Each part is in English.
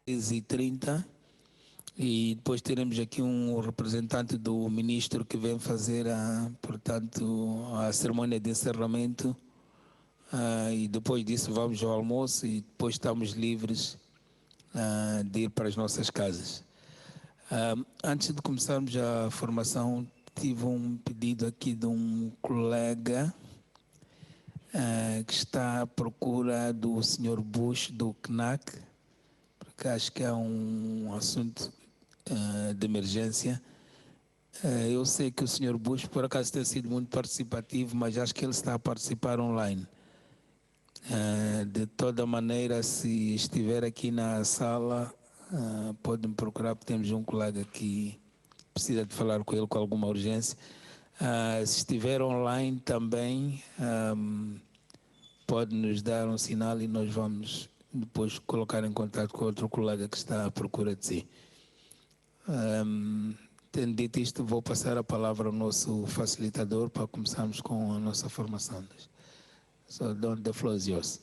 6h30 e depois teremos aqui um representante do Ministro que vem fazer a cerimônia de encerramento e depois disso vamos ao almoço e depois estamos livres de ir para as nossas casas. Antes de começarmos a formação, tive um pedido aqui de um colega que está à procura do Sr. Bush, do CNAC, porque acho que é um assunto de emergência. Eu sei que o Sr. Bush, por acaso, tem sido muito participativo, mas acho que ele está a participar online. De toda maneira, se estiver aqui na sala, pode me procurar, porque temos um colega que precisa de falar com ele com alguma urgência. Se estiver online também, pode nos dar um sinal e nós vamos depois colocar em contato com outro colega que está à procura de si. Tendo dito isto, vou passar a palavra ao nosso facilitador para começarmos com a nossa formação. So, Don, the floor is yours.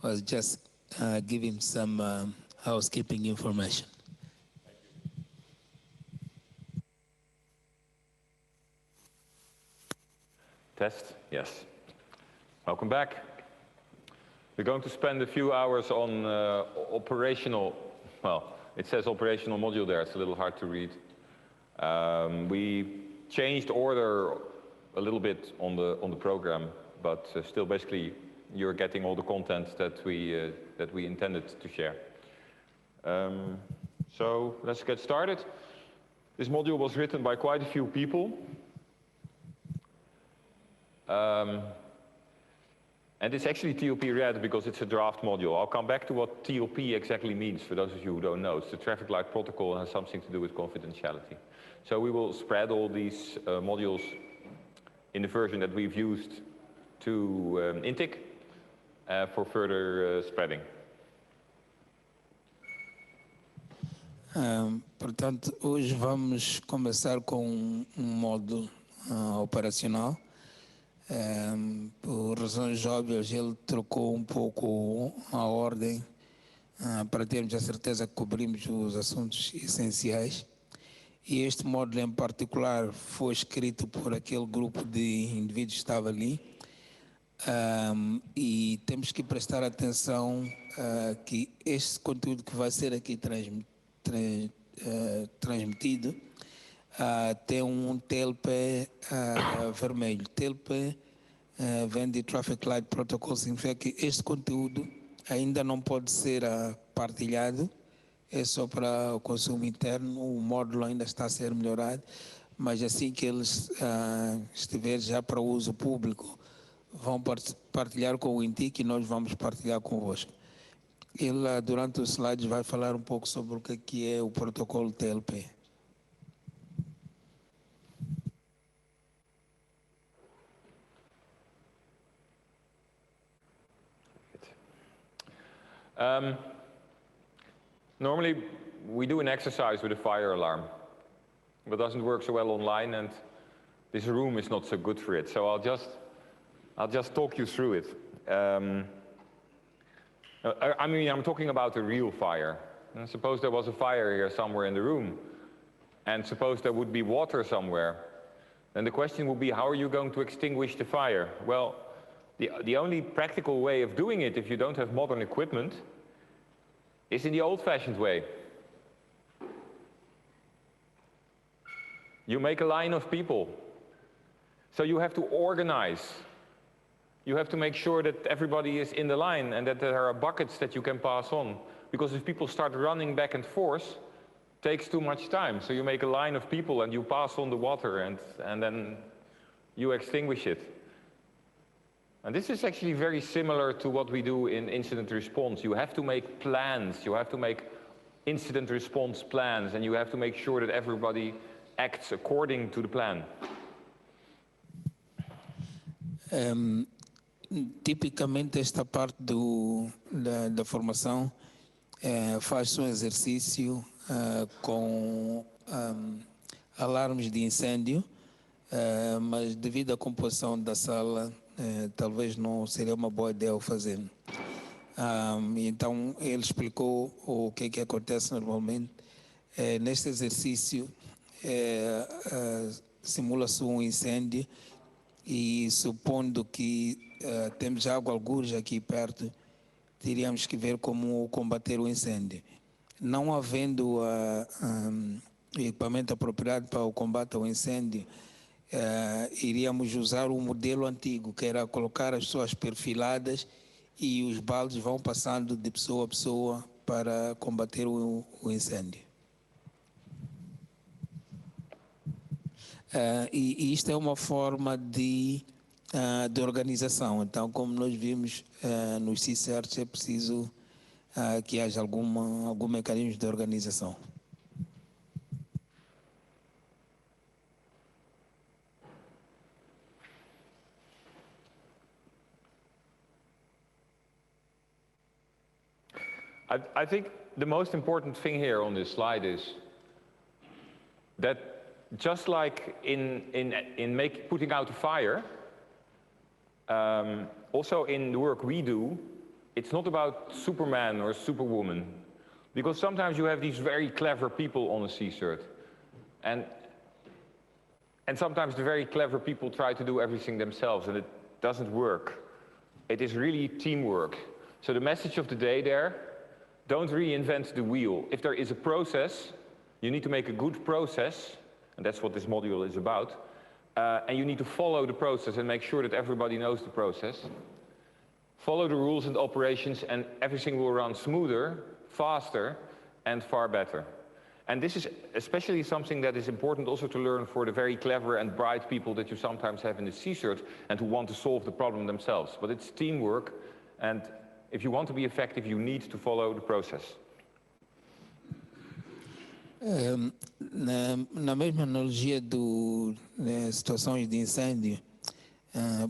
I'll just give him some housekeeping information. Test, yes. Welcome back. We're going to spend a few hours on operational, well, it says operational module there, it's a little hard to read. We changed order a little bit on the program, but still basically you're getting all the content that we intended to share. So let's get started. This module was written by quite a few people. And it's actually TLP Red because it's a draft module. I'll come back to what TLP exactly means for those of you who don't know. It's the traffic light protocol and has something to do with confidentiality. So we will spread all these modules in the version that we've used to INTIC for further spreading. Portanto, hoje vamos começar com um módulo operacional. Por razões óbvias, ele trocou um pouco a ordem para termos a certeza que cobrimos os assuntos essenciais. E este módulo em particular foi escrito por aquele grupo de indivíduos que estava ali. E temos que prestar atenção que este conteúdo que vai ser aqui transmitido tem um TLP vermelho. TLP vem de Traffic Light Protocol, significa que este conteúdo ainda não pode ser partilhado, é só para o consumo interno, o módulo ainda está a ser melhorado, mas assim que eles estiver já para uso público, vão partilhar com o INTIC e nós vamos partilhar convosco. Ele, durante os slides, vai falar um pouco sobre o que é o protocolo TLP. Normally, we do an exercise with a fire alarm, but it doesn't work so well online, and this room is not so good for it. So I'll just talk you through it. I mean, I'm talking about a real fire. And suppose there was a fire here somewhere in the room, and suppose there would be water somewhere. Then the question would be, how are you going to extinguish the fire? Well, the only practical way of doing it, if you don't have modern equipment, is in the old-fashioned way. You make a line of people. So you have to organize. You have to make sure that everybody is in the line and that there are buckets that you can pass on. Because if people start running back and forth, it takes too much time. So you make a line of people and you pass on the water and then you extinguish it. And this is actually very similar to what we do in incident response. You have to make plans, you have to make incident response plans, and you have to make sure that everybody acts according to the plan. Tipicamente esta parte da formação faz um exercício com alarmes de incêndio, mas devido à composição da sala, talvez não seria uma boa ideia o fazer. Então, ele explicou o que acontece normalmente. Neste exercício, simula-se um incêndio e, supondo que temos água algures aqui perto, teríamos que ver como combater o incêndio. Não havendo equipamento apropriado para o combate ao incêndio, iríamos usar o modelo antigo, que era colocar as pessoas perfiladas e os baldes vão passando de pessoa a pessoa para combater o incêndio. E isto é uma forma de organização. Então, como nós vimos nos CSIRTs, é preciso que haja algum mecanismo de organização. I think the most important thing here on this slide is that just like in putting out a fire, also in the work we do, it's not about Superman or Superwoman. Because sometimes you have these very clever people on a CSIRT. And sometimes the very clever people try to do everything themselves and it doesn't work. It is really teamwork. So the message of the day there, don't reinvent the wheel. If there is a process, you need to make a good process, and that's what this module is about, and you need to follow the process and make sure that everybody knows the process. Follow the rules and operations and everything will run smoother, faster, and far better. And this is especially something that is important also to learn for the very clever and bright people that you sometimes have in the CSIRT and who want to solve the problem themselves. But it's teamwork, and if you want to be effective, you need to follow the process. Na mesma analogia de situações de incêndio,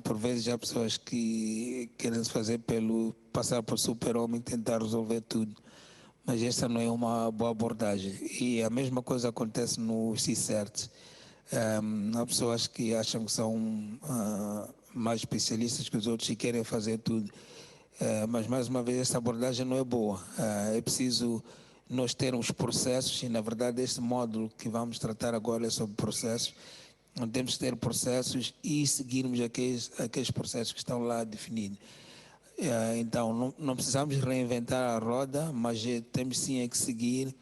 por vezes há pessoas que querem se fazer passar por super-homem e tentar resolver tudo. Mas essa não é uma boa abordagem. E a mesma coisa acontece nos CSIRTs. Há pessoas que acham que são mais especialistas que os outros e querem fazer tudo. Mas, mais uma vez, essa abordagem não é boa. É preciso nós termos processos, e, na verdade, este módulo que vamos tratar agora é sobre processos. Temos que ter processos e seguirmos aqueles processos que estão lá definidos. Então, não precisamos reinventar a roda, mas temos sim que seguir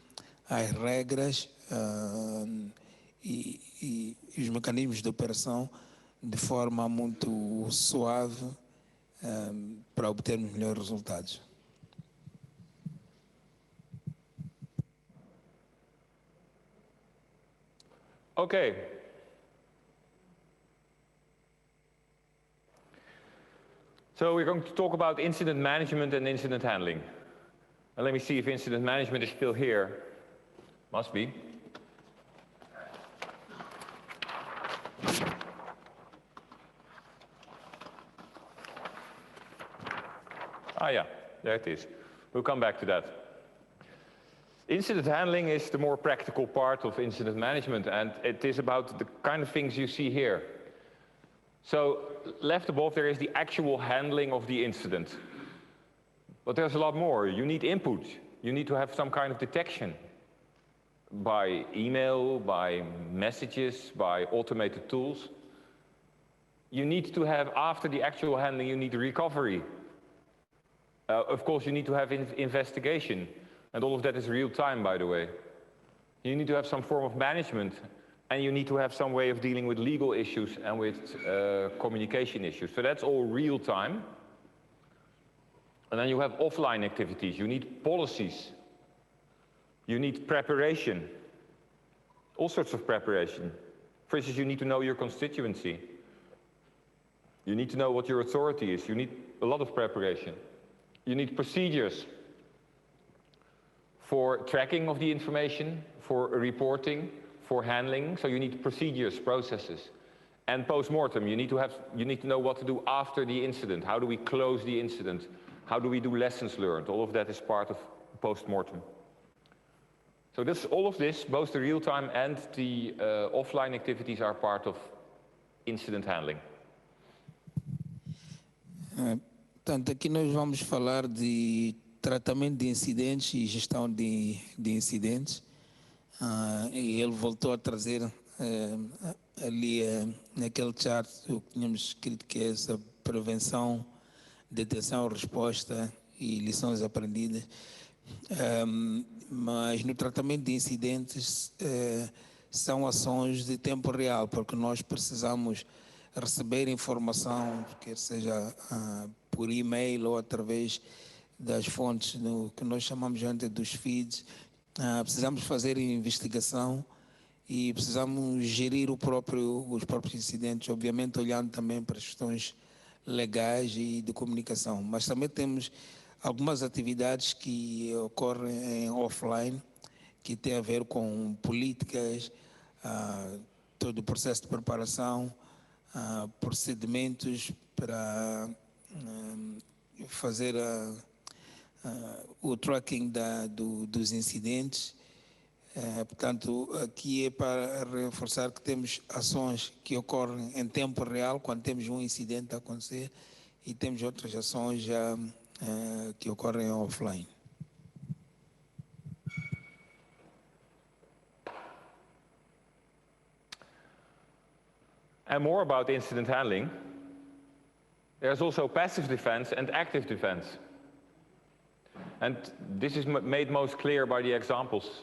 as regras e os mecanismos de operação de forma muito suave para obtermos melhores resultados. Okay. So we're going to talk about incident management and incident handling. And let me see if incident management is still here. Must be. Ah, yeah, there it is. We'll come back to that. Incident handling is the more practical part of incident management, and it is about the kind of things you see here. So, left above there is the actual handling of the incident. But there's a lot more. You need input. You need to have some kind of detection by email, by messages, by automated tools. You need to have, after the actual handling, you need recovery. Of course, you need to have investigation. And all of that is real time, by the way. You need to have some form of management. And you need to have some way of dealing with legal issues and with communication issues. So that's all real time. And then you have offline activities. You need policies. You need preparation. All sorts of preparation. For instance, you need to know your constituency. You need to know what your authority is. You need a lot of preparation. You need procedures for tracking of the information, for reporting, for handling. So you need procedures, processes. And post-mortem, you need to know what to do after the incident. How do we close the incident? How do we do lessons learned? All of that is part of post-mortem. So all of this, both the real-time and the offline activities, are part of incident handling. Portanto, aqui nós vamos falar de tratamento de incidentes e gestão de incidentes. E ele voltou a trazer ali naquele chart o que tínhamos escrito, que é essa prevenção, detecção, resposta e lições aprendidas. Mas no tratamento de incidentes são ações de tempo real, porque nós precisamos receber informação, quer seja por e-mail ou através das fontes que nós chamamos antes dos feeds. Precisamos fazer investigação e precisamos gerir os próprios incidentes, obviamente olhando também para as questões legais e de comunicação. Mas também temos algumas atividades que ocorrem offline, que tem a ver com políticas, todo o processo de preparação, procedimentos para fazer o tracking dos incidentes. Portanto, aqui é para reforçar que temos ações que ocorrem em tempo real, quando temos um incidente a acontecer, e temos outras ações já que ocorrem offline. And more about incident handling, there's also passive defense and active defense. And this is made most clear by the examples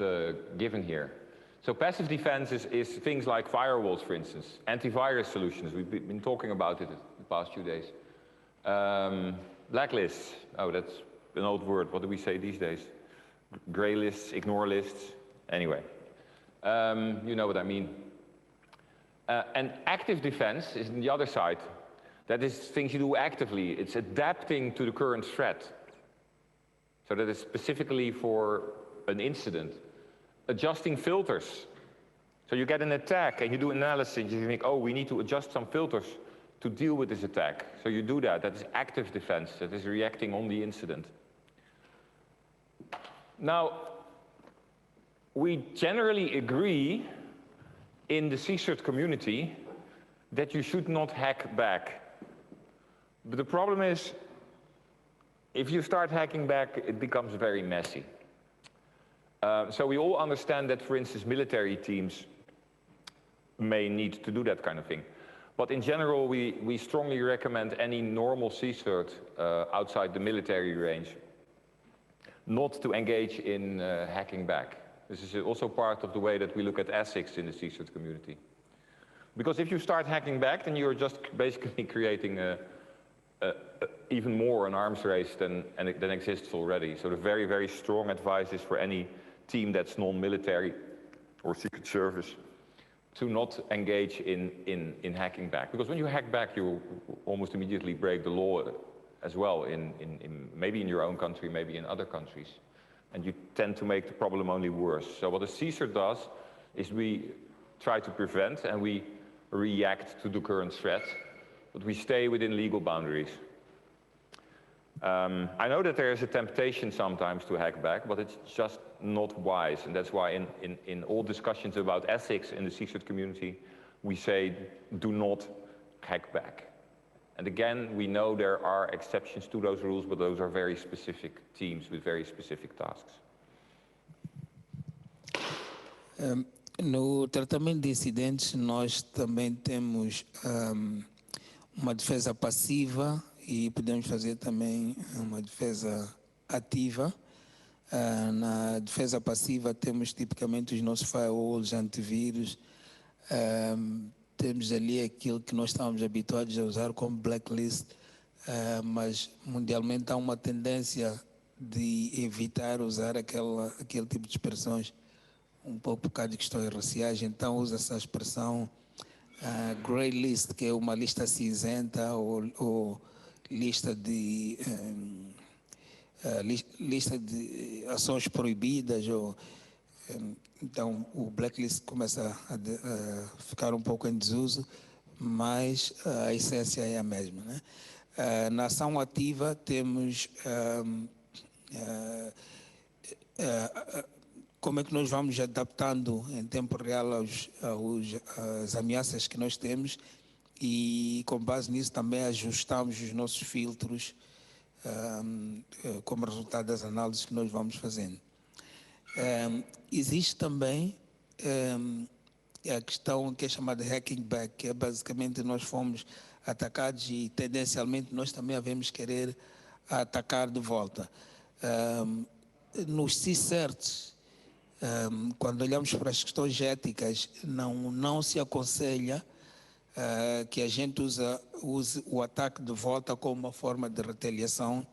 given here. So passive defense is things like firewalls, for instance, antivirus solutions. We've been talking about it the past few days. Blacklists, oh, that's an old word. What do we say these days? Gray lists, ignore lists, anyway. You know what I mean. And active defense is on the other side. That is things you do actively. It's adapting to the current threat. So that is specifically for an incident. Adjusting filters. So you get an attack and you do analysis and you think, oh, we need to adjust some filters to deal with this attack. So you do that. That is active defense. That is reacting on the incident. Now, we generally agree in the CSIRT community that you should not hack back. But the problem is, if you start hacking back, it becomes very messy. So we all understand that, for instance, military teams may need to do that kind of thing. But in general, we strongly recommend any normal CSIRT outside the military range not to engage in hacking back. This is also part of the way that we look at ethics in the CSIRT community. Because if you start hacking back, then you're just basically creating even more an arms race than exists already. So the very, very strong advice is for any team that's non-military or Secret Service to not engage in hacking back. Because when you hack back, you almost immediately break the law as well, maybe in your own country, maybe in other countries. And you tend to make the problem only worse. So what a CSIRT does is we try to prevent and we react to the current threat, but we stay within legal boundaries. I know that there is a temptation sometimes to hack back, but it's just not wise. And that's why in all discussions about ethics in the CSIRT community, we say do not hack back. And again, we know there are exceptions to those rules, but those are very specific teams with very specific tasks. No tratamento de incidentes, nós também temos uma defesa passiva e podemos fazer também uma defesa ativa. Na defesa passiva temos tipicamente os nossos firewalls, antivírus, temos ali aquilo que nós estamos habituados a usar como blacklist, mas mundialmente há uma tendência de evitar usar aquele tipo de expressões, um pouco por causa de questões raciais, então usa-se a expressão grey list, que é uma lista cinzenta ou lista de ações proibidas, então o blacklist começa a ficar um pouco em desuso, mas a essência é a mesma, né? Na ação ativa temos como é que nós vamos adaptando em tempo real às ameaças que nós temos, e com base nisso também ajustamos os nossos filtros como resultado das análises que nós vamos fazendo. Existe também a questão que é chamada hacking back, que é basicamente nós fomos atacados e tendencialmente nós também devemos querer atacar de volta. Nos CSIRTs, quando olhamos para as questões éticas, não se aconselha que a gente use o ataque de volta como uma forma de retaliação,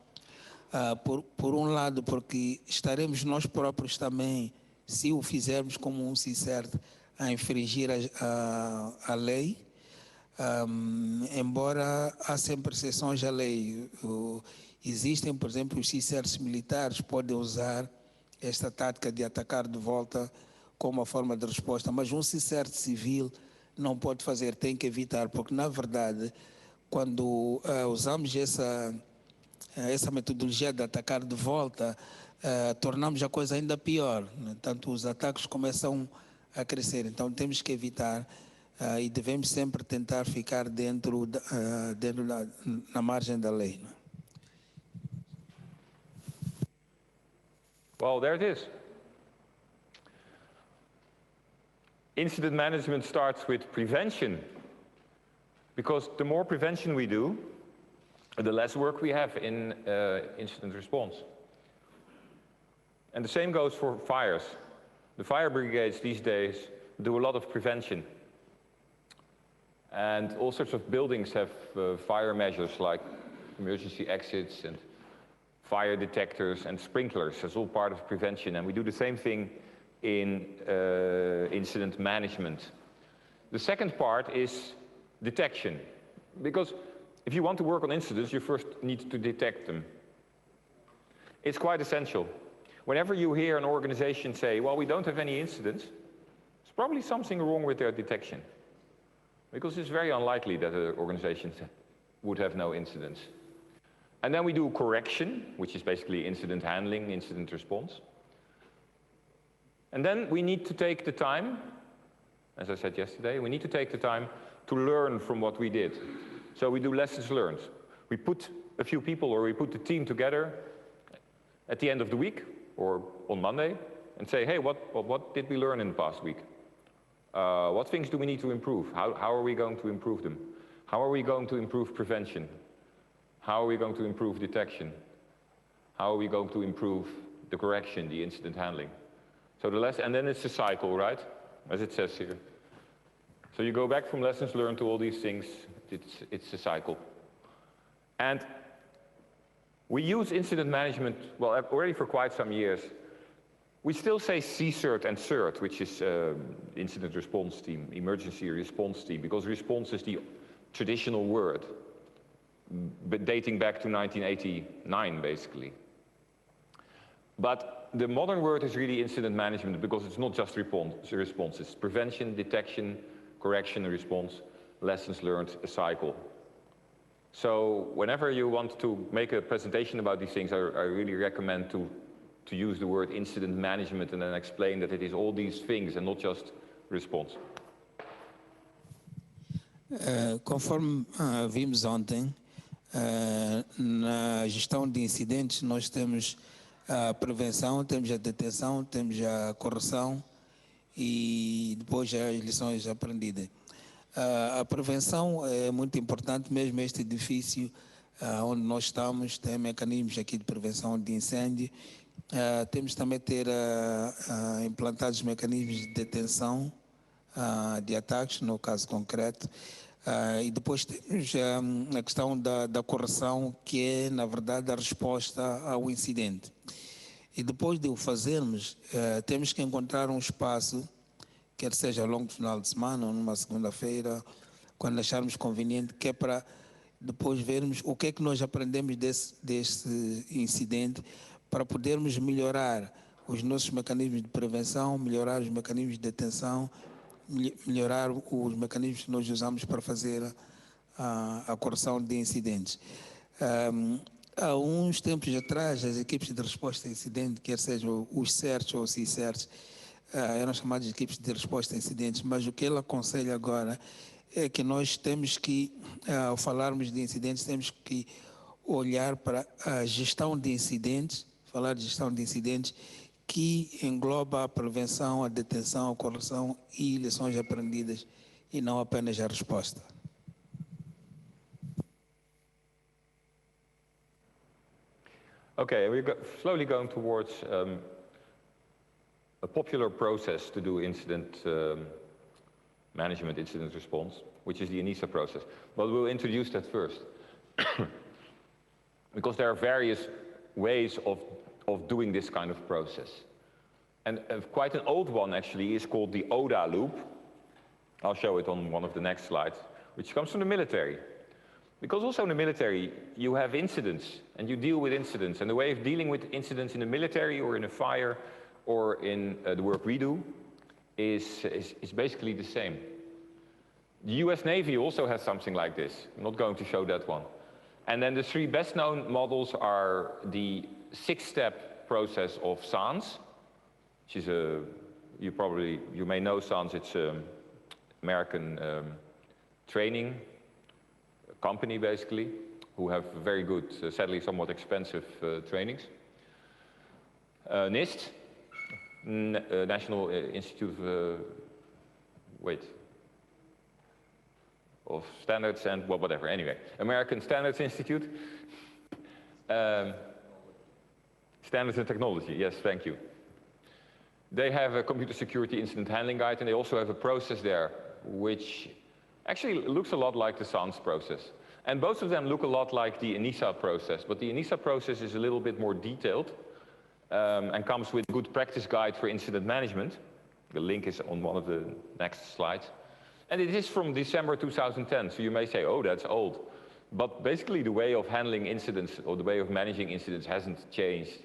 por um lado, porque estaremos nós próprios também, se o fizermos como um CSIRT, a infringir a lei, embora há sempre exceções à lei. Existem, por exemplo, os CSIRTs militares podem usar esta tática de atacar de volta como uma forma de resposta, mas um CSIRT civil não pode fazer, tem que evitar, porque na verdade, quando usamos essa metodologia de atacar de volta, tornamos a coisa ainda pior, né? Tanto os ataques começam a crescer, então temos que evitar e devemos sempre tentar ficar dentro na margem da lei, né? Well, there it is. Incident management starts with prevention, because the more prevention we do, the less work we have in incident response. And the same goes for fires. The fire brigades these days do a lot of prevention. And all sorts of buildings have fire measures like emergency exits and fire detectors and sprinklers. That's all part of prevention. And we do the same thing in incident management. The second part is detection. Because if you want to work on incidents, you first need to detect them. It's quite essential. Whenever you hear an organization say, well, we don't have any incidents, there's probably something wrong with their detection. Because it's very unlikely that an organization would have no incidents. And then we do correction, which is basically incident handling, incident response. And then we need to take the time, as I said yesterday, we need to take the time to learn from what we did. So we do lessons learned. We put a few people, or we put the team together at the end of the week or on Monday and say, hey, what did we learn in the past week? What things do we need to improve? How are we going to improve them? How are we going to improve prevention? How are we going to improve detection? How are we going to improve the correction, the incident handling? So and then it's a cycle, right? As it says here. So you go back from lessons learned to all these things. It's a cycle. And we use incident management, well, already for quite some years. We still say CSIRT and CERT, which is incident response team, emergency response team, because response is the traditional word, but dating back to 1989, basically. But the modern word is really incident management, because it's not just response, it's prevention, detection, correction, and response, lessons learned, a cycle. So whenever you want to make a presentation about these things, I really recommend to use the word incident management and then explain that it is all these things and not just response. Conforme vimos ontem, na gestão de incidentes nós temos a prevenção, temos a detenção, temos a correção e depois as lições aprendidas. A prevenção é muito importante, mesmo este edifício onde nós estamos tem mecanismos aqui de prevenção de incêndio. Temos também ter implantados mecanismos de detenção de ataques, no caso concreto. E depois temos a questão da correção, que é, na verdade, a resposta ao incidente. E depois de o fazermos, temos que encontrar um espaço, quer seja ao longo do final de semana ou numa segunda-feira, quando acharmos conveniente, que é para depois vermos o que é que nós aprendemos desse incidente, para podermos melhorar os nossos mecanismos de prevenção, melhorar os mecanismos de detenção, melhorar os mecanismos que nós usamos para fazer a correção de incidentes. Há uns tempos atrás, as equipes de resposta a incidente, quer sejam os CERTs ou os CSIRTs, eram chamadas de equipes de resposta a incidentes, mas o que ele aconselha agora é que nós temos que, ao falarmos de incidentes, temos que olhar para a gestão de incidentes, falar de gestão de incidentes, que engloba a prevenção, a detenção, a correção e lições aprendidas, e não apenas a resposta. Okay, we're slowly going towards a popular process to do incident management, incident response, which is the ENISA process. But we'll introduce that first. Because there are various ways of doing this kind of process. And quite an old one, actually, is called the ODA loop. I'll show it on one of the next slides, which comes from the military. Because also in the military, you have incidents, and you deal with incidents. And the way of dealing with incidents in the military or in a fire or in the work we do is basically the same. The US Navy also has something like this. I'm not going to show that one. And then the three best-known models are the six-step process of SANS, which is you may know SANS, it's an American training company, basically, who have very good, sadly somewhat expensive trainings. NIST, National Institute of Standards and, well, whatever, anyway. American Standards Institute. Standards and Technology, yes, thank you. They have a computer security incident handling guide, and they also have a process there, which actually looks a lot like the SANS process. And both of them look a lot like the ENISA process, but the ENISA process is a little bit more detailed and comes with a good practice guide for incident management. The link is on one of the next slides. And it is from December 2010, so you may say, oh, that's old. But basically the way of handling incidents or the way of managing incidents hasn't changed.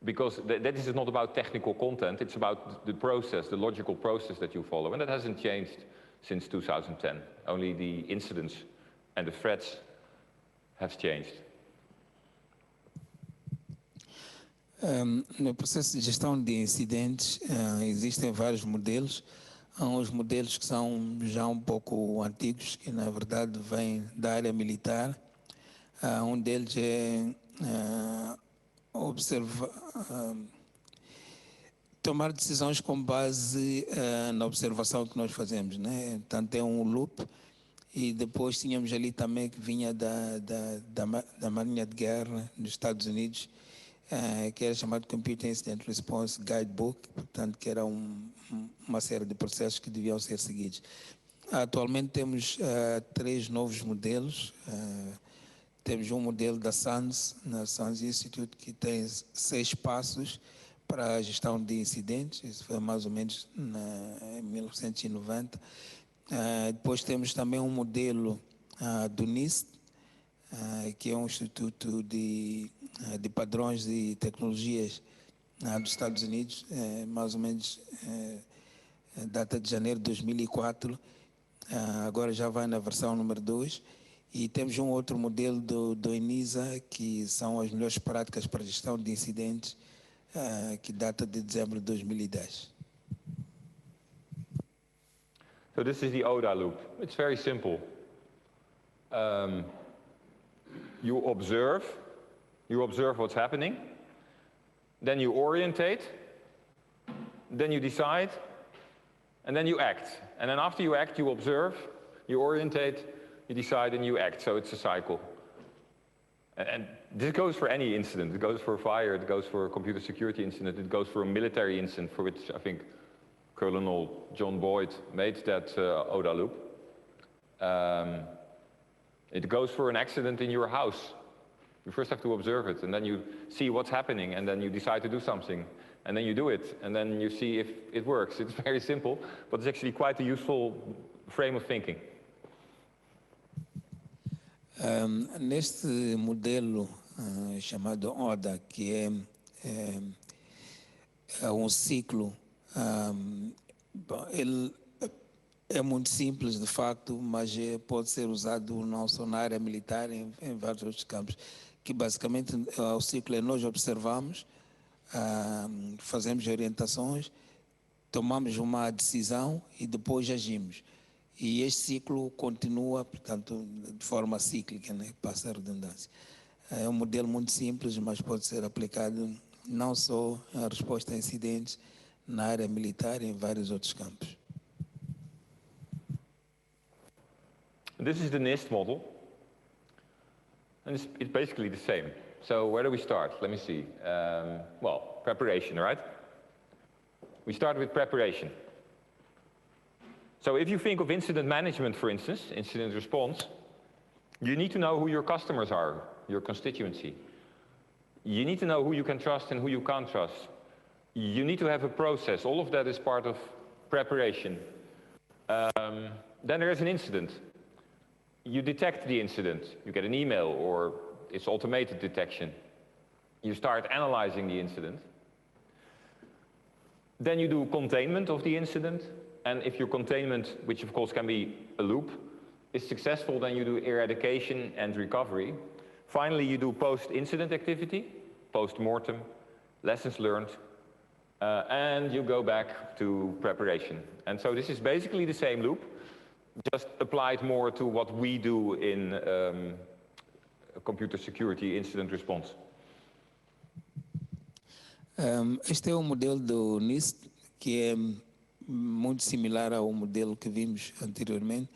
Because that is not about technical content, it's about the process, the logical process that you follow. And that hasn't changed since 2010. Only the incidents and the threats have changed. No processo de gestão de incidentes, existem vários modelos. Há uns modelos que são já um pouco antigos, que na verdade vêm da área militar. Um deles é tomar decisões com base na observação que nós fazemos, né? Portanto, é um loop. E depois tínhamos ali também que vinha da Marinha de Guerra dos Estados Unidos, que era chamado Computer Incident Response Guidebook, portanto, que era uma série de processos que deviam ser seguidos. Atualmente temos três novos modelos. Temos um modelo da SANS, na SANS Institute, que tem 6 passos para a gestão de incidentes. Isso foi mais ou menos em 1990. Depois temos também um modelo do NIST, que é um Instituto de Padrões e Tecnologias dos Estados Unidos, mais ou menos data de janeiro de 2004, agora já vai na versão número 2. E temos um outro modelo do ENISA, que são as melhores práticas para a gestão de incidentes, que data de dezembro de 2010. So this is the ODA loop. It's very simple. You observe what's happening, then you orientate, then you decide, and then you act. And then after you act, you observe, you orientate, you decide, and you act. So it's a cycle. And this goes for any incident. It goes for a fire, it goes for a computer security incident, it goes for a military incident, for which I think Colonel John Boyd made that ODA loop. It goes for an accident in your house. You first have to observe it, and then you see what's happening, and then you decide to do something. And then you do it, and then you see if it works. It's very simple, but it's actually quite a useful frame of thinking. Neste modelo chamado ODA, que é um ciclo, ele é muito simples de facto, mas pode ser usado não só na área militar, em vários outros campos, que basicamente o ciclo é nós observamos, fazemos orientações, tomamos uma decisão e depois agimos. E este ciclo continua, portanto, de forma cíclica, né? Passa a redundância. É um modelo muito simples, mas pode ser aplicado não só a resposta a incidentes na área militar, em vários outros campos. This is the NIST model, and it's basically the same. So where do we start? Let me see. Well, preparation, right? We start with preparation. So if you think of incident management, for instance, incident response, you need to know who your customers are, your constituency. You need to know who you can trust and who you can't trust. You need to have a process. All of that is part of preparation. Then there is an incident. You detect the incident. You get an email, or it's automated detection. You start analyzing the incident. Then you do containment of the incident. And if your containment, which of course can be a loop, is successful, then you do eradication and recovery. Finally, you do post-incident activity, post-mortem, lessons learned, and you go back to preparation. And so this is basically the same loop, just applied more to what we do in computer security incident response. Este é o modelo do NIST, que é muito similar ao modelo que vimos anteriormente,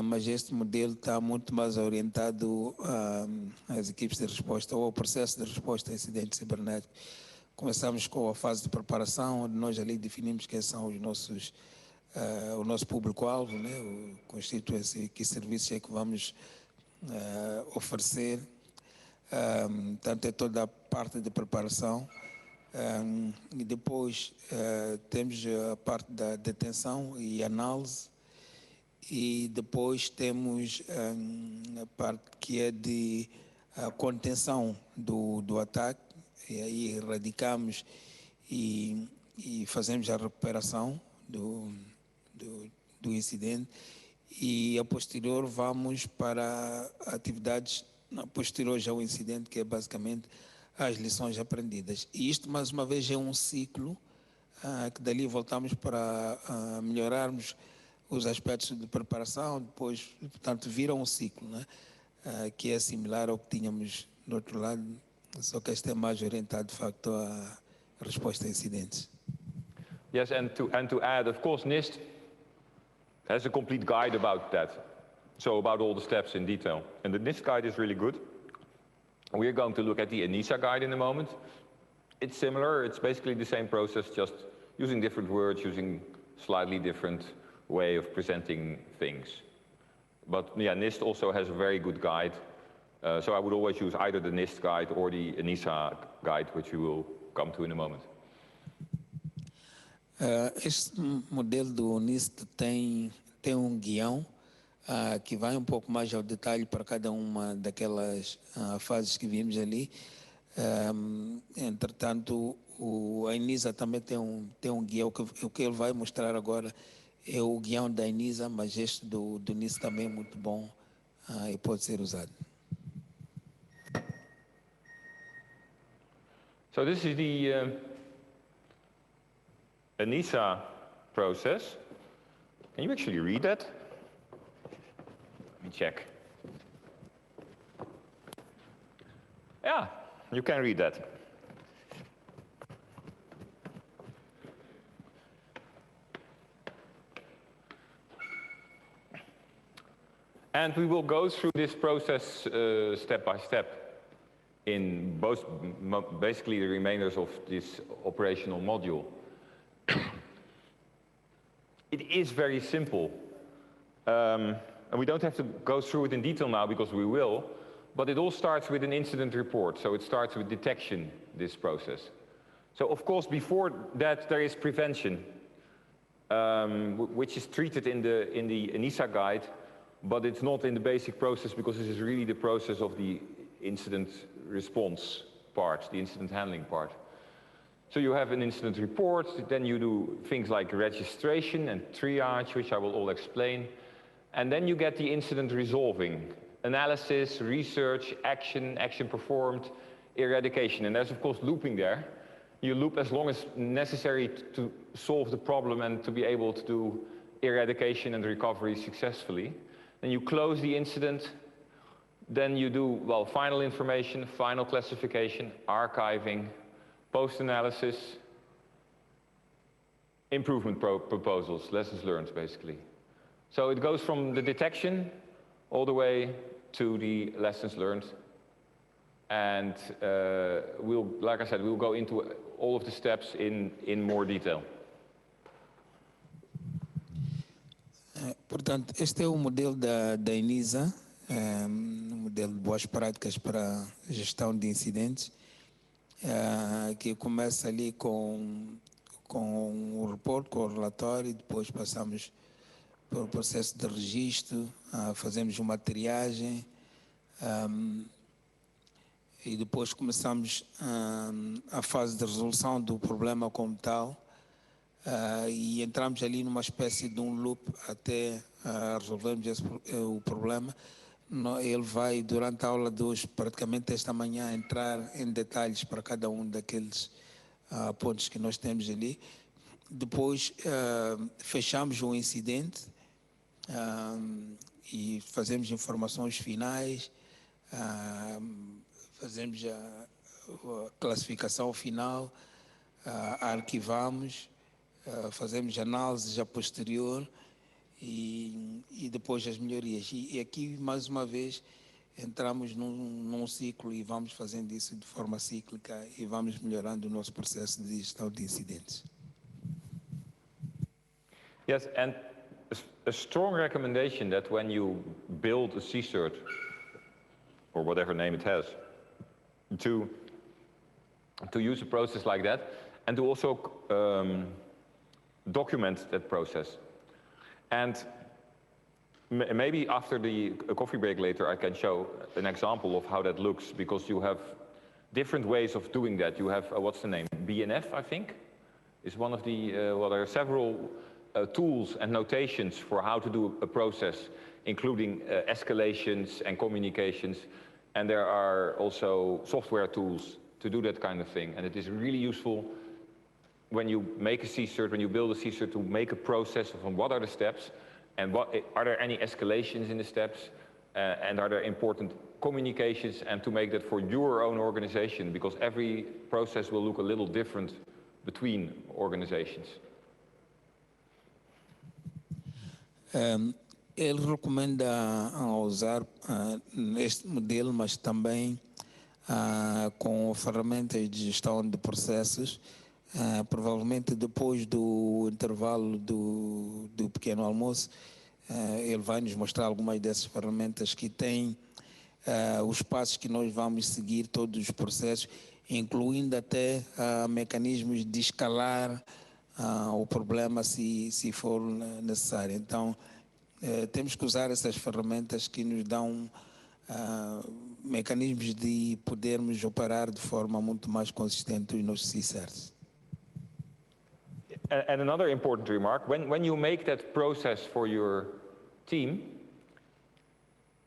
mas este modelo está muito mais orientado às equipes de resposta ou ao processo de resposta a incidentes cibernéticos. Começamos com a fase de preparação, onde nós ali definimos quem são os nossos, o nosso público-alvo, né? Constituem-se que serviços é que vamos oferecer. Tanto é toda a parte de preparação. E depois temos a parte da detenção e análise, e depois temos a parte que é de contenção do ataque, e aí erradicamos e fazemos a recuperação do incidente, e a posterior vamos para atividades posteriores ao incidente, que é basicamente as lições aprendidas. E isto, mais uma vez, é um ciclo que dali voltamos para melhorarmos os aspectos de preparação, depois, portanto, vira um ciclo, né? Que é similar ao que tínhamos do outro lado, só que este é mais orientado, de facto, à resposta a incidentes. Yes, and to add, of course, NIST has a complete guide about that, so about all the steps in detail. And the NIST guide is really good. We're going to look at the ENISA guide in a moment. It's similar, it's basically the same process, just using different words, using slightly different way of presenting things. But yeah, NIST also has a very good guide. So I would always use either the NIST guide or the ENISA guide, which we will come to in a moment. Este modelo do NIST tem guião que vai um pouco mais ao detalhe para cada uma daquelas fases que vimos ali. Entretanto, a ENISA também tem um guião, o que ele vai mostrar agora é o guião da ENISA, mas este do NIST também é muito bom e pode ser usado. So this is the ENISA process. Can you actually read that? Let me check. Yeah, you can read that. And we will go through this process step by step in both, basically the remainders of this operational module. It is very simple. And we don't have to go through it in detail now because we will, but it all starts with an incident report. So it starts with detection, this process. So of course, before that, there is prevention, which is treated in the ENISA guide, but it's not in the basic process because this is really the process of the incident response part, the incident handling part. So you have an incident report, then you do things like registration and triage, which I will all explain. And then you get the incident resolving, analysis, research, action performed, eradication. And there's of course looping there. You loop as long as necessary to solve the problem and to be able to do eradication and recovery successfully. Then you close the incident, Then you do, well, final information, final classification, archiving, post-analysis, improvement proposals, lessons learned, basically. So it goes from the detection all the way to the lessons learned. And like I said, we'll go into all of the steps in more detail. Portanto, este é o modelo da INISA, um modelo de boas práticas para a gestão de incidentes, que começa ali com o reporte, com o relatório, depois passamos para o processo de registro, fazemos uma triagem, e depois começamos a fase de resolução do problema como tal, e entramos ali numa espécie de um loop até resolvermos o problema. Ele vai, durante a aula de hoje, praticamente esta manhã, entrar em detalhes para cada um daqueles pontos que nós temos ali. Depois fechamos o incidente e fazemos informações finais, fazemos a classificação final, arquivamos, fazemos análises a posterior e depois as melhorias. E aqui, mais uma vez, entramos num ciclo e vamos fazendo isso de forma cíclica e vamos melhorando o nosso processo de gestão de incidentes. Yes, and a strong recommendation that when you build a CSIRT, or whatever name it has, to use a process like that, and to also document that process. And maybe after the coffee break later, I can show an example of how that looks, because you have different ways of doing that. You have, what's the name? BNF, I think, is one of the, well, there are several tools and notations for how to do a process, including escalations and communications. And there are also software tools to do that kind of thing. And it is really useful when you make a CSIRT, when you build a CSIRT, to make a process of what are the steps, and are there any escalations in the steps, and are there important communications, and to make that for your own organization, because every process will look a little different between organizations. Ele recomenda usar este modelo, mas também com ferramentas de gestão de processos. Provavelmente depois do intervalo do pequeno almoço, ele vai nos mostrar algumas dessas ferramentas que têm os passos que nós vamos seguir, todos os processos, incluindo até mecanismos de escalar o problema se for necessário. Então, temos que usar essas ferramentas que nos dão mecanismos de podermos operar de forma muito mais consistente os nossos CSIRTs. And another important remark, when you make that process for your team,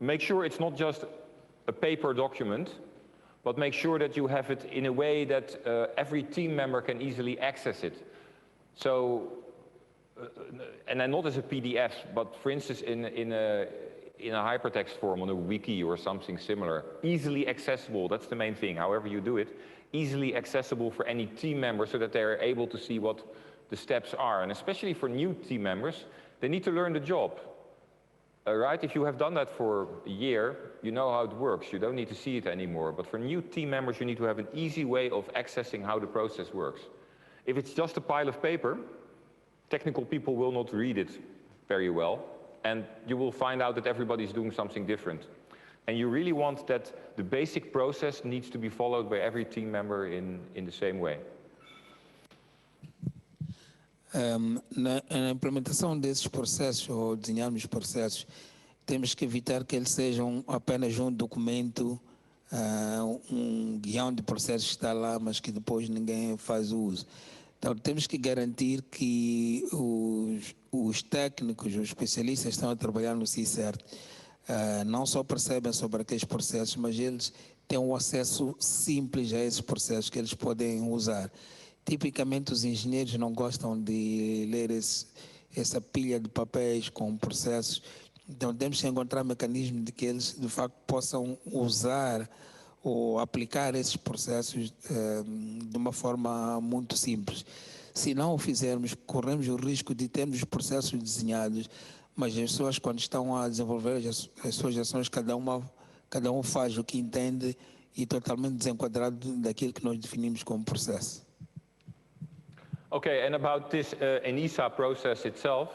make sure it's not just a paper document, but make sure that you have it in a way that every team member can easily access it. So, and then not as a PDF, but for instance in a hypertext form on a wiki or something similar. Easily accessible, that's the main thing, however you do it. Easily accessible for any team member so that they are able to see what the steps are. And especially for new team members, they need to learn the job. Right? If you have done that for a year, you know how it works. You don't need to see it anymore. But for new team members, you need to have an easy way of accessing how the process works. If it's just a pile of paper, technical people will not read it very well, and you will find out that everybody's doing something different. And you really want that the basic process needs to be followed by every team member in the same way. Na implementação desses processos, ou desenharmos processos, temos que evitar que eles sejam apenas um documento, um guião de processos que está lá, mas que depois ninguém faz o uso. Então, temos que garantir que os técnicos, os especialistas que estão a trabalhar no CSIRT, não só percebem sobre aqueles processos, mas eles têm um acesso simples a esses processos que eles podem usar. Tipicamente, os engenheiros não gostam de ler essa pilha de papéis com processos. Então temos que encontrar mecanismos de que eles de facto possam usar ou aplicar esses processos de uma forma muito simples. Se não o fizermos, corremos o risco de termos os processos desenhados, mas as pessoas quando estão a desenvolver as suas ações, cada um faz o que entende e totalmente desenquadrado daquilo que nós definimos como processo. Okay, and about this ENISA process itself,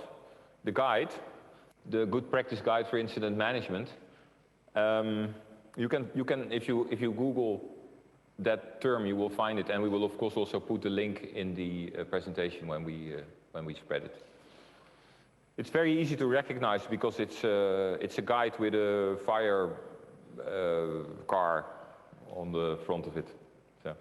the guide, the Good Practice Guide for Incident Management, you can if you Google that term, you will find it, and we will of course also put the link in the presentation when we spread it. It's very easy to recognize because it's a guide with a fire car on the front of it. So.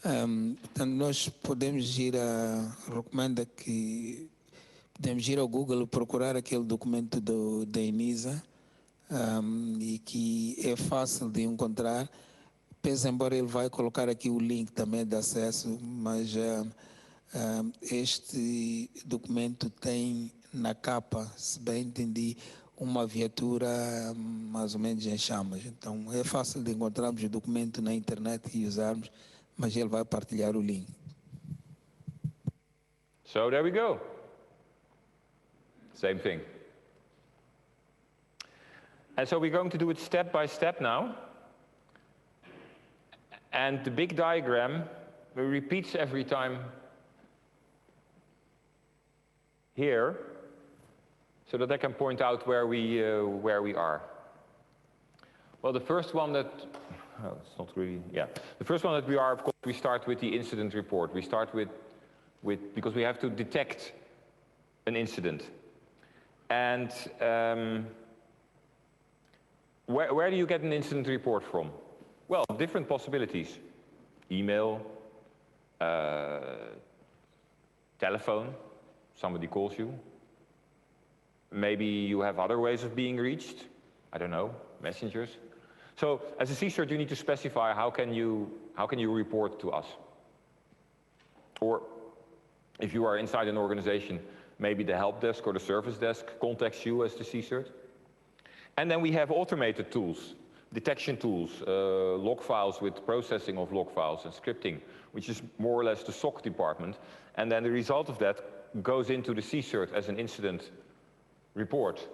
Portanto, nós podemos recomenda que podemos ir ao Google procurar aquele documento da ENISA e que é fácil de encontrar. Penso, embora ele vai colocar aqui o link também de acesso, mas este documento tem na capa, se bem entendi, uma viatura mais ou menos em chamas. Então é fácil de encontrarmos o documento na internet e usarmos, mas ele vai partilhar o link. So there we go. Same thing. And so we're going to do it step by step now. And the big diagram repeats every time here, so that I can point out where we are. Well, the first one that, oh, it's not really, yeah. The first one that we are, of course, we start with the incident report. We start with because we have to detect an incident. And where do you get an incident report from? Well, different possibilities. Email, telephone, somebody calls you. Maybe you have other ways of being reached. I don't know, messengers. So as a CSIRT, you need to specify how can you report to us. Or if you are inside an organization, maybe the help desk or the service desk contacts you as the CSIRT. And then we have automated tools, detection tools, log files with processing of log files and scripting, which is more or less the SOC department. And then the result of that goes into the CSIRT as an incident report.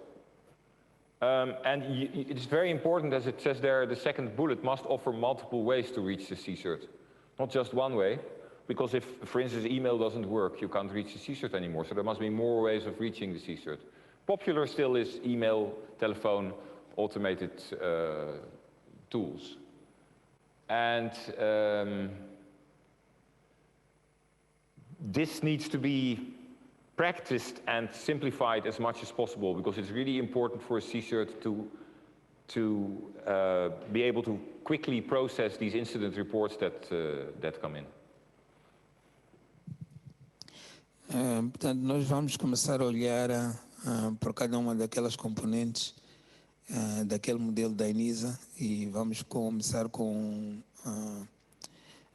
And it's very important, as it says there, the second bullet must offer multiple ways to reach the CSIRT. Not just one way, because if, for instance, email doesn't work, you can't reach the CSIRT anymore. So there must be more ways of reaching the CSIRT. Popular still is email, telephone, automated tools. And this needs to be practiced and simplified as much as possible, because it's really important for a CSIRT to be able to quickly process these incident reports that come in. Portanto, nós vamos começar a olhar por cada uma daquelas componentes daquele modelo da ENISA e vamos começar com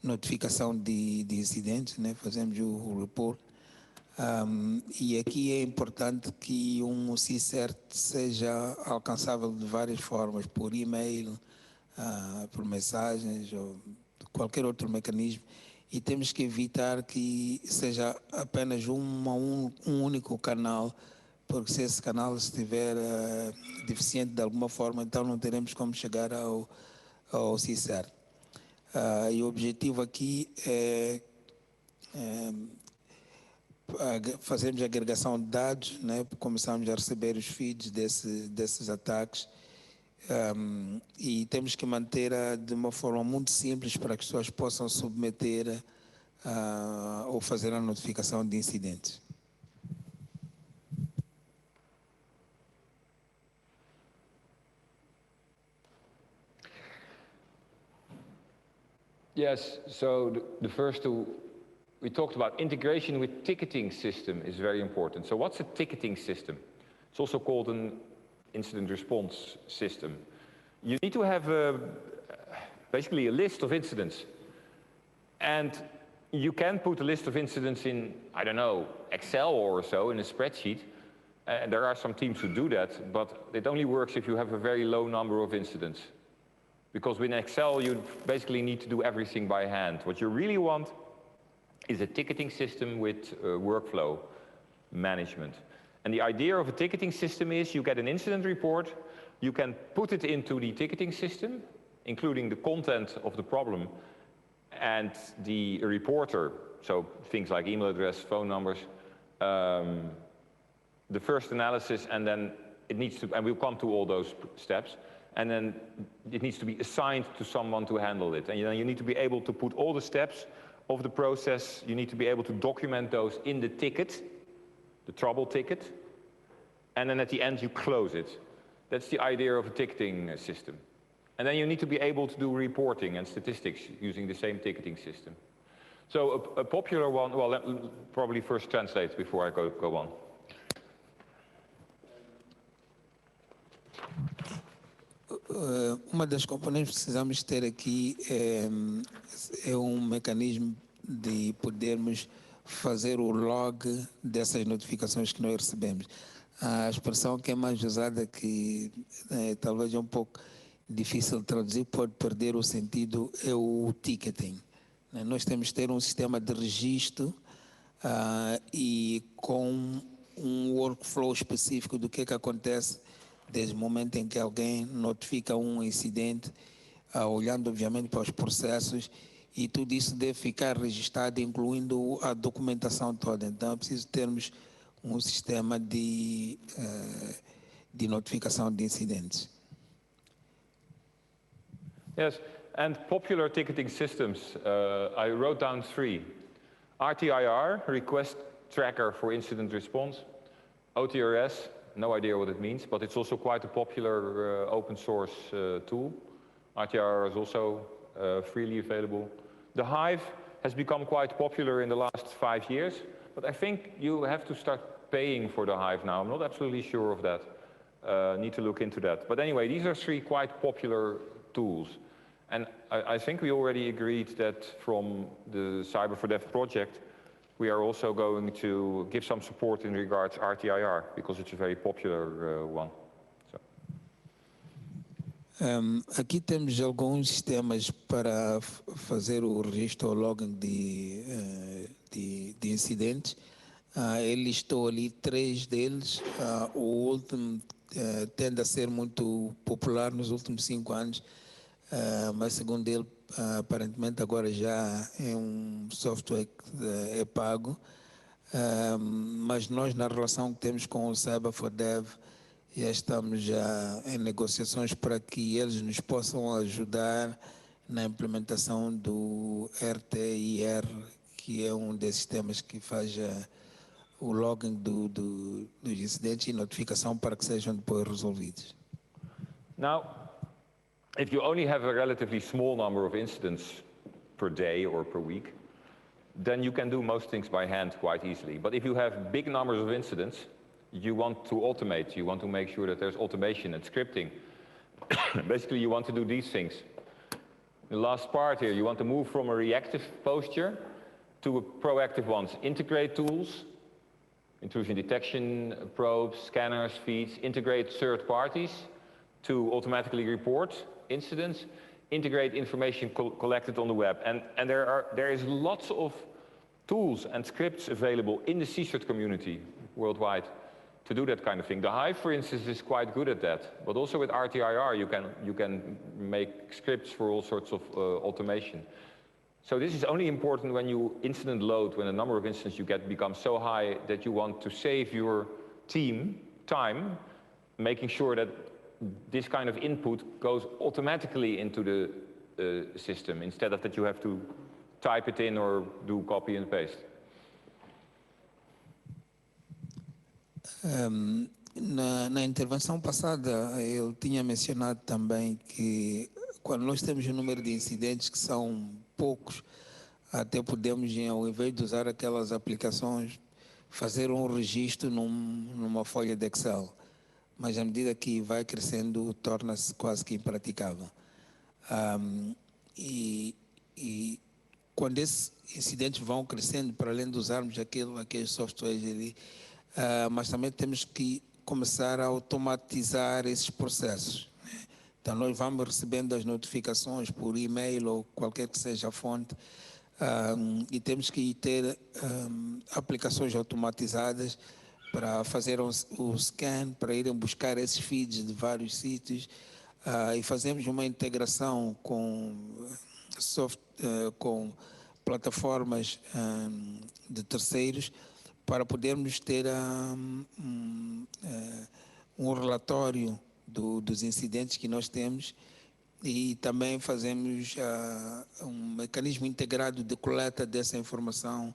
notificação de incidentes, né? Fazemos o report. E aqui é importante que um CSIRT seja alcançável de várias formas, por e-mail, por mensagens ou qualquer outro mecanismo, e temos que evitar que seja apenas um único canal, porque se esse canal estiver deficiente de alguma forma, então não teremos como chegar ao CSIRT. E o objetivo aqui é fazermos a agregação de dados, né? Começamos a receber os feeds desses ataques e temos que manter de uma forma muito simples para que as pessoas possam submeter ou fazer a notificação de incidentes. Yes, so the first two, we talked about integration with ticketing system is very important. So what's a ticketing system? It's also called an incident response system. You need to have basically a list of incidents. And you can put a list of incidents in, I don't know, Excel or so, in a spreadsheet. And there are some teams who do that, but it only works if you have a very low number of incidents. Because with Excel, you basically need to do everything by hand. What you really want is a ticketing system with workflow management. And the idea of a ticketing system is you get an incident report, you can put it into the ticketing system, including the content of the problem, and the reporter, so things like email address, phone numbers, the first analysis, and then it needs to, and we'll come to all those steps, and then it needs to be assigned to someone to handle it. And then you need to be able to put all the steps of the process, you need to be able to document those in the ticket, the trouble ticket, and then at the end you close it. That's the idea of a ticketing system. And then you need to be able to do reporting and statistics using the same ticketing system. So a popular one, well, let me probably first translate before I go on. Uma das componentes que precisamos ter aqui é mecanismo de podermos fazer o log dessas notificações que nós recebemos. A expressão que é mais usada, que talvez é um pouco difícil de traduzir, pode perder o sentido, é o ticketing. Nós temos que ter um sistema de registro e com um workflow específico do que acontece desde o momento em que alguém notifica um incidente, olhando obviamente para os processos, e tudo isso deve ficar registrado, incluindo a documentação toda. Então é preciso termos um sistema de notificação de incidentes. Yes, and popular ticketing systems, I wrote down 3. RTIR, Request Tracker for Incident Response. OTRS, no idea what it means, but it's also quite a popular open source tool. RTIR is also freely available. The Hive has become quite popular in the last 5 years, but I think you have to start paying for the Hive now. I'm not absolutely sure of that. Need to look into that. But anyway, these are 3 quite popular tools. And I think we already agreed that from the Cyber for Dev project, we are also going to give some support in regards to RTIR, because it's a very popular one. So. Aqui temos alguns sistemas para fazer o registro ou login de incidentes. Ele listou ali 3 deles. O último tende a ser muito popular nos últimos 5 anos. Mas segundo ele, aparentemente agora já é um software que é pago, mas nós na relação que temos com o Cyber for Dev já estamos já em negociações para que eles nos possam ajudar na implementação do RTIR, que é um desses sistemas que faz o login dos incidentes e notificação para que sejam depois resolvidos. Now, if you only have a relatively small number of incidents per day or per week, then you can do most things by hand quite easily. But if you have big numbers of incidents, you want to automate, you want to make sure that there's automation and scripting. Basically, you want to do these things. The last part here, you want to move from a reactive posture to a proactive one. Integrate tools, intrusion detection, probes, scanners, feeds, integrate third parties to automatically report incidents, integrate information collected on the web. And there is lots of tools and scripts available in the CSIRT community worldwide to do that kind of thing. The Hive, for instance, is quite good at that. But also with RTIR, you can make scripts for all sorts of automation. So this is only important when you incident load, when the number of incidents you get becomes so high that you want to save your team time, making sure that this kind of input goes automatically into the system, instead of that you have to type it in or do copy and paste. Na intervenção passada, eu tinha mencionado também que quando nós temos um número de incidentes que são poucos, até podemos, ao invés de usar aquelas aplicações, fazer um registro numa folha de Excel. Mas à medida que vai crescendo, torna-se quase que impraticável. E quando esses incidentes vão crescendo, para além de usarmos aqueles softwares ali, mas também temos que começar a automatizar esses processos. Então, nós vamos recebendo as notificações por e-mail ou qualquer que seja a fonte, e temos que ter aplicações automatizadas para fazer o scan, para irem buscar esses feeds de vários sítios, e fazemos uma integração com plataformas de terceiros para podermos ter um relatório dos incidentes que nós temos, e também fazemos um mecanismo integrado de coleta dessa informação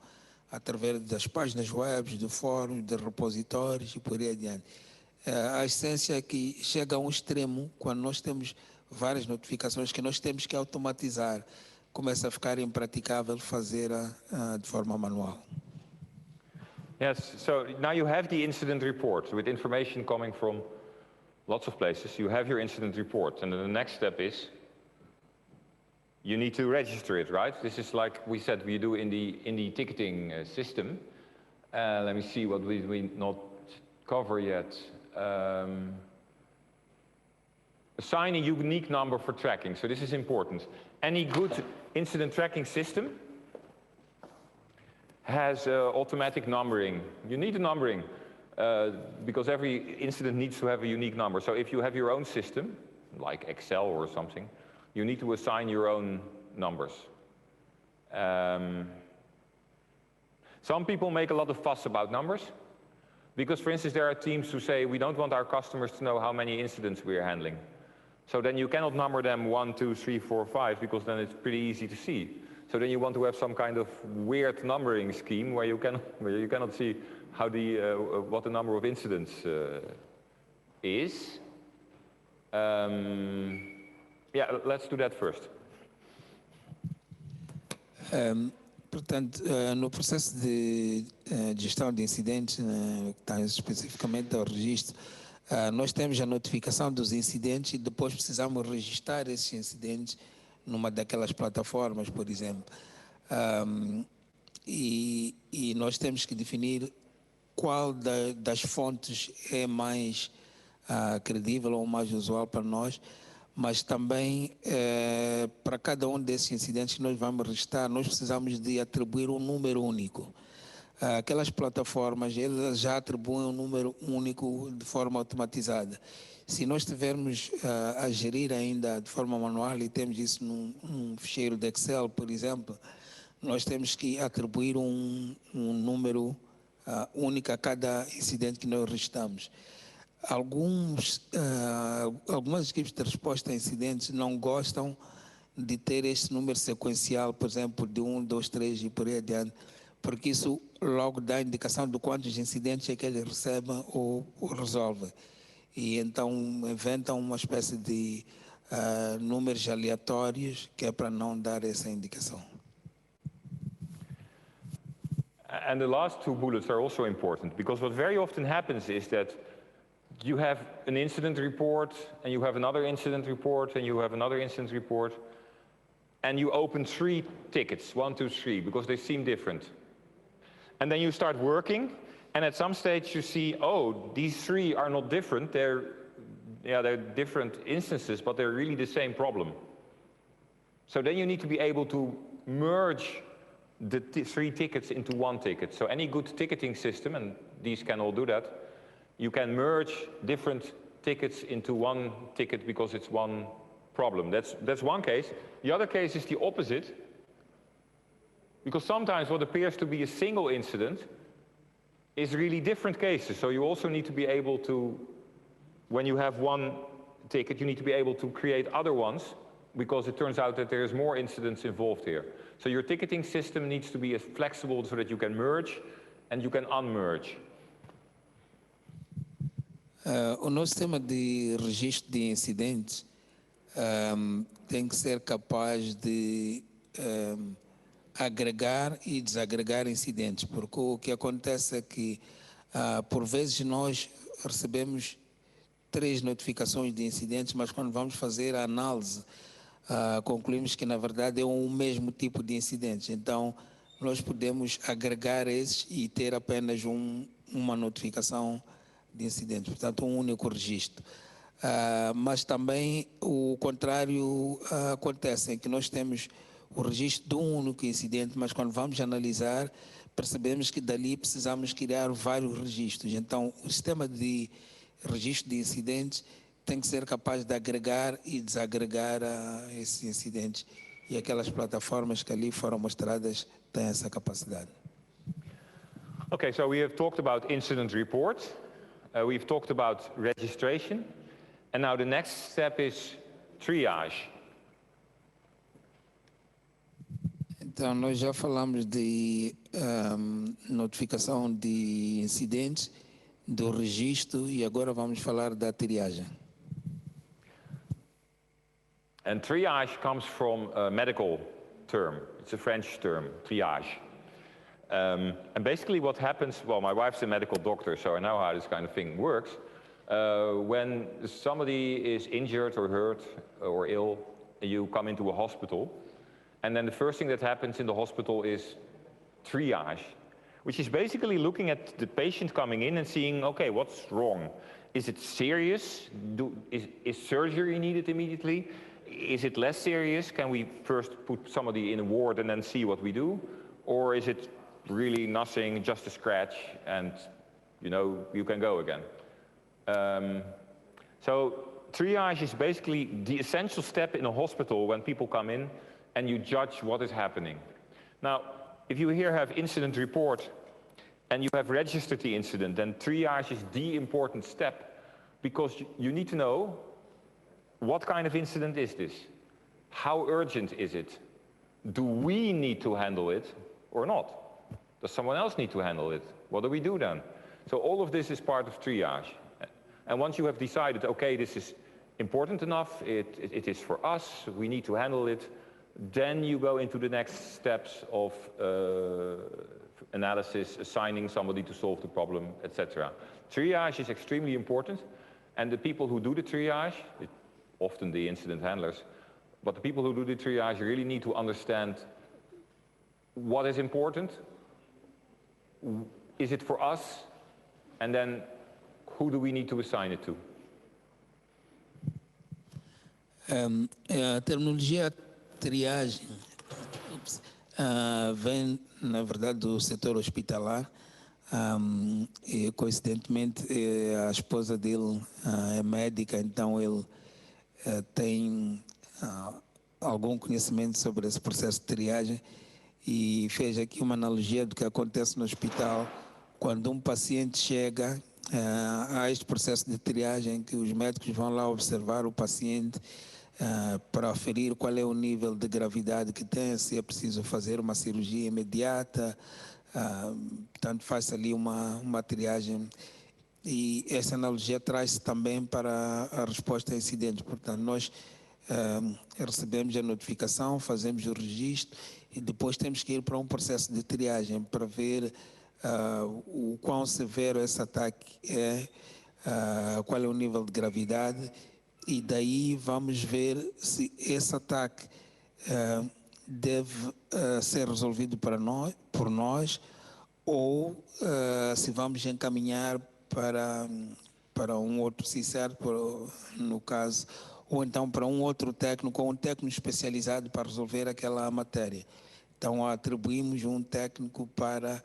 através das páginas web, do fórum, de repositórios e por aí adiante. A essência é que chega a um extremo quando nós temos várias notificações que nós temos que automatizar. Começa a ficar impraticável fazer de forma manual. Yes, so now you have the incident report with information coming from lots of places. You have your incident report, and then the next step is you need to register it, right? This is like we said we do in the ticketing system. Let me see what we not cover yet. Assign a unique number for tracking. So this is important. Any good incident tracking system has automatic numbering. You need a numbering because every incident needs to have a unique number. So if you have your own system, like Excel or something, you need to assign your own numbers. Some people make a lot of fuss about numbers because, for instance, there are teams who say we don't want our customers to know how many incidents we are handling. So then you cannot number them 1, 2, 3, 4, 5 because then it's pretty easy to see. So then you want to have some kind of weird numbering scheme where you cannot see how what the number of incidents is. Yeah, let's do that first. Portanto, no processo de gestão de incidentes, que está especificamente ao registro, nós temos a notificação dos incidentes e depois precisamos registrar esses incidentes numa daquelas plataformas, por exemplo. E nós temos que definir qual das fontes é mais credível ou mais usual para nós, mas também para cada um desses incidentes que nós vamos registrar, nós precisamos de atribuir um número único. Aquelas plataformas, elas já atribuem um número único de forma automatizada. Se nós estivermos a gerir ainda de forma manual e temos isso num ficheiro de Excel, por exemplo, nós temos que atribuir um número único a cada incidente que nós registramos. Algumas equipes de resposta a incidentes não gostam de ter este número sequencial, por exemplo, de 1, 2, 3 e por aí adiante, porque isso logo dá indicação de quantos incidentes é que eles recebem ou resolvem. E então inventam uma espécie de números aleatórios que é para não dar essa indicação. And the last two bullets are also important because what very often happens is that you have an incident report and you have another incident report and you have another incident report and you open 3 tickets, 1, 2, 3, because they seem different. And then you start working, and at some stage you see, oh, these 3 are not different. They're different instances, but they're really the same problem. So then you need to be able to merge the 3 tickets into 1 ticket. So any good ticketing system, and these can all do that, you can merge different tickets into 1 ticket because it's one problem. That's one case. The other case is the opposite. Because sometimes what appears to be a single incident is really different cases. So you also need to be able to, when you have 1 ticket, you need to be able to create other ones because it turns out that there's more incidents involved here. So your ticketing system needs to be as flexible so that you can merge and you can unmerge. O nosso sistema de registro de incidentes tem que ser capaz de agregar e desagregar incidentes, porque o que acontece é que, por vezes, nós recebemos 3 notificações de incidentes, mas quando vamos fazer a análise, concluímos que, na verdade, é um mesmo tipo de incidentes. Então, nós podemos agregar esses e ter apenas um uma notificação de incidentes, portanto, um único registro. Mas também o contrário acontece, em que nós temos o registro de um único incidente, mas quando vamos analisar, percebemos que dali precisamos criar vários registros. Então, o sistema de registro de incidentes tem que ser capaz de agregar e desagregar esses incidentes. E aquelas plataformas que ali foram mostradas têm essa capacidade. Okay, so we have talked about incident report, we've talked about registration, and now the next step is triage. Então, nós já falamos de notificação de incidentes, do registro, e agora vamos falar da triagem. And triage comes from a medical term. It's a French term, triage. And basically what happens, well, my wife's a medical doctor, so I know how this kind of thing works. When somebody is injured or hurt or ill, you come into a hospital, and then the first thing that happens in the hospital is triage, which is basically looking at the patient coming in and seeing, okay, what's wrong? Is it serious? Is surgery needed immediately? Is it less serious? Can we first put somebody in a ward and then see what we do? Or is it really nothing, just a scratch, and you can go again? So triage is basically the essential step in a hospital when people come in and you judge what is happening. Now, if you here have incident report and you have registered the incident, then triage is the important step, because you need to know, what kind of incident is this? How urgent is it? Do we need to handle it or not? Does someone else need to handle it? What do we do then? So all of this is part of triage. And once you have decided, okay, this is important enough, it is for us, we need to handle it, then you go into the next steps of analysis, assigning somebody to solve the problem, etc. Triage is extremely important, and the people who do the triage, often the incident handlers, but the people who do the triage really need to understand what is important, is it for us, and then who do we need to assign it to? A terminologia triagem vem, na verdade, do setor hospitalar. E, coincidentemente, a esposa dele é médica, então ele tem algum conhecimento sobre esse processo de triagem e fez aqui uma analogia do que acontece no hospital quando um paciente chega. Há este processo de triagem que os médicos vão lá observar o paciente para aferir qual é o nível de gravidade que tem, se é preciso fazer uma cirurgia imediata, portanto faz ali uma triagem. E essa analogia traz-se também para a resposta a incidentes. Portanto, nós recebemos a notificação, fazemos o registro e depois temos que ir para um processo de triagem para ver o quão severo esse ataque é, qual é o nível de gravidade, e daí vamos ver se esse ataque deve ser resolvido por nós ou se vamos encaminhar para um outro CSIRT, no caso, ou então para um outro técnico, ou um técnico especializado para resolver aquela matéria. Então, atribuímos um técnico para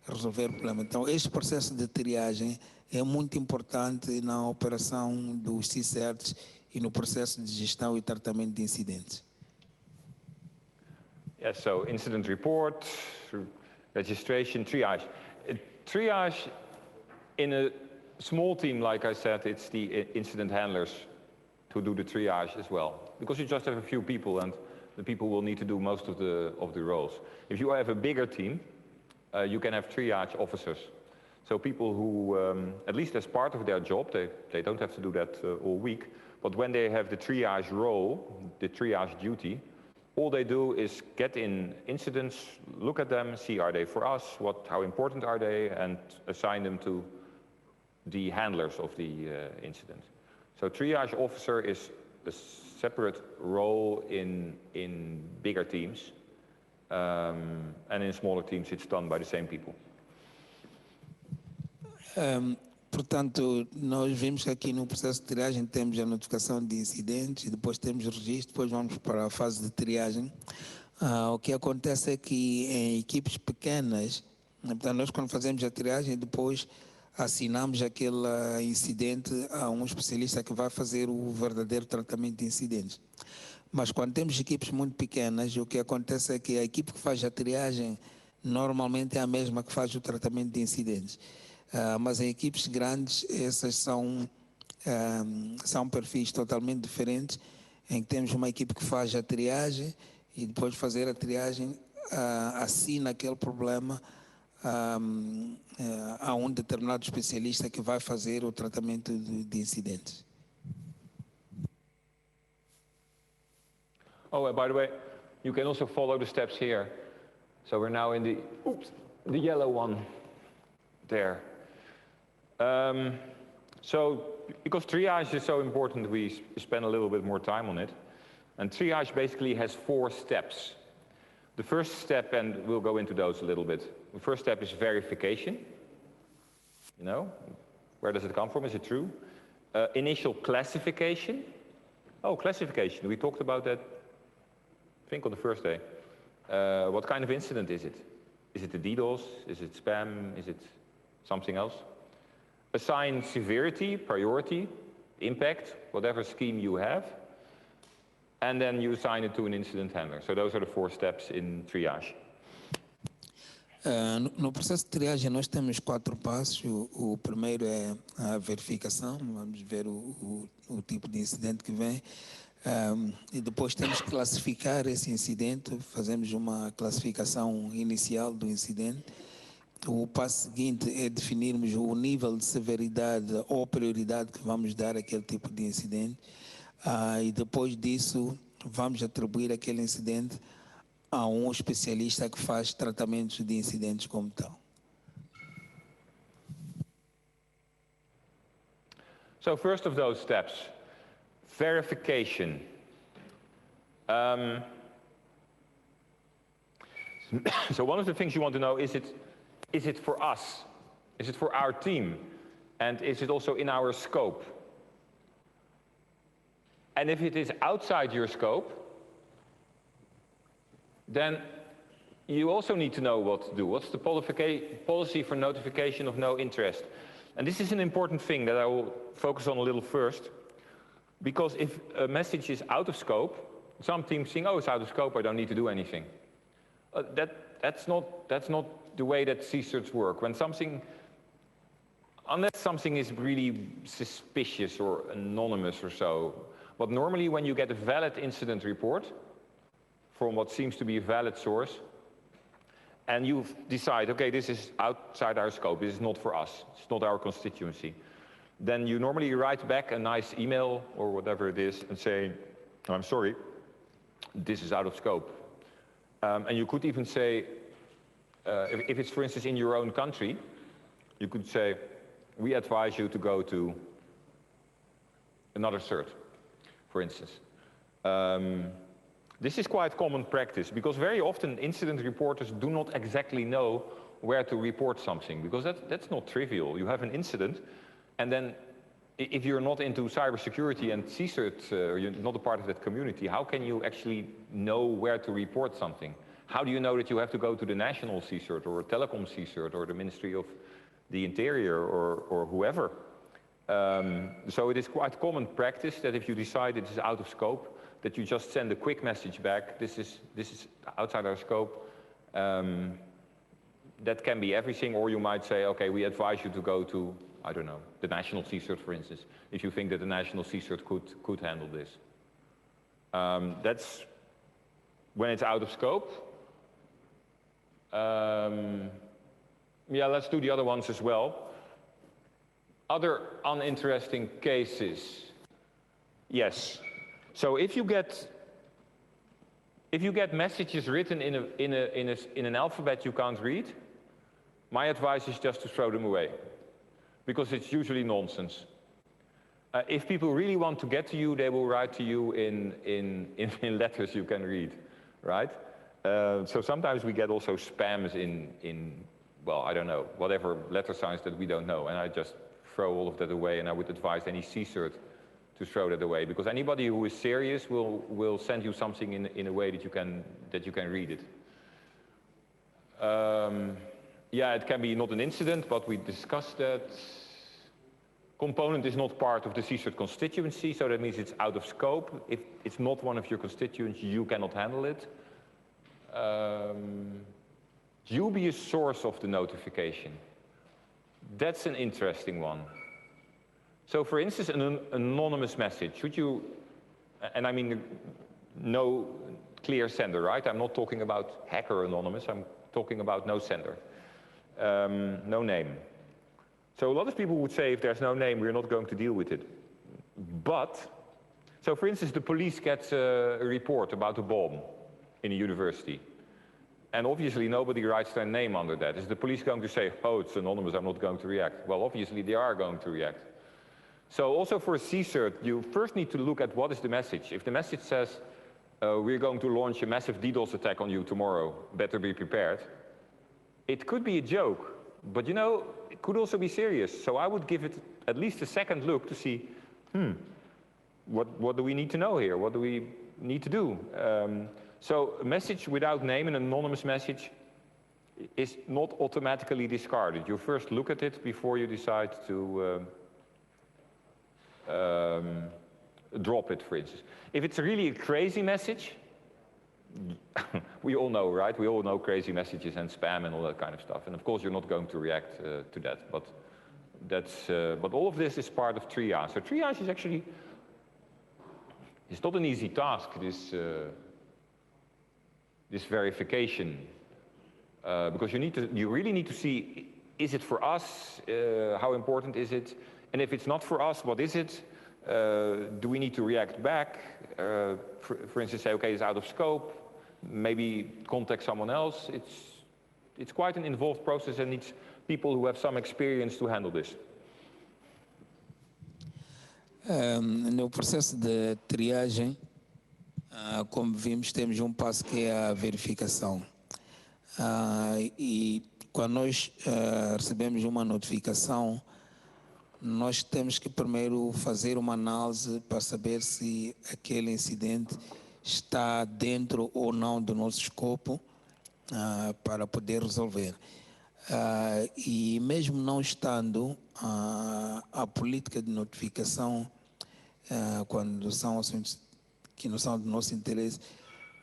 resolver o problema. Então, este processo de triagem é muito importante na operação dos CSIRTs e no processo de gestão e tratamento de incidentes. Yes, so incident report, registration, triage. Triage, in a small team, like I said, it's the incident handlers to do the triage as well, because you just have a few people and the people will need to do most of the roles. If you have a bigger team, you can have triage officers. So people who, at least as part of their job, they don't have to do that all week, but when they have the triage role, the triage duty, all they do is get in incidents, look at them, see are they for us, how important are they, and assign them to the handlers of the incident. So triage officer is a separate role in bigger teams, and in smaller teams it's done by the same people. Portanto, nós vimos que aqui no processo de triagem temos a notificação de incidentes, e depois temos o registro, depois vamos para a fase de triagem. O que acontece é que em equipes pequenas, portanto, nós quando fazemos a triagem, depois assinamos aquele incidente a um especialista que vai fazer o verdadeiro tratamento de incidentes. Mas quando temos equipes muito pequenas, o que acontece é que a equipe que faz a triagem normalmente é a mesma que faz o tratamento de incidentes. Mas em equipes grandes, essas são perfis totalmente diferentes, em que temos uma equipe que faz a triagem e depois de fazer a triagem assina aquele problema a um determinado especialista que vai fazer o tratamento de incidentes. Oh, and by the way, you can also follow the steps here. So we're now in the yellow one there. So because triage is so important, we spend a little bit more time on it. And triage basically has 4 steps. The first step, and we'll go into those a little bit. The first step is verification. You know, where does it come from? Is it true? Initial classification. Oh, classification. We talked about that, I think, on the first day. What kind of incident is it? Is it a DDoS? Is it spam? Is it something else? Assign severity, priority, impact, whatever scheme you have. And then you assign it to an incident handler. So those are the 4 steps in triage. No processo de triagem nós temos 4 passos. O primeiro é a verificação, vamos ver o tipo de incidente que vem. E depois temos que classificar esse incidente, fazemos uma classificação inicial do incidente. O passo seguinte é definirmos o nível de severidade ou prioridade que vamos dar àquele tipo de incidente. E depois disso vamos atribuir aquele incidente a um especialista que faz tratamentos de incidentes como tal. So first of those steps, verification. So one of the things you want to know is it for us? Is it for our team? And is it also in our scope? And if it is outside your scope, then you also need to know what to do. What's the policy for notification of no interest? And this is an important thing that I will focus on a little first, because if a message is out of scope, some teams think, oh, it's out of scope, I don't need to do anything. That's not the way that CSIRTs work. Unless something is really suspicious or anonymous or so, but normally when you get a valid incident report from what seems to be a valid source, and you decide, okay, this is outside our scope, this is not for us, it's not our constituency, then you normally write back a nice email or whatever it is and say, I'm sorry, this is out of scope. And you could even say, if it's, for instance, in your own country, you could say, we advise you to go to another CERT, for instance. This is quite common practice, because very often incident reporters do not exactly know where to report something, because that's not trivial. You have an incident, and then if you're not into cybersecurity and CSIRT, you're not a part of that community, how can you actually know where to report something? How do you know that you have to go to the National CSIRT or a Telecom CSIRT or the Ministry of the Interior or whoever? So it is quite common practice that if you decide it is out of scope, that you just send a quick message back, this is outside our scope. That can be everything, or you might say, okay, we advise you to go to, I don't know, the National CSIRT, for instance, if you think that the National CSIRT could handle this. That's when it's out of scope. Yeah, let's do the other ones as well. Other uninteresting cases. Yes. So if you get messages written in an alphabet you can't read, my advice is just to throw them away, because it's usually nonsense. If people really want to get to you, they will write to you in letters you can read, right? So sometimes we get also spams in well, I don't know, whatever letter signs that we don't know, and I just throw all of that away, and I would advise any CSIRT to throw that away, because anybody who is serious will send you something in a way that you can read it. Yeah, it can be not an incident, but we discussed that. Component is not part of the CSIRT constituency, so that means it's out of scope. If it's not one of your constituents, you cannot handle it. Dubious source of the notification. That's an interesting one. So for instance, an anonymous message, should you, and I mean no clear sender, right? I'm not talking about hacker anonymous, I'm talking about no sender, no name. So a lot of people would say if there's no name, we're not going to deal with it. But, so for instance, the police gets a report about a bomb in a university. And obviously nobody writes their name under that. Is the police going to say, oh, it's anonymous, I'm not going to react? Well, obviously they are going to react. So also for a CSIRT, you first need to look at what is the message. If the message says, we're going to launch a massive DDoS attack on you tomorrow, better be prepared, it could be a joke, but you know, it could also be serious. So I would give it at least a second look to see, what do we need to know here? What do we need to do? So a message without name, an anonymous message, is not automatically discarded. You first look at it before you decide to drop it, for instance. If it's really a crazy message, we all know, right? We all know crazy messages and spam and all that kind of stuff. And of course, you're not going to react to that. But that's, but all of this is part of triage. So triage is actually, it's not an easy task, this verification, because you really need to see, is it for us? How important is it? And if it's not for us, what is it? Do we need to react back? For instance, say, okay, it's out of scope. Maybe contact someone else. It's quite an involved process and needs people who have some experience to handle this. No processo de triagem, como vimos, temos passo que é a verificação. E quando nós recebemos uma notificação, nós temos que primeiro fazer uma análise para saber se aquele incidente está dentro ou não do nosso escopo para poder resolver. E mesmo não estando, a política de notificação, quando são assuntos que não são do nosso interesse,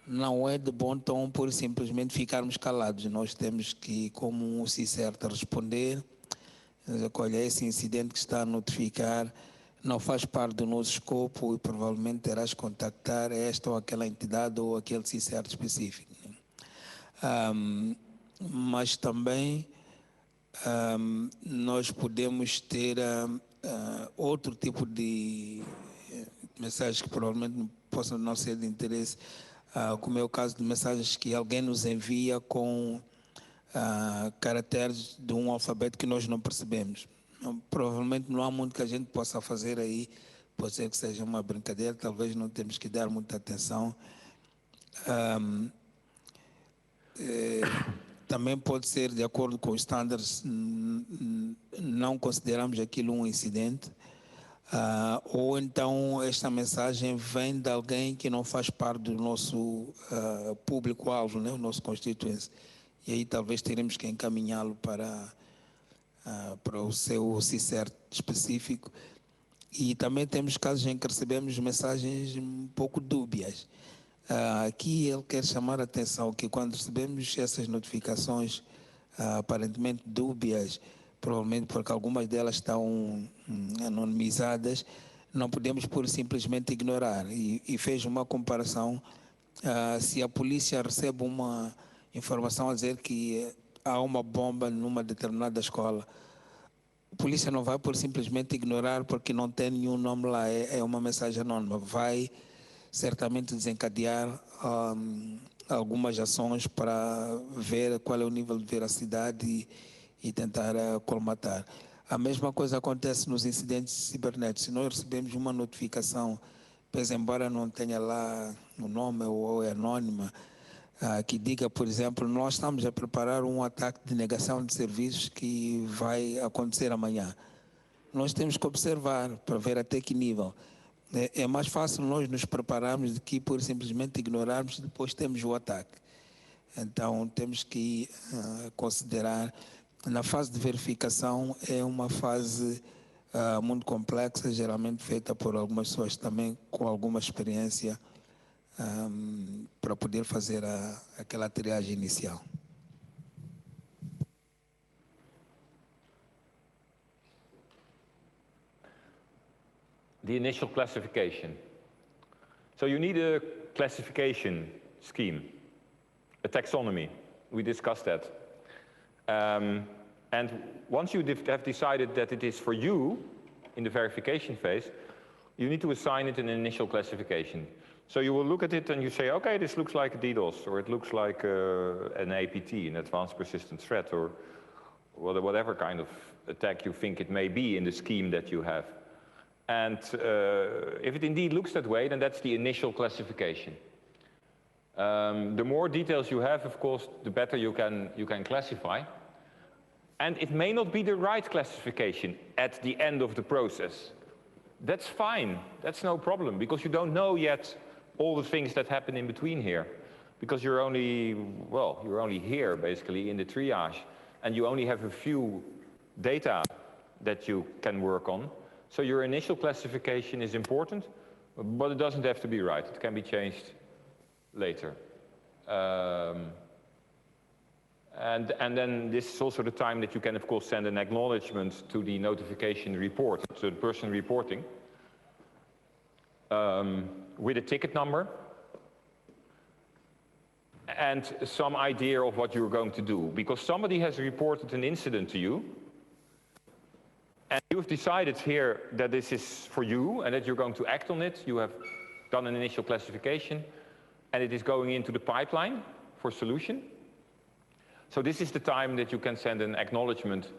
não é de bom tom por simplesmente ficarmos calados. Nós temos que, como um CSIRT, responder. Olha, esse incidente que está a notificar não faz parte do nosso escopo e provavelmente terás que contactar esta ou aquela entidade ou aquele CSIRT específico. Mas também nós podemos ter outro tipo de mensagens que provavelmente possam não ser de interesse, como é o caso de mensagens que alguém nos envia com caracteres de um alfabeto que nós não percebemos. Provavelmente não há muito que a gente possa fazer aí, pode ser que seja uma brincadeira, talvez não temos que dar muita atenção. Também pode ser, de acordo com os estándares, não consideramos aquilo um incidente, ou então esta mensagem vem de alguém que não faz parte do nosso público-alvo, né, o nosso constituinte. E aí talvez teremos que encaminhá-lo para o seu CSIRT específico. E também temos casos em que recebemos mensagens um pouco dúbias. Aqui ele quer chamar a atenção que quando recebemos essas notificações aparentemente dúbias, provavelmente porque algumas delas estão anonimizadas, não podemos por simplesmente ignorar. E fez uma comparação, se a polícia recebe uma informação a dizer que há uma bomba numa determinada escola, a polícia não vai por simplesmente ignorar porque não tem nenhum nome lá, é uma mensagem anônima. Vai certamente desencadear algumas ações para ver qual é o nível de veracidade e tentar colmatar. A mesma coisa acontece nos incidentes cibernéticos. Se nós recebemos uma notificação, pois embora não tenha lá o nome ou é anônima, que diga, por exemplo, nós estamos a preparar um ataque de negação de serviços que vai acontecer amanhã. Nós temos que observar para ver até que nível. É mais fácil nós nos prepararmos do que por simplesmente ignorarmos e depois temos o ataque. Então temos que considerar, na fase de verificação é uma fase muito complexa, geralmente feita por algumas pessoas também com alguma experiência para poder fazer aquela triagem inicial. The initial classification. So you need a classification scheme, a taxonomy. We discussed that. And once you have decided that it is for you in the verification phase, you need to assign it an initial classification. So you will look at it and you say, okay, this looks like a DDoS, or it looks like an APT, an advanced persistent threat, or whatever kind of attack you think it may be in the scheme that you have. And if it indeed looks that way, then that's the initial classification. The more details you have, of course, the better you can classify. And it may not be the right classification at the end of the process. That's fine, that's no problem, because you don't know yet all the things that happen in between here. Because you're only here, basically, in the triage, and you only have a few data that you can work on. So your initial classification is important, but it doesn't have to be right. It can be changed later. And then this is also the time that you can, of course, send an acknowledgement to the notification report, to the person reporting, with a ticket number and some idea of what you're going to do. Because somebody has reported an incident to you, and you've decided here that this is for you and that you're going to act on it. You have done an initial classification, and it is going into the pipeline for solution. So this is the time that you can send an acknowledgement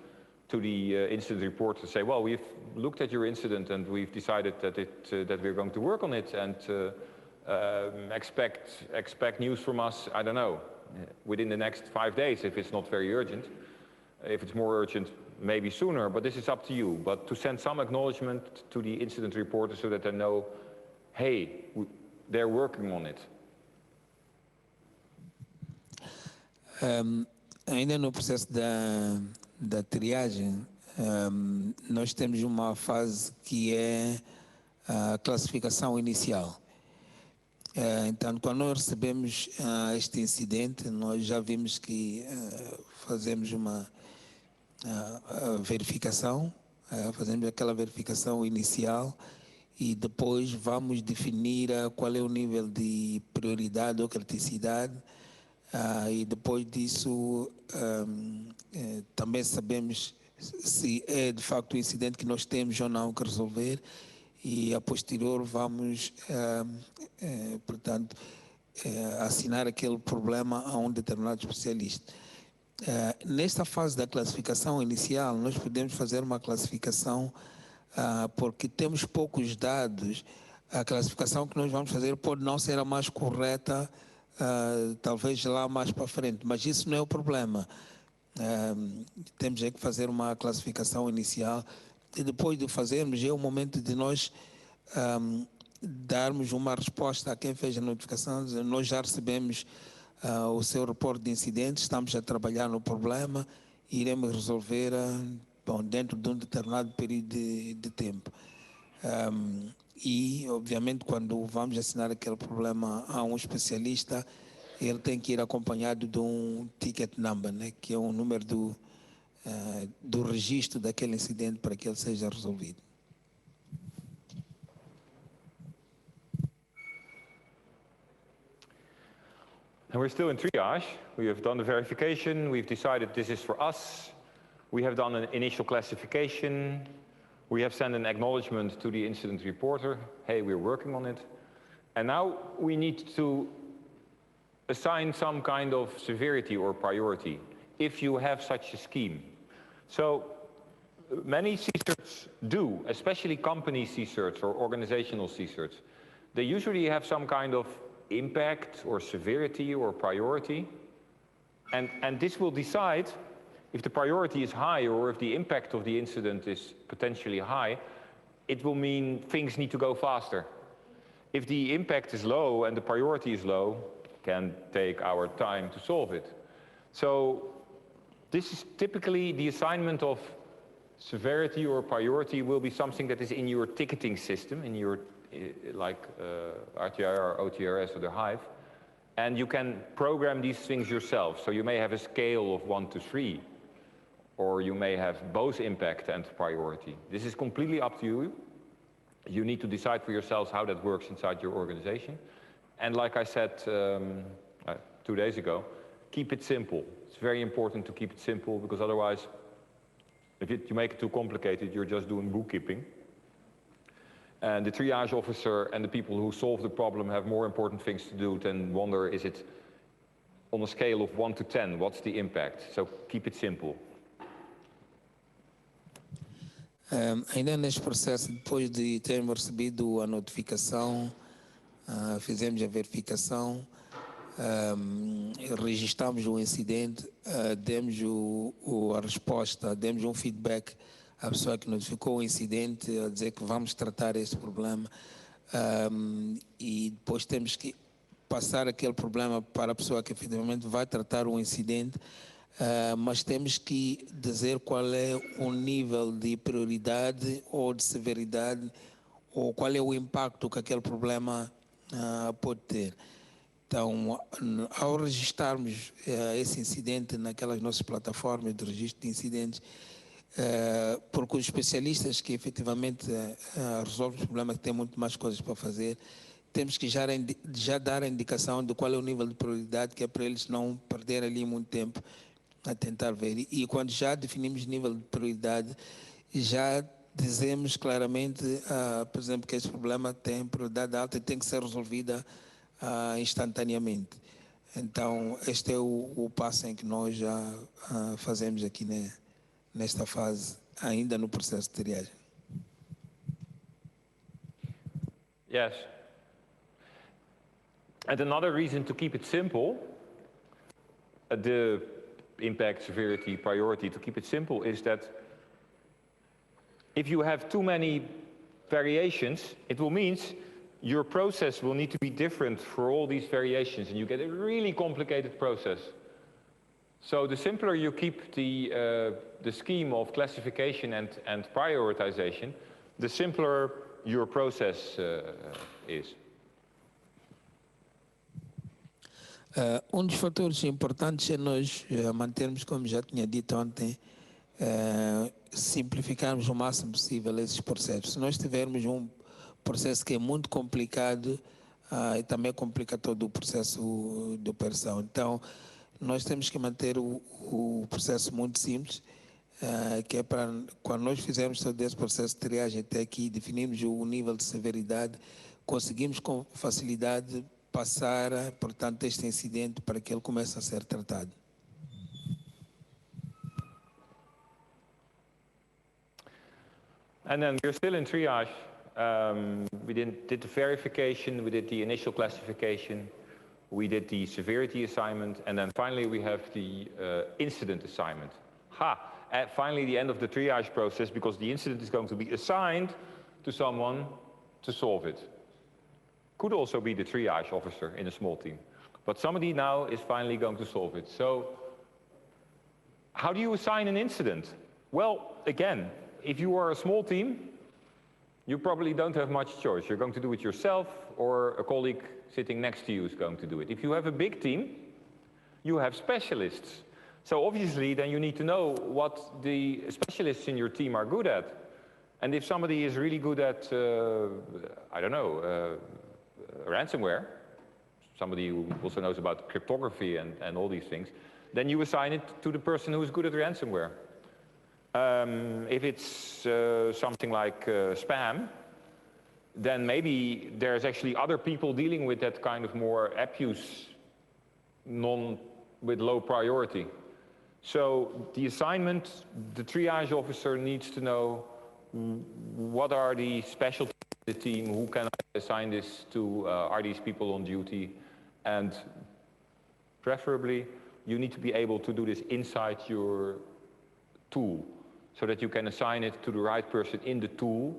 to the incident report to say, well, we've looked at your incident and we've decided that that we're going to work on it and expect news from us, I don't know, within the next 5 days if it's not very urgent. If it's more urgent, maybe sooner, but this is up to you. But to send some acknowledgement to the incident reporter so that they know, hey, they're working on it. Ainda no processo da triagem, nós temos uma fase que é a classificação inicial. Então, quando nós recebemos este incidente, nós já vimos que fazemos uma verificação, fazemos aquela verificação inicial e depois vamos definir qual é o nível de prioridade ou criticidade. E depois disso também sabemos se é de facto o incidente que nós temos ou não que resolver e a posterior vamos, portanto, assinar aquele problema a um determinado especialista. Nesta fase da classificação inicial, nós podemos fazer uma classificação porque temos poucos dados. A classificação que nós vamos fazer pode não ser a mais correta, talvez lá mais para frente, mas isso não é o problema. Temos que fazer uma classificação inicial e depois de fazermos é o momento de nós darmos uma resposta a quem fez a notificação. Nós já recebemos o seu reporte de incidentes, estamos a trabalhar no problema e iremos resolver dentro de um determinado período de tempo. E, obviamente, quando vamos assinar aquele problema a um especialista, ele tem que ir acompanhado de um ticket number, né, que é um número do registro daquele incidente para que ele seja resolvido. And we're still in triage. We have done the verification. We've decided this is for us. We have done an initial classification. We have sent an acknowledgement to the incident reporter. Hey, we're working on it. And now we need to assign some kind of severity or priority if you have such a scheme. So many CSIRTs do, especially company CSIRTs or organizational CSIRTs. They usually have some kind of impact or severity or priority. And this will decide if the priority is high or if the impact of the incident is potentially high. It will mean things need to go faster. If the impact is low and the priority is low, it can take our time to solve it. So this is typically the assignment of severity or priority will be something that is in your ticketing system, in your like RTR or OTRS or the Hive. And you can program these things yourself. So you may have a scale of 1 to 3, or you may have both impact and priority. This is completely up to you. You need to decide for yourselves how that works inside your organization. And like I said 2 days ago, keep it simple. It's very important to keep it simple, because otherwise, if you make it too complicated, you're just doing bookkeeping. And the triage officer and the people who solve the problem have more important things to do than wonder, is it on a scale of 1 to 10, what's the impact? So keep it simple. Ainda neste processo, depois de termos recebido a notificação, fizemos a verificação, registramos o incidente, demos a resposta, demos um feedback à pessoa que notificou o incidente, a dizer que vamos tratar esse problema, e depois temos que passar aquele problema para a pessoa que efetivamente vai tratar o incidente, mas temos que dizer qual é o nível de prioridade ou de severidade, ou qual é o impacto que aquele problema pode ter. Então, ao registrarmos esse incidente naquelas nossas plataformas de registro de incidentes, porque os especialistas que efetivamente resolvem os problemas têm muito mais coisas para fazer, temos que já dar a indicação de qual é o nível de prioridade, que é para eles não perderem ali muito tempo a tentar ver. E quando já definimos nível de prioridade, já dizemos claramente, por exemplo, que esse problema tem prioridade alta e tem que ser resolvida instantaneamente. Então, este é o passo em que nós já fazemos aqui, né, nesta fase, ainda no processo de triagem. Yes. And another reason to keep it simple, the impact, severity, priority, to keep it simple, is that if you have too many variations, it will mean your process will need to be different for all these variations, and you get a really complicated process. So the simpler you keep the scheme of classification and prioritization, the simpler your process is. Dos fatores importantes é nós mantermos, como já tinha dito ontem, simplificarmos o máximo possível esses processos. Se nós tivermos um processo que é muito complicado, e também complica todo o processo de operação. Então, nós temos que manter o processo muito simples, que é para, quando nós fizermos todo esse processo de triagem até aqui, definimos o nível de severidade, conseguimos com facilidade passar, portanto, este incidente para que ele comece a ser tratado. And then we're still in triage. We did the verification, we did the initial classification, we did the severity assignment, and then finally we have the incident assignment. At finally the end of the triage process, because the incident is going to be assigned to someone to solve it. Could also be the triage officer in a small team. But somebody now is finally going to solve it. So how do you assign an incident? Well, again, if you are a small team, you probably don't have much choice. You're going to do it yourself, or a colleague sitting next to you is going to do it. If you have a big team, you have specialists. So obviously, then you need to know what the specialists in your team are good at. And if somebody is really good at, I don't know, ransomware, somebody who also knows about cryptography and all these things, then you assign it to the person who's good at ransomware. If it's something like spam, then maybe there's actually other people dealing with that kind of more abuse, with low priority. So the assignment, the triage officer needs to know what are the specialties the team, who can I assign this to, are these people on duty, and preferably you need to be able to do this inside your tool, so that you can assign it to the right person in the tool,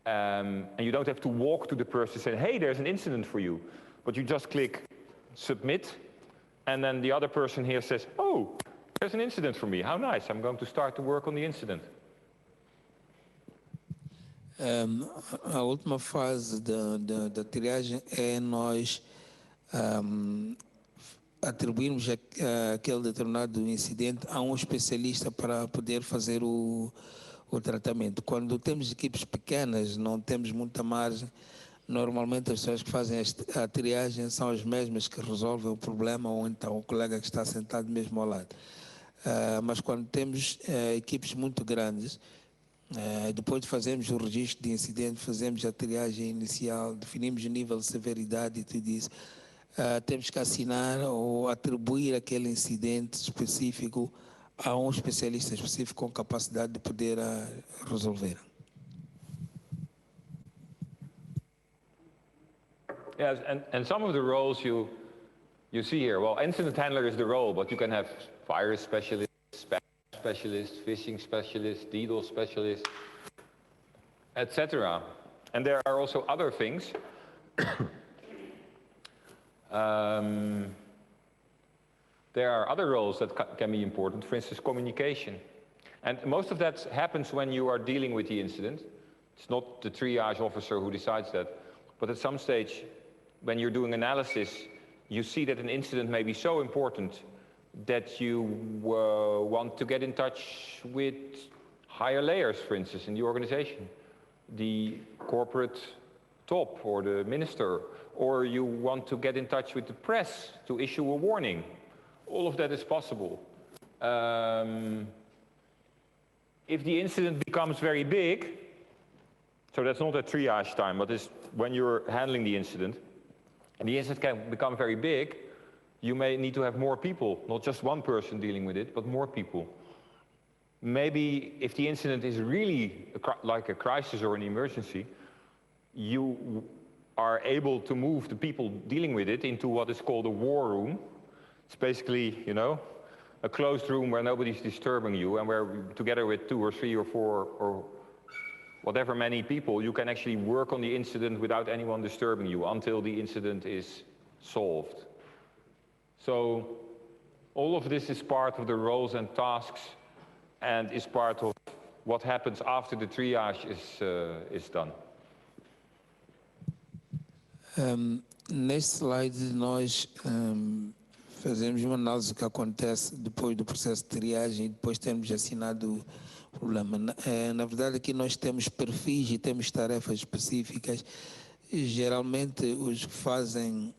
and you don't have to walk to the person saying, hey, there's an incident for you, but you just click submit, and then the other person here says, oh, there's an incident for me, how nice, I'm going to start to work on the incident. A última fase da triagem é nós atribuirmos aquele determinado incidente a um especialista para poder fazer o tratamento. Quando temos equipes pequenas, não temos muita margem, normalmente as pessoas que fazem a triagem são as mesmas que resolvem o problema, ou então o colega que está sentado mesmo ao lado. Mas quando temos equipes muito grandes, depois de fazermos o registro de incidente, fazemos a triagem inicial, definimos o nível de severidade e tudo isso, temos que assinar ou atribuir aquele incidente específico a um especialista específico com capacidade de poder resolver. Yes, and some of the roles you see here, well, incident handler is the role, but you can have fire specialist, spam specialist, phishing specialist, DDoS specialist, etc. And there are also other things. There are other roles that can be important, for instance, communication. And most of that happens when you are dealing with the incident. It's not the triage officer who decides that, but at some stage, when you're doing analysis, you see that an incident may be so important that you want to get in touch with higher layers, for instance, in the organization, the corporate top or the minister, or you want to get in touch with the press to issue a warning. All of that is possible. If the incident becomes very big, so that's not at triage time, but it's when you're handling the incident, and the incident can become very big, you may need to have more people, not just one person dealing with it, but more people. Maybe if the incident is really like a crisis or an emergency, you are able to move the people dealing with it into what is called a war room. It's basically, you know, a closed room where nobody's disturbing you, and where together with 2 or 3 or 4 or whatever many people, you can actually work on the incident without anyone disturbing you until the incident is solved. So all of this is part of the roles and tasks, and is part of what happens after the triage is done. Neste slide nós fazemos uma análise do que acontece depois do processo de triagem e depois termos assinado o problema. Na verdade, aqui nós temos perfis e temos tarefas específicas. Geralmente, os que fazem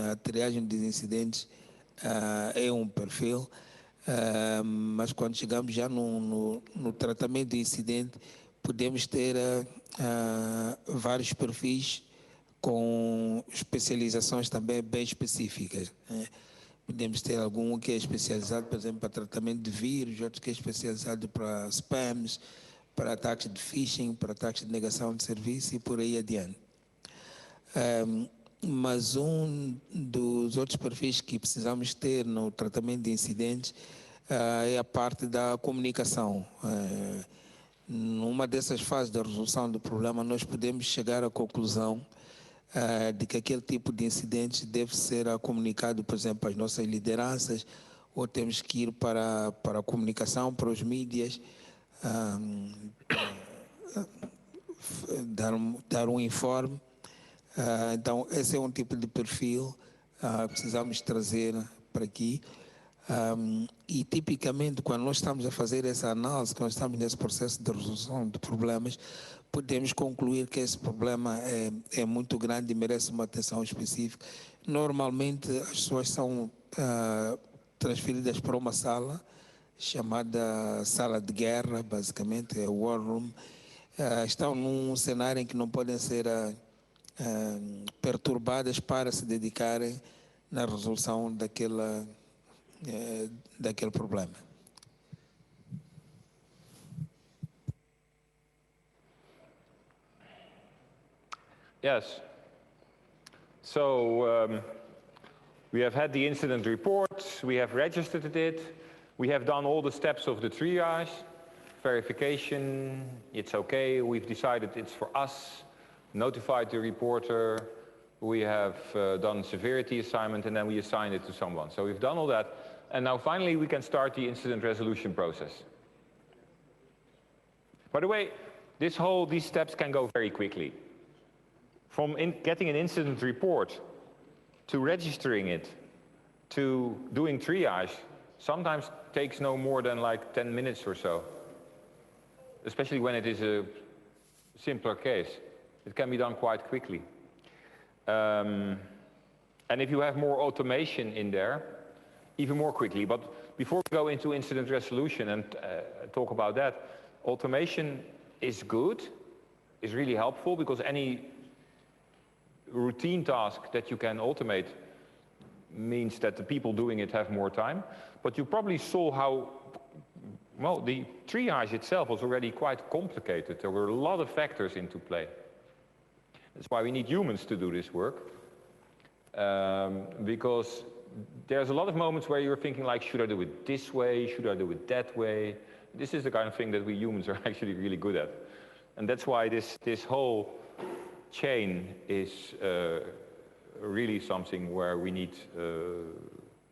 a triagem dos incidentes é um perfil, mas quando chegamos já no tratamento do incidente, podemos ter vários perfis com especializações também bem específicas. Podemos ter algum que é especializado, por exemplo, para tratamento de vírus, outro que é especializado para spams, para ataques de phishing, para ataques de negação de serviço e por aí adiante. Mas um dos outros perfis que precisamos ter no tratamento de incidentes é a parte da comunicação. Numa dessas fases da resolução do problema, nós podemos chegar à conclusão de que aquele tipo de incidentes deve ser comunicado, por exemplo, às nossas lideranças, ou temos que ir para a comunicação, para os mídias, dar um informe. Então, esse é um tipo de perfil que precisamos trazer para aqui. E, tipicamente, quando nós estamos a fazer essa análise, quando estamos nesse processo de resolução de problemas, podemos concluir que esse problema é muito grande e merece uma atenção específica. Normalmente, as pessoas são transferidas para uma sala, chamada sala de guerra, basicamente, é o war room. Estão num cenário em que não podem ser perturbadas para se dedicarem na resolução daquele problema. Yes. So we have had the incident report, we have registered it, we have done all the steps of the triage, verification, it's okay, we've decided it's for us, notified the reporter, we have done severity assignment, and then we assign it to someone. So we've done all that, and now finally we can start the incident resolution process. By the way, these steps can go very quickly. From getting an incident report, to registering it, to doing triage, sometimes takes no more than like 10 minutes or so. Especially when it is a simpler case. It can be done quite quickly. And if you have more automation in there, even more quickly. But before we go into incident resolution and talk about that, automation is good, is really helpful, because any routine task that you can automate means that the people doing it have more time. But you probably saw how, well, the triage itself was already quite complicated. There were a lot of factors into play. That's why we need humans to do this work. Because there's a lot of moments where you're thinking like, should I do it this way? Should I do it that way? This is the kind of thing that we humans are actually really good at. And that's why this whole chain is really something where we need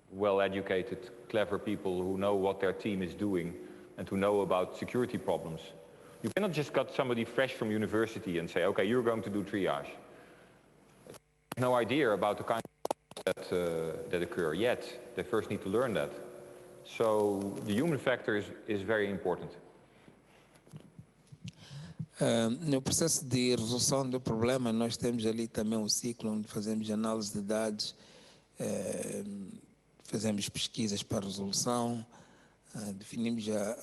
well-educated, clever people who know what their team is doing and who know about security problems. You cannot just get somebody fresh from university and say, okay, you're going to do triage. No idea about the kind of that occur yet. They first need to learn that. So the human factor is very important. No processo de resolução do problema, nós temos ali também um ciclo onde fazemos análise de dados, fazemos pesquisas para resolução, definimos a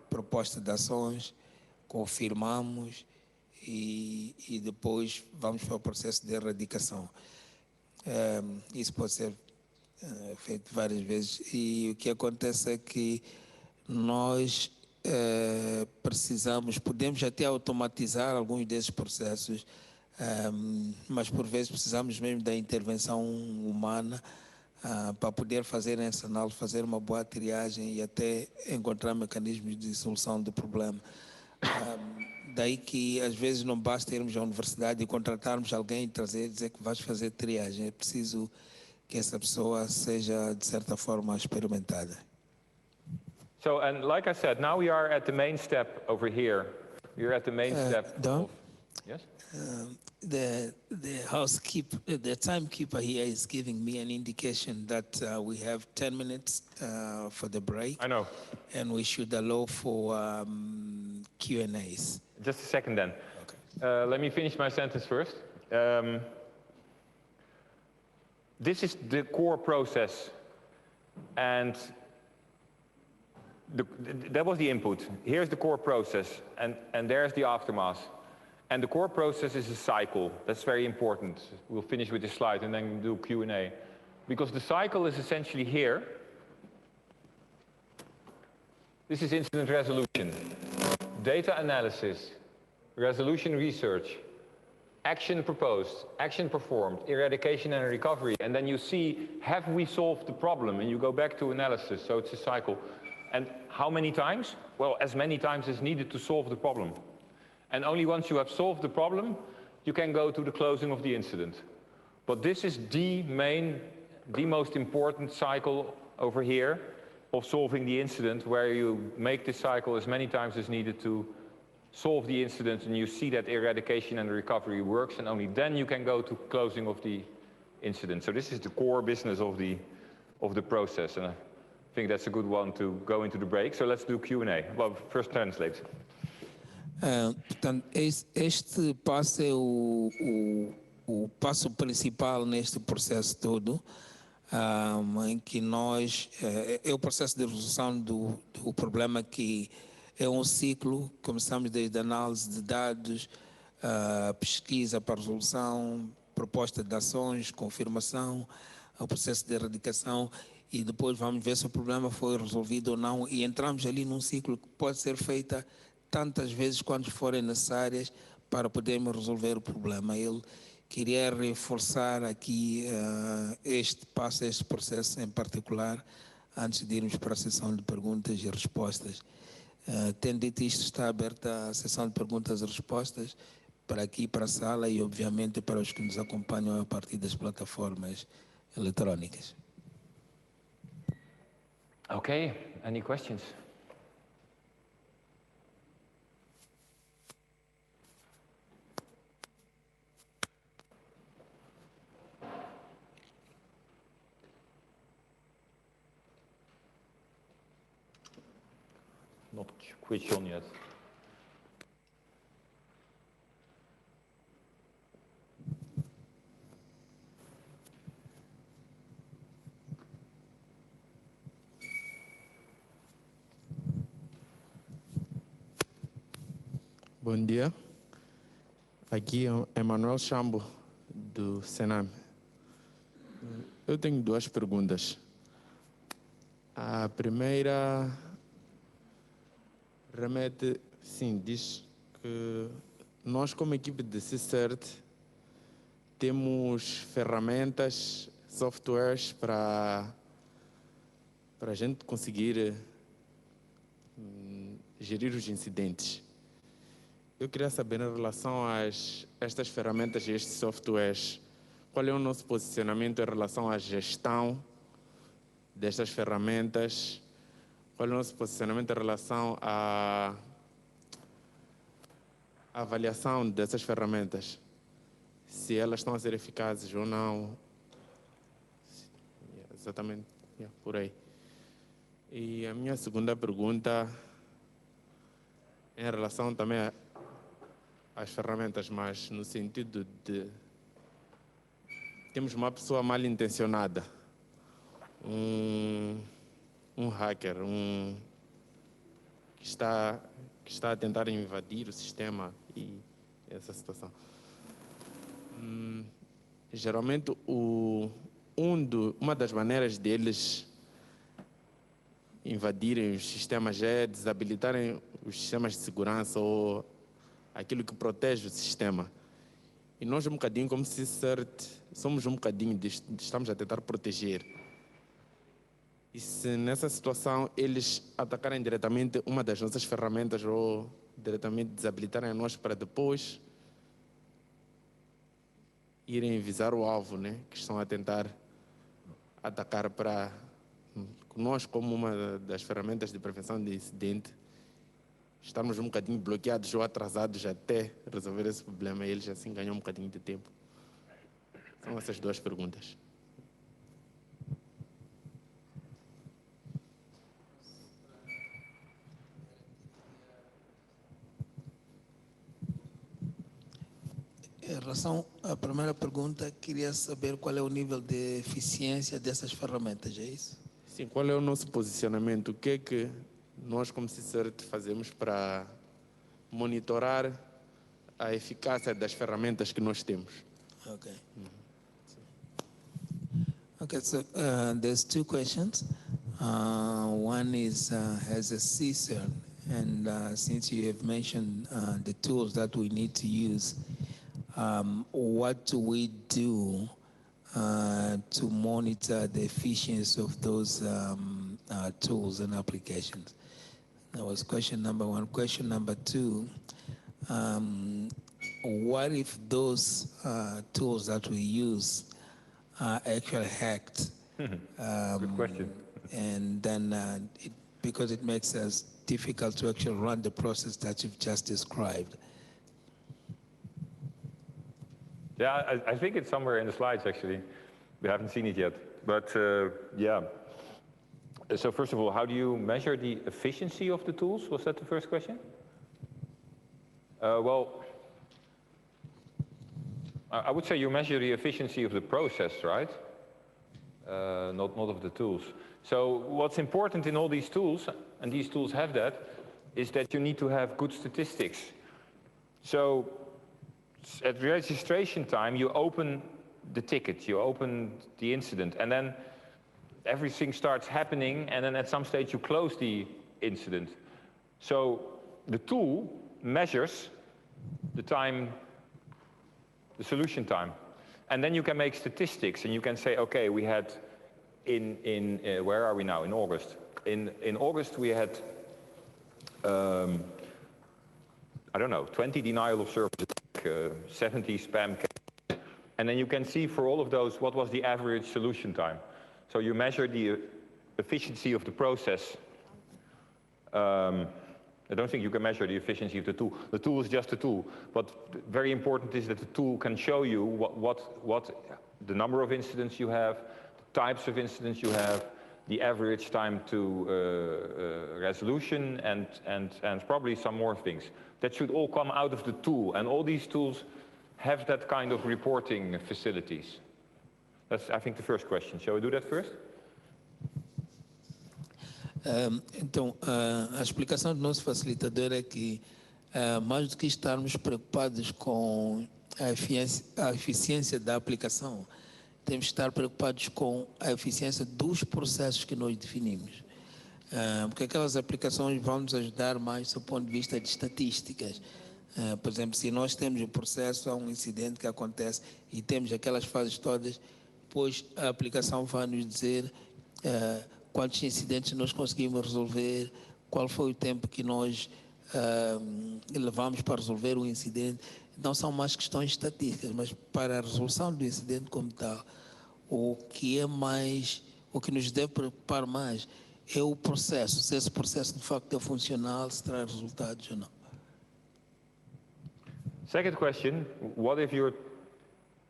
proposta de ações, confirmamos e depois vamos para o processo de erradicação. Isso pode ser feito várias vezes e o que acontece é que nós podemos até automatizar alguns desses processos, mas por vezes precisamos mesmo da intervenção humana para poder fazer essa análise, fazer uma boa triagem e até encontrar mecanismos de solução do problema. Daí que às vezes não basta irmos à universidade e contratarmos alguém e dizer que vais fazer triagem. É preciso que essa pessoa seja de certa forma experimentada. So, and like I said, now we are at the main step over here. You're at the main step. Don? Yes? The timekeeper here is giving me an indication that we have 10 minutes for the break. I know. And we should allow for Q&As. Just a second then. Okay. Let me finish my sentence first. This is the core process. And that was the input. Here's the core process, and there's the aftermath. And the core process is a cycle. That's very important. We'll finish with this slide and then do Q&A. Because the cycle is essentially here. This is incident resolution, data analysis, resolution research, action proposed, action performed, eradication and recovery. And then you see, have we solved the problem? And you go back to analysis, so it's a cycle. And how many times? Well, as many times as needed to solve the problem. And only once you have solved the problem, you can go to the closing of the incident. But this is the most important cycle over here of solving the incident, where you make this cycle as many times as needed to solve the incident, and you see that eradication and recovery works, and only then you can go to closing of the incident. So this is the core business of the process. And I think that's a good one to go into the break. So let's do Q&A. Well, first translate. Portanto, este passo é o passo principal neste processo todo, em que nós, é o processo de resolução do problema, que é um ciclo. Começamos desde a análise de dados, pesquisa para resolução, proposta de ações, confirmação, o processo de erradicação, e depois vamos ver se o problema foi resolvido ou não, e entramos ali num ciclo que pode ser feita tantas vezes quanto forem necessárias para podermos resolver o problema. Ele queria reforçar aqui este processo em particular, antes de irmos para a sessão de perguntas e respostas. Tendo dito isto, está aberta a sessão de perguntas e respostas para aqui, para a sala e, obviamente, para os que nos acompanham a partir das plataformas eletrónicas. Okay, any questions? Not quite on yet. Bom dia. Aqui é Manuel Chambo, do Senam. Eu tenho duas perguntas. A primeira remete, sim, diz que nós, como equipe de CSIRT, temos ferramentas, softwares para a gente conseguir gerir os incidentes. Eu queria saber, em relação a estas ferramentas e estes softwares, qual é o nosso posicionamento em relação à gestão destas ferramentas? Qual é o nosso posicionamento em relação à avaliação dessas ferramentas? Se elas estão a ser eficazes ou não. Exatamente, por aí. E a minha segunda pergunta é em relação também às ferramentas, mas no sentido de temos uma pessoa mal intencionada, um hacker, que está a tentar invadir o sistema e essa situação. Geralmente, uma das maneiras deles invadirem os sistemas é desabilitarem os sistemas de segurança ou aquilo que protege o sistema. E nós, um bocadinho, como CSIRT, somos um bocadinho estamos a tentar proteger. E se nessa situação eles atacarem diretamente uma das nossas ferramentas ou diretamente desabilitarem a nós para depois irem visar o alvo, né, que estão a tentar atacar para nós, como uma das ferramentas de prevenção de incidente, estamos um bocadinho bloqueados ou atrasados até resolver esse problema e eles assim ganham um bocadinho de tempo. São essas duas perguntas. Em relação à primeira pergunta, queria saber qual é o nível de eficiência dessas ferramentas, é isso? Sim, qual é o nosso posicionamento? O que é que nós, como CSIRT, fazemos para monitorar a eficácia das ferramentas que nós temos? Okay. Okay, so there's two questions. One is, as a CSIRT, and since you have mentioned the tools that we need to use, what do we do to monitor the efficiency of those tools and applications? That was question number one. Question number two, what if those tools that we use are actually hacked? Good question. And then because it makes us difficult to actually run the process that you've just described. Yeah, I think it's somewhere in the slides, actually. We haven't seen it yet. But yeah. So first of all, how do you measure the efficiency of the tools? Was that the first question? Well, I would say you measure the efficiency of the process, right? Not of the tools. So what's important in all these tools, and these tools have that, is that you need to have good statistics. So at registration time, you open the ticket, you open the incident, and then everything starts happening, and then at some stage you close the incident. So the tool measures the time, the solution time. And then you can make statistics and you can say, okay, we had where are we now? In August. In August we had, I don't know, 20 denial of service, 70 spam cases. And then you can see for all of those, what was the average solution time. So you measure the efficiency of the process. I don't think you can measure the efficiency of the tool. The tool is just a tool. But very important is that the tool can show you what the number of incidents you have, the types of incidents you have, the average time to resolution, and probably some more things. That should all come out of the tool. And all these tools have that kind of reporting facilities. That's, I think, the first question. Shall we do that first? Então, a explicação do nosso facilitador é que, mais do que estarmos preocupados com a eficiência da aplicação, temos que estar preocupados com a eficiência dos processos que nós definimos. Porque aquelas aplicações vão nos ajudar mais do ponto de vista de estatísticas. Por exemplo, se nós temos o processo, há um incidente que acontece e temos aquelas fases todas, depois a aplicação vai nos dizer quantos incidentes nós conseguimos resolver, qual foi o tempo que nós levamos para resolver o incidente. Não são mais questões estatísticas, mas para a resolução do incidente como tal, o que nos deve preocupar mais é o processo, se esse processo de facto é funcional, se traz resultados ou não. Second question, what if your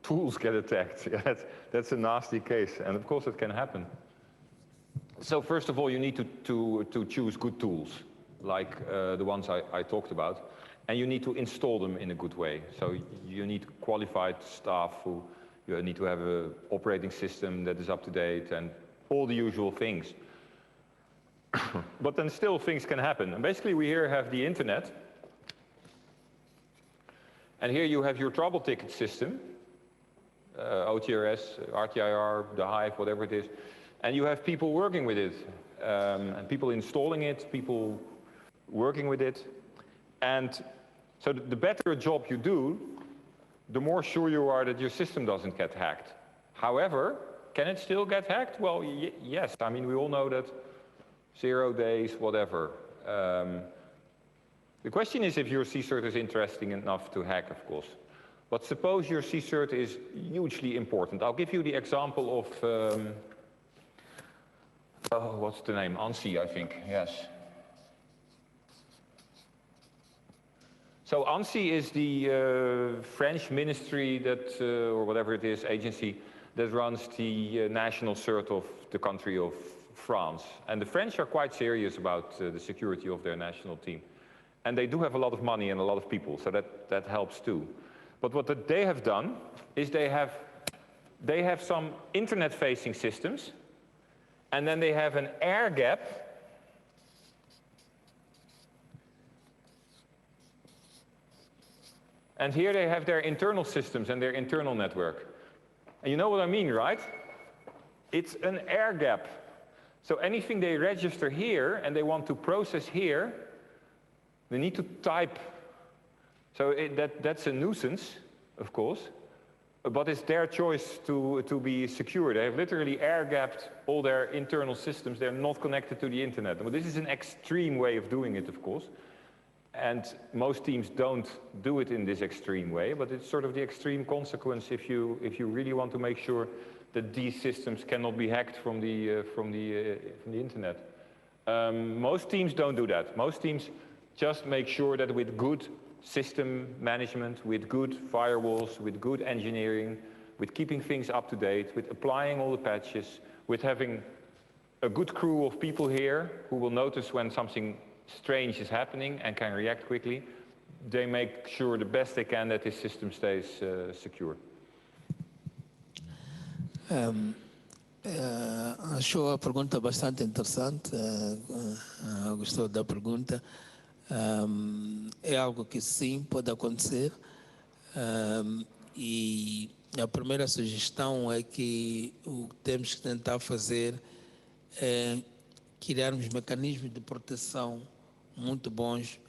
tools get attacked? That's a nasty case, and of course it can happen. So first of all, you need to choose good tools, like the ones I talked about, and you need to install them in a good way. So you need qualified staff you need to have an operating system that is up to date and all the usual things. But then still things can happen. And basically we here have the internet, and here you have your trouble ticket system, OTRS, RTIR, the Hive, whatever it is. And you have people working with it, and people installing it, people working with it. And so the better a job you do, the more sure you are that your system doesn't get hacked. However, can it still get hacked? Well, yes. I mean, we all know that 0 days, whatever. The question is if your CSIRT is interesting enough to hack, of course. But suppose your CSIRT is hugely important. I'll give you the example of what's the name? ANSI, I think, yes. So ANSI is the French ministry that, or whatever it is, agency that runs the national CERT of the country of France. And the French are quite serious about the security of their national team. And they do have a lot of money and a lot of people, so that helps too. But what they have done is they have some internet-facing systems, and then they have an air gap and here they have their internal systems and their internal network. And you know what I mean, right? It's an air gap. So anything they register here and they want to process here, they need to type. So that's a nuisance, of course. But it's their choice to be secure. They have literally air-gapped all their internal systems. They're not connected to the internet. But this is an extreme way of doing it, of course. And most teams don't do it in this extreme way, but it's sort of the extreme consequence if you really want to make sure that these systems cannot be hacked from the internet. Most teams don't do that. Most teams just make sure that with good system management, with good firewalls, with good engineering, with keeping things up to date, with applying all the patches, with having a good crew of people here who will notice when something strange is happening and can react quickly, they make sure the best they can that this system stays secure. Achou a pergunta bastante interessante, gostou da pergunta. É algo que sim pode acontecer, e a primeira sugestão é que o que temos que tentar fazer é criarmos mecanismos de proteção muito bons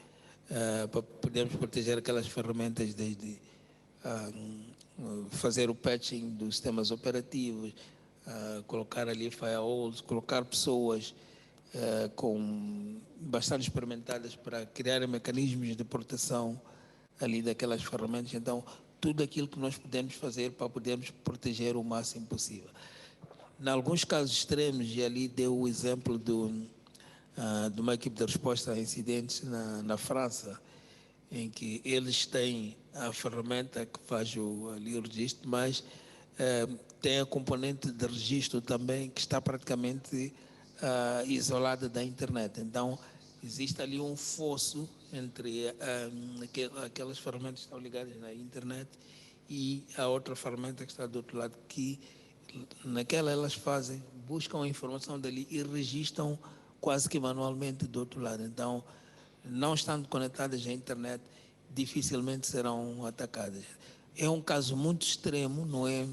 para podermos proteger aquelas ferramentas desde fazer o patching dos sistemas operativos, colocar ali firewalls, colocar pessoas bastante experimentadas para criar mecanismos de proteção ali daquelas ferramentas. Então, tudo aquilo que nós podemos fazer para podermos proteger o máximo possível. Em alguns casos extremos, e ali deu o exemplo de uma equipe de resposta a incidentes na França, em que eles têm a ferramenta que faz o registro, mas tem a componente de registro também que está praticamente isolada da internet. Então, existe ali um fosso entre aquelas ferramentas que estão ligadas na internet e a outra ferramenta que está do outro lado, que naquela elas buscam a informação dali e registram quase que manualmente do outro lado. Então, não estando conectadas à internet, dificilmente serão atacadas. É um caso muito extremo, não é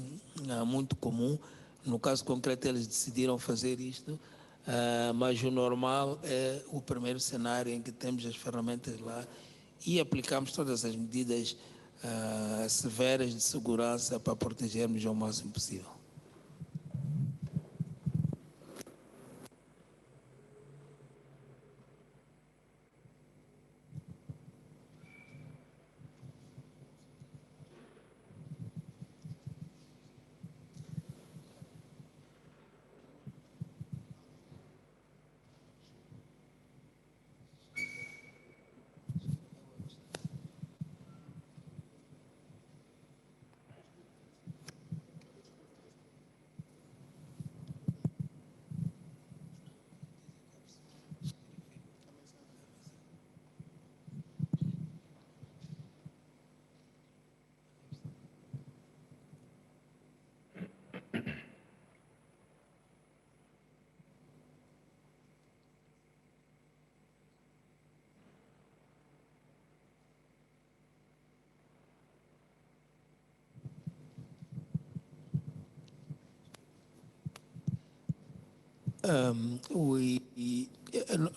muito comum. No caso concreto, eles decidiram fazer isto, mas o normal é o primeiro cenário em que temos as ferramentas lá e aplicamos todas as medidas severas de segurança para protegermos ao máximo possível.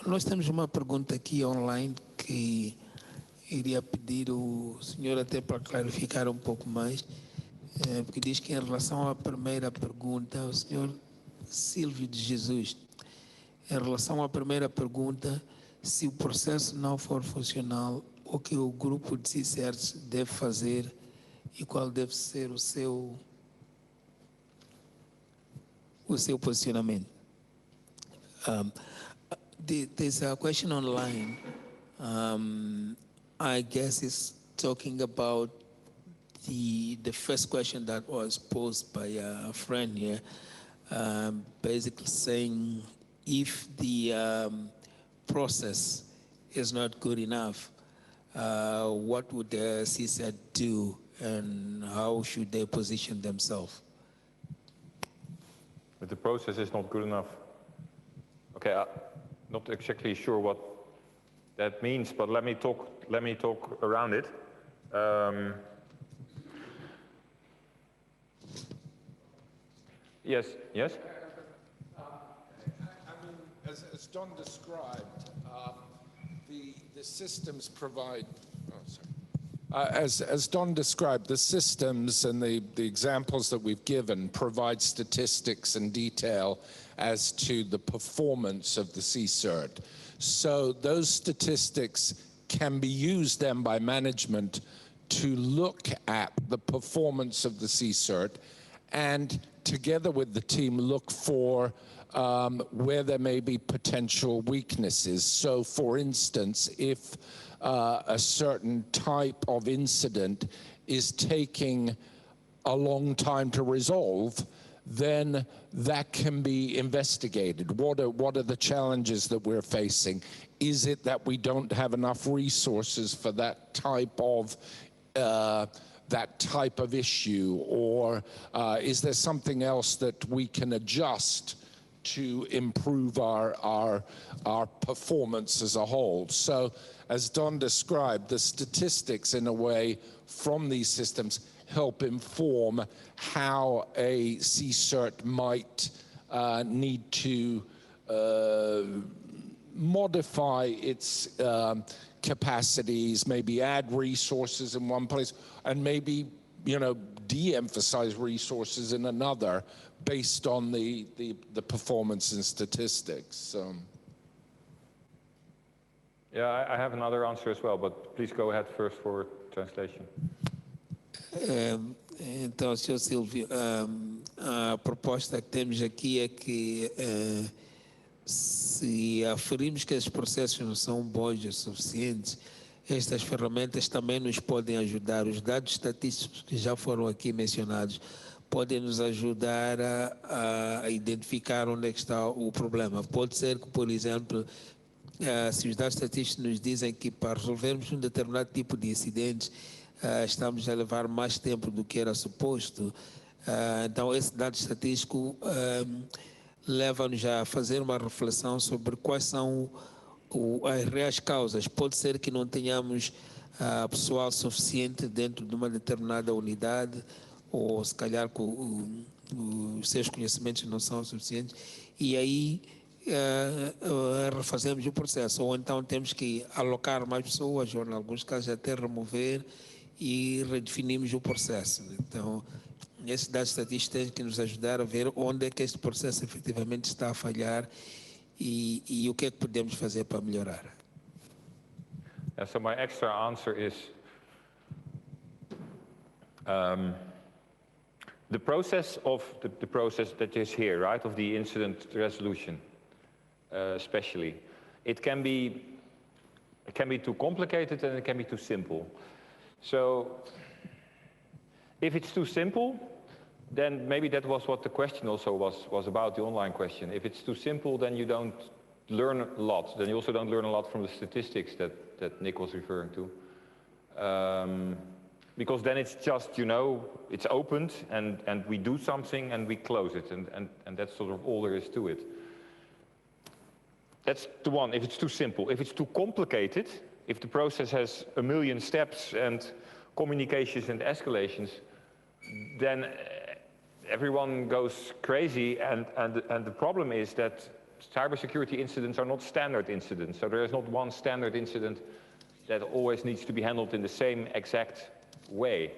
Nós temos uma pergunta aqui online que iria pedir o senhor até para clarificar um pouco mais, porque diz que em relação à primeira pergunta, o senhor Silvio de Jesus, em relação à primeira pergunta, se o processo não for funcional, o que o grupo de CSIRTs deve fazer e qual deve ser o seu posicionamento? There's a question online. I guess it's talking about the first question that was posed by a friend here, basically saying if the process is not good enough, what would the CSIRT do and how should they position themselves? But the process is not good enough. Okay, not exactly sure what that means, but let me talk around it. Yes. I mean, as Don described, the systems provide. As Don described, the systems and the examples that we've given provide statistics and detail as to the performance of the CSIRT. So those statistics can be used then by management to look at the performance of the CSIRT and together with the team look for where there may be potential weaknesses. So for instance, if a certain type of incident is taking a long time to resolve, then that can be investigated. What are the challenges that we're facing? Is it that we don't have enough resources for that type of issue, or is there something else that we can adjust to improve our performance as a whole? So, as Don described, the statistics, in a way, from these systems help inform how a CSIRT might need to modify its capacities, maybe add resources in one place, and maybe, you know, de-emphasize resources in another based on the performance and statistics. Yeah, I have another answer as well, but please go ahead first for translation. Então, Sr. Silvio, a proposta que temos aqui é que se aferimos que esses processos não são bons o suficientes, estas ferramentas também nos podem ajudar. Os dados estatísticos que já foram aqui mencionados podem nos ajudar a identificar onde é que está o problema. Pode ser que, por exemplo, se os dados estatísticos nos dizem que para resolvermos um determinado tipo de incidentes estamos a levar mais tempo do que era suposto, então esse dado estatístico leva-nos a fazer uma reflexão sobre quais são as reais causas. Pode ser que não tenhamos pessoal suficiente dentro de uma determinada unidade, ou se calhar os seus conhecimentos não são suficientes, e aí refazemos o processo, ou então temos que alocar mais pessoas, ou em alguns casos até remover, e redefinimos o processo. Então, esses dados estatísticos têm que nos ajudar a ver onde é que este processo efetivamente está a falhar e o que é que podemos fazer para melhorar. So my extra answer is the process that is here, right, of the incident resolution, especially, it can be too complicated and it can be too simple. So, if it's too simple, then maybe that was what the question also was about, the online question. If it's too simple, then you don't learn a lot. Then you also don't learn a lot from the statistics that Nick was referring to. Because then it's just, you know, it's opened and we do something and we close it, and that's sort of all there is to it. That's the one, if it's too simple. If it's too complicated, if the process has a million steps and communications and escalations, then everyone goes crazy, and the problem is that cybersecurity incidents are not standard incidents. So there is not one standard incident that always needs to be handled in the same exact way.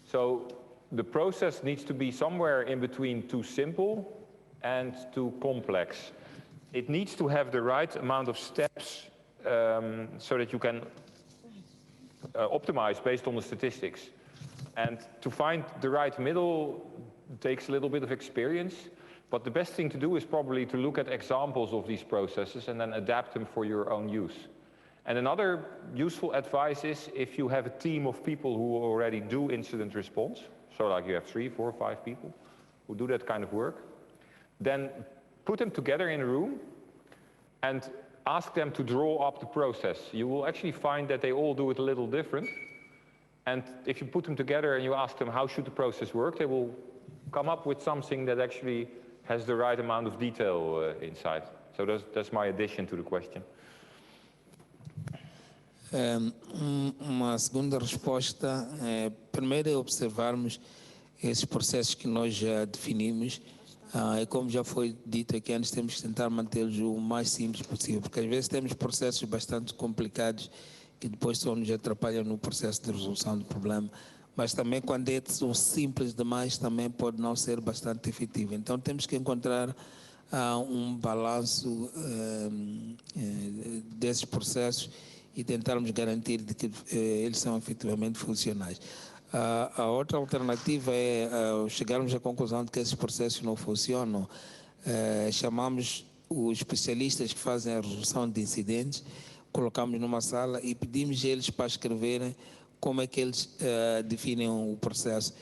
So the process needs to be somewhere in between too simple and too complex. It needs to have the right amount of steps so that you can optimize based on the statistics. And to find the right middle takes a little bit of experience, but the best thing to do is probably to look at examples of these processes and then adapt them for your own use. And another useful advice is if you have a team of people who already do incident response, so like you have 3, 4, 5 people who do that kind of work, then put them together in a room and ask them to draw up the process. You will actually find that they all do it a little different. And if you put them together and you ask them how should the process work, they will come up with something that actually has the right amount of detail inside. So that's my addition to the question. Uma segunda resposta é, primeiro, observarmos esses processos que nós já definimos. E como já foi dito aqui antes, temos que tentar mantê-los o mais simples possível, porque às vezes temos processos bastante complicados que depois só nos atrapalham no processo de resolução do problema, mas também quando são simples demais também pode não ser bastante efetivo. Então temos que encontrar um balanço desses processos e tentarmos garantir de que eles são efetivamente funcionais. A outra alternativa é chegarmos à conclusão de que esses processos não funcionam. Chamamos os especialistas que fazem a resolução de incidentes, colocamos numa sala e pedimos a eles para escreverem como é que eles definem o processo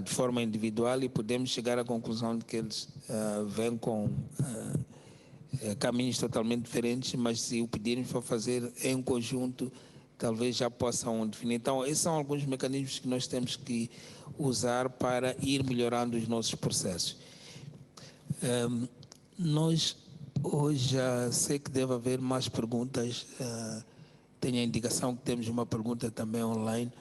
de forma individual, e podemos chegar à conclusão de que eles vêm com caminhos totalmente diferentes, mas se o pedirmos para fazer em conjunto, talvez já possam definir. Então, esses são alguns mecanismos que nós temos que usar para ir melhorando os nossos processos. Nós, hoje, já sei que deve haver mais perguntas. Tenho a indicação que temos uma pergunta também online,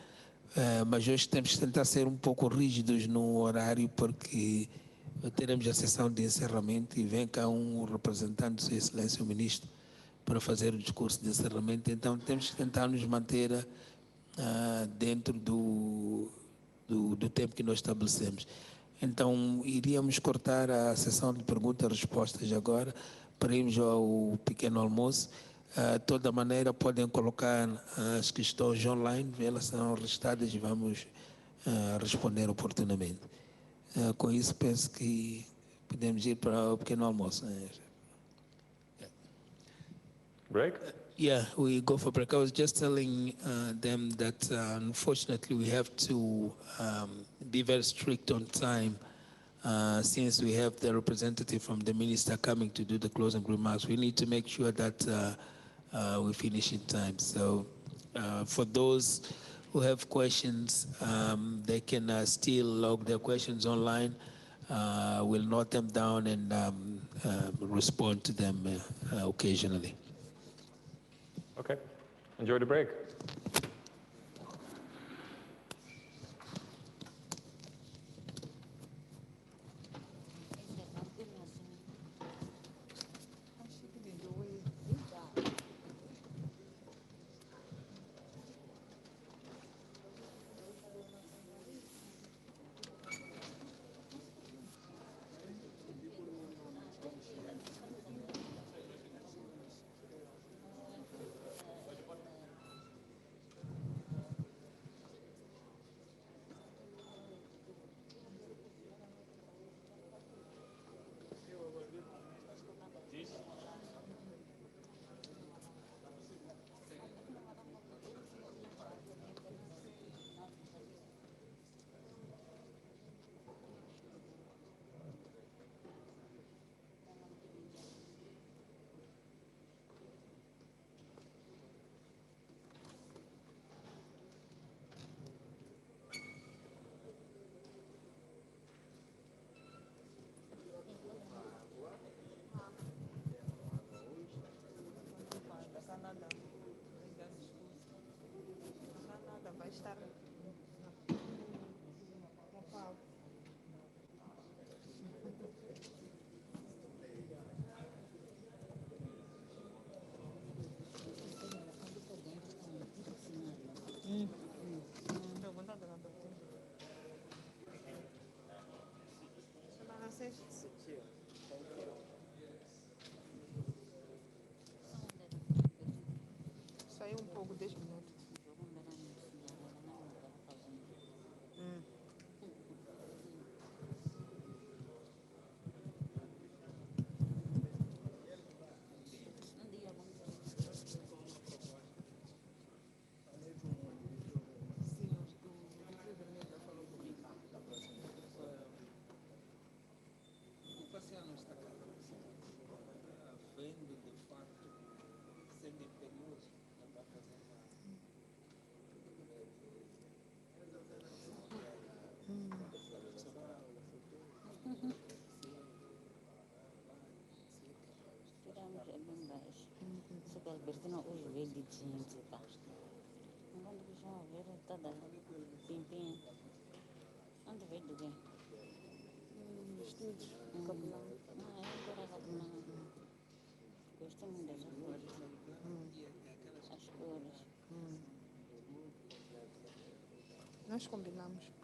mas hoje temos que tentar ser um pouco rígidos no horário, porque teremos a sessão de encerramento e vem cá um representante do Sua Excelência, o Ministro, para fazer o discurso de encerramento. Então, temos que tentar nos manter dentro do tempo que nós estabelecemos. Então, iríamos cortar a sessão de perguntas e respostas agora para irmos ao pequeno almoço. De toda maneira, podem colocar as questões online, elas serão registradas e vamos responder oportunamente. Com isso, penso que podemos ir para o pequeno almoço. Break? Yeah, we go for break. I was just telling them that unfortunately we have to be very strict on time since we have the representative from the minister coming to do the closing remarks. We need to make sure that we finish in time. So for those who have questions, they can still log their questions online. We'll note them down and respond to them occasionally. Okay. Enjoy the break. Saiu um pouco, 10 minutos. Não, os vídeos de gente, pá. Quando eles vão ver, toda pimpinha. Onde veio do quê? Estudos, Não, eu adoro capulão. Gosto muito dessas coisas. As cores. Nós combinamos.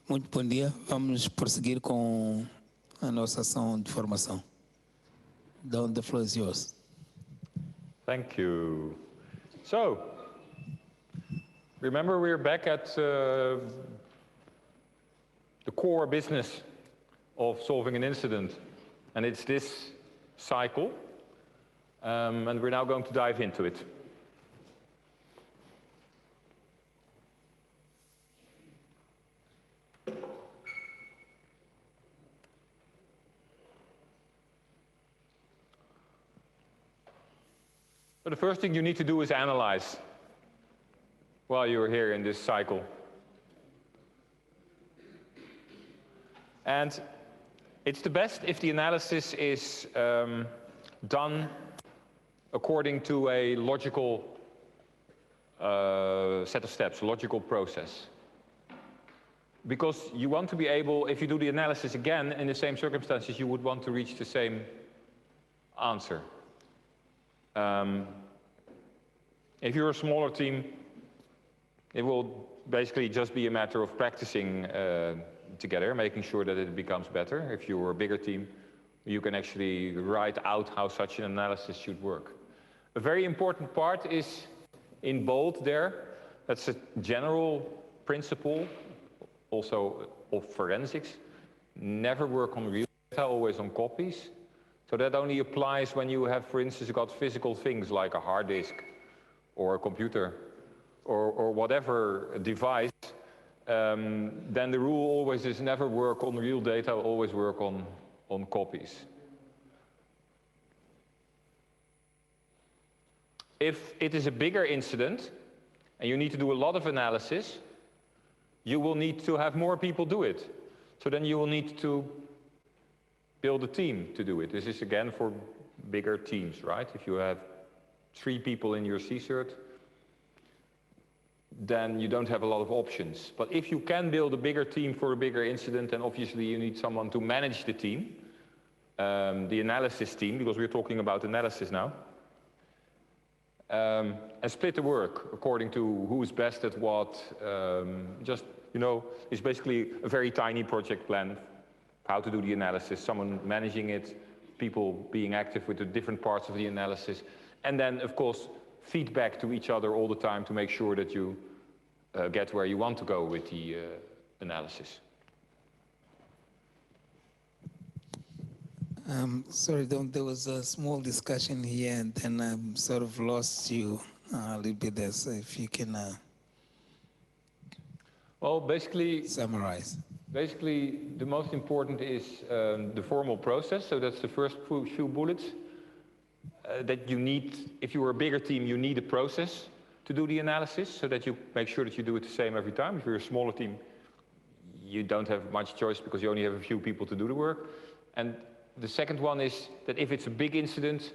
Muito bom dia. Vamos prosseguir com a nossa ação de formação. Don, the floor is yours. Thank you. So, remember we're back at the core business of solving an incident, and it's this cycle, and we're now going to dive into it. So the first thing you need to do is analyze while you're here in this cycle. And it's the best if the analysis is done according to a logical set of steps, logical process. Because you want to be able, if you do the analysis again in the same circumstances, you would want to reach the same answer. If you're a smaller team, it will basically just be a matter of practicing together, making sure that it becomes better. If you're a bigger team, you can actually write out how such an analysis should work. A very important part is in bold there. That's a general principle, also of forensics. Never work on real data, always on copies. So that only applies when you have, for instance, got physical things like a hard disk or a computer or whatever device. Then the rule always is never work on real data, always work on copies. If it is a bigger incident and you need to do a lot of analysis, you will need to have more people do it. So then you will need to build a team to do it. This is again for bigger teams, right? If you have 3 people in your CSIRT, then you don't have a lot of options. But if you can build a bigger team for a bigger incident, then obviously you need someone to manage the team, the analysis team, because we're talking about analysis now, and split the work according to who's best at what. Just, you know, it's basically a very tiny project plan, how to do the analysis, someone managing it, people being active with the different parts of the analysis, and then, of course, feedback to each other all the time to make sure that you get where you want to go with the analysis. Sorry, Don, there was a small discussion here and then I sort of lost you a little bit there, so if you can well, basically, summarize. Basically, the most important is the formal process, so that's the first few bullets. That you need, if you're a bigger team, you need a process to do the analysis so that you make sure that you do it the same every time. If you're a smaller team, you don't have much choice because you only have a few people to do the work. And the second one is that if it's a big incident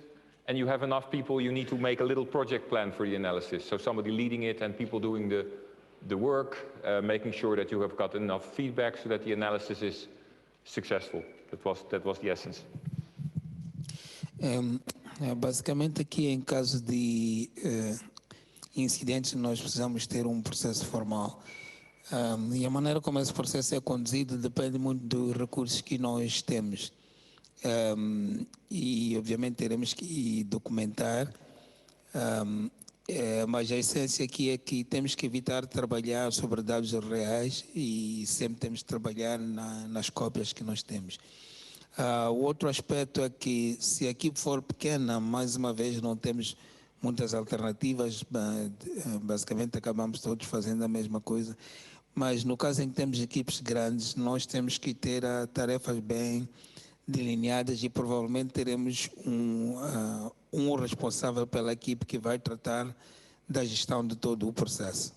and you have enough people, you need to make a little project plan for the analysis. So somebody leading it and people doing the work, making sure that you have got enough feedback so that the analysis is successful. That was the essence. Basicamente aqui em caso de incidentes nós precisamos ter um processo formal e a maneira como esse processo é conduzido depende muito dos recursos que nós temos e obviamente teremos que documentar, mas a essência aqui é que temos que evitar trabalhar sobre dados reais e sempre temos que trabalhar nas cópias que nós temos. O outro aspecto é que se a equipe for pequena, mais uma vez não temos muitas alternativas, basicamente acabamos todos fazendo a mesma coisa, mas no caso em que temos equipes grandes, nós temos que ter tarefas bem delineadas e provavelmente teremos um responsável pela equipe que vai tratar da gestão de todo o processo.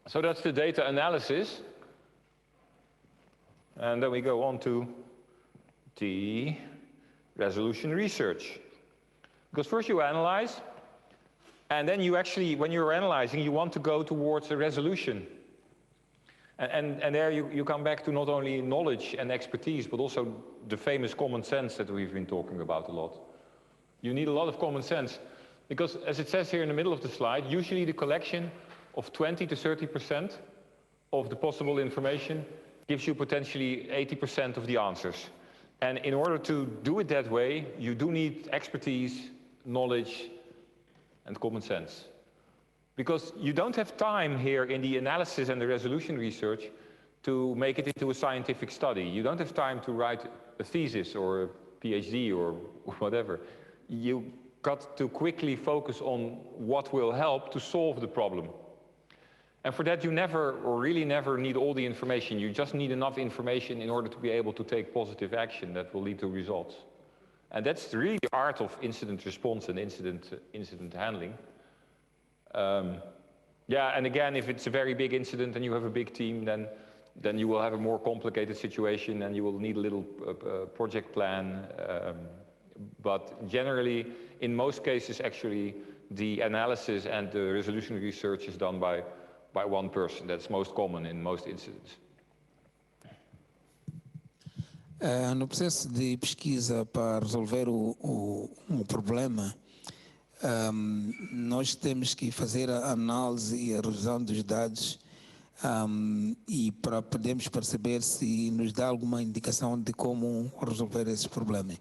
So that's the data analysis. And then we go on to the resolution research. Because first you analyze, and then you actually, when you're analyzing, you want to go towards a resolution. And there you come back to not only knowledge and expertise, but also the famous common sense that we've been talking about a lot. You need a lot of common sense. Because as it says here in the middle of the slide, usually the collection of 20 to 30% of the possible information gives you potentially 80% of the answers. And in order to do it that way, you do need expertise, knowledge, and common sense. Because you don't have time here in the analysis and the resolution research to make it into a scientific study. You don't have time to write a thesis or a PhD or whatever. You got to quickly focus on what will help to solve the problem. And for that, you never, or really never, need all the information. You just need enough information in order to be able to take positive action that will lead to results. And that's really the art of incident response and incident handling. Yeah, and again, if it's a very big incident and you have a big team, then you will have a more complicated situation and you will need a little project plan. But generally, in most cases, actually, the analysis and the resolution research is done by one person. That's most common in most incidents. No processo de pesquisa para resolver um problema, nós temos que fazer a análise e a revisão dos dados e para podermos perceber se nos dá alguma indicação de como resolver esses problemas.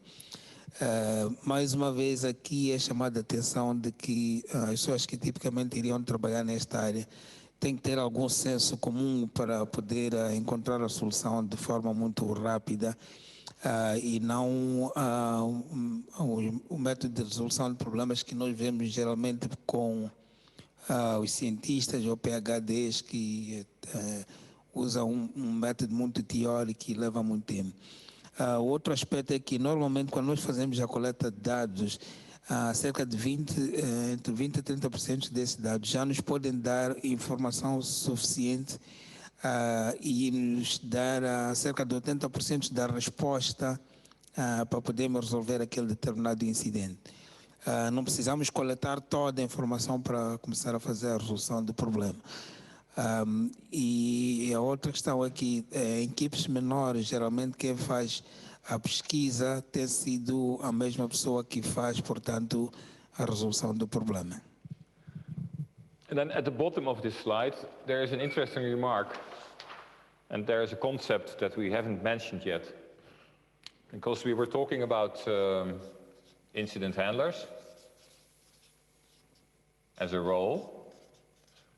Mais uma vez aqui é chamada a atenção de que as pessoas que tipicamente iriam trabalhar nesta área têm que ter algum senso comum para poder encontrar a solução de forma muito rápida e não o método de resolução de problemas que nós vemos geralmente com os cientistas ou PhDs que usam um método muito teórico e leva muito tempo. Outro aspecto é que normalmente quando nós fazemos a coleta de dados, cerca de entre 20% e 30% desses dados já nos podem dar informação suficiente e nos dar cerca de 80% da resposta para podermos resolver aquele determinado incidente. Não precisamos coletar toda a informação para começar a fazer a resolução do problema. E a outra questão é que em equipes menores, geralmente quem faz a pesquisa tem sido a mesma pessoa que faz, portanto, a resolução do problema. And then at the bottom of this slide, there is an interesting remark, and there is a concept that we haven't mentioned yet. Because we were talking about incident handlers as a role.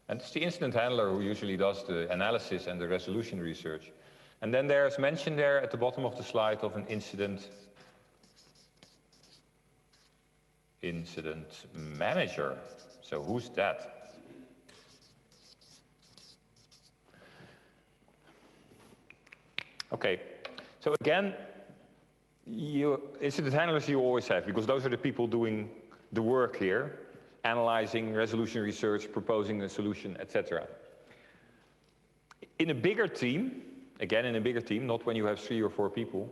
And it's the incident handler who usually does the analysis and the resolution research. And then there's mention there at the bottom of the slide of an incident manager. So who's that? Okay, so again, incident handlers you always have, because those are the people doing the work here, analyzing, resolution research, proposing a solution, etc. In a bigger team, again in a bigger team, not when you have 3 or 4 people,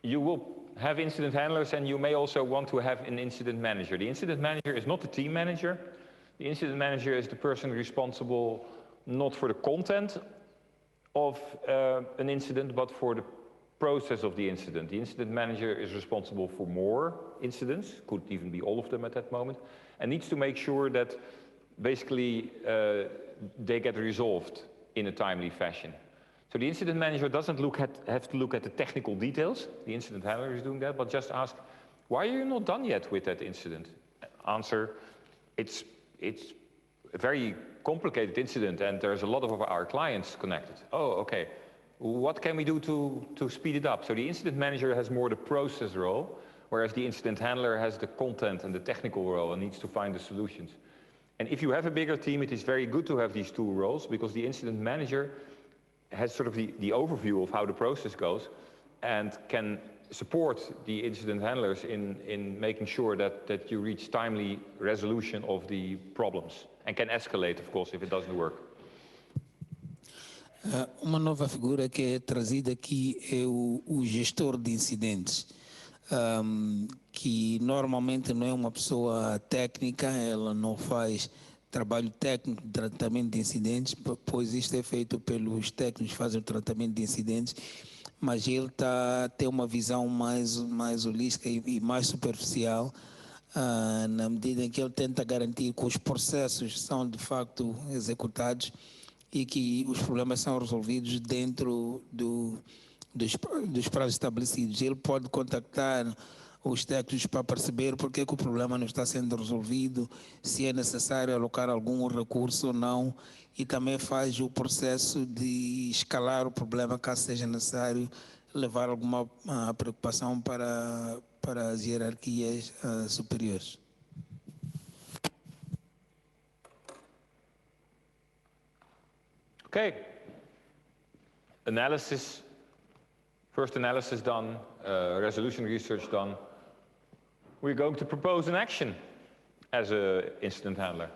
you will have incident handlers and you may also want to have an incident manager. The incident manager is not the team manager. The incident manager is the person responsible not for the content of an incident, but for the process of the incident. The incident manager is responsible for more incidents, could even be all of them at that moment, and needs to make sure that basically they get resolved in a timely fashion. So the incident manager doesn't have to look at the technical details, the incident handler is doing that, but just ask, why are you not done yet with that incident? Answer, it's a very complicated incident and there's a lot of our clients connected. Oh, okay. What can we do to speed it up? So the incident manager has more the process role, whereas the incident handler has the content and the technical role and needs to find the solutions. And if you have a bigger team, it is very good to have these 2 roles, because the incident manager has sort of the overview of how the process goes and can support the incident handlers in making sure that you reach timely resolution of the problems, and can escalate, of course, if it doesn't work. Uma nova figura que é trazida aqui é o gestor de incidentes, que normalmente não é uma pessoa técnica, ela não faz trabalho técnico de tratamento de incidentes, pois isto é feito pelos técnicos que fazem o tratamento de incidentes, mas ele tem uma visão mais holística e mais superficial na medida em que ele tenta garantir que os processos são de facto executados e que os problemas são resolvidos dentro dos prazos estabelecidos. Ele pode contactar os técnicos para perceber porque que o problema não está sendo resolvido, se é necessário alocar algum recurso ou não, e também faz o processo de escalar o problema caso seja necessário levar alguma preocupação para as hierarquias superiores. Okay. Analysis, first analysis done, resolution research done. We're going to propose an action as an incident handler.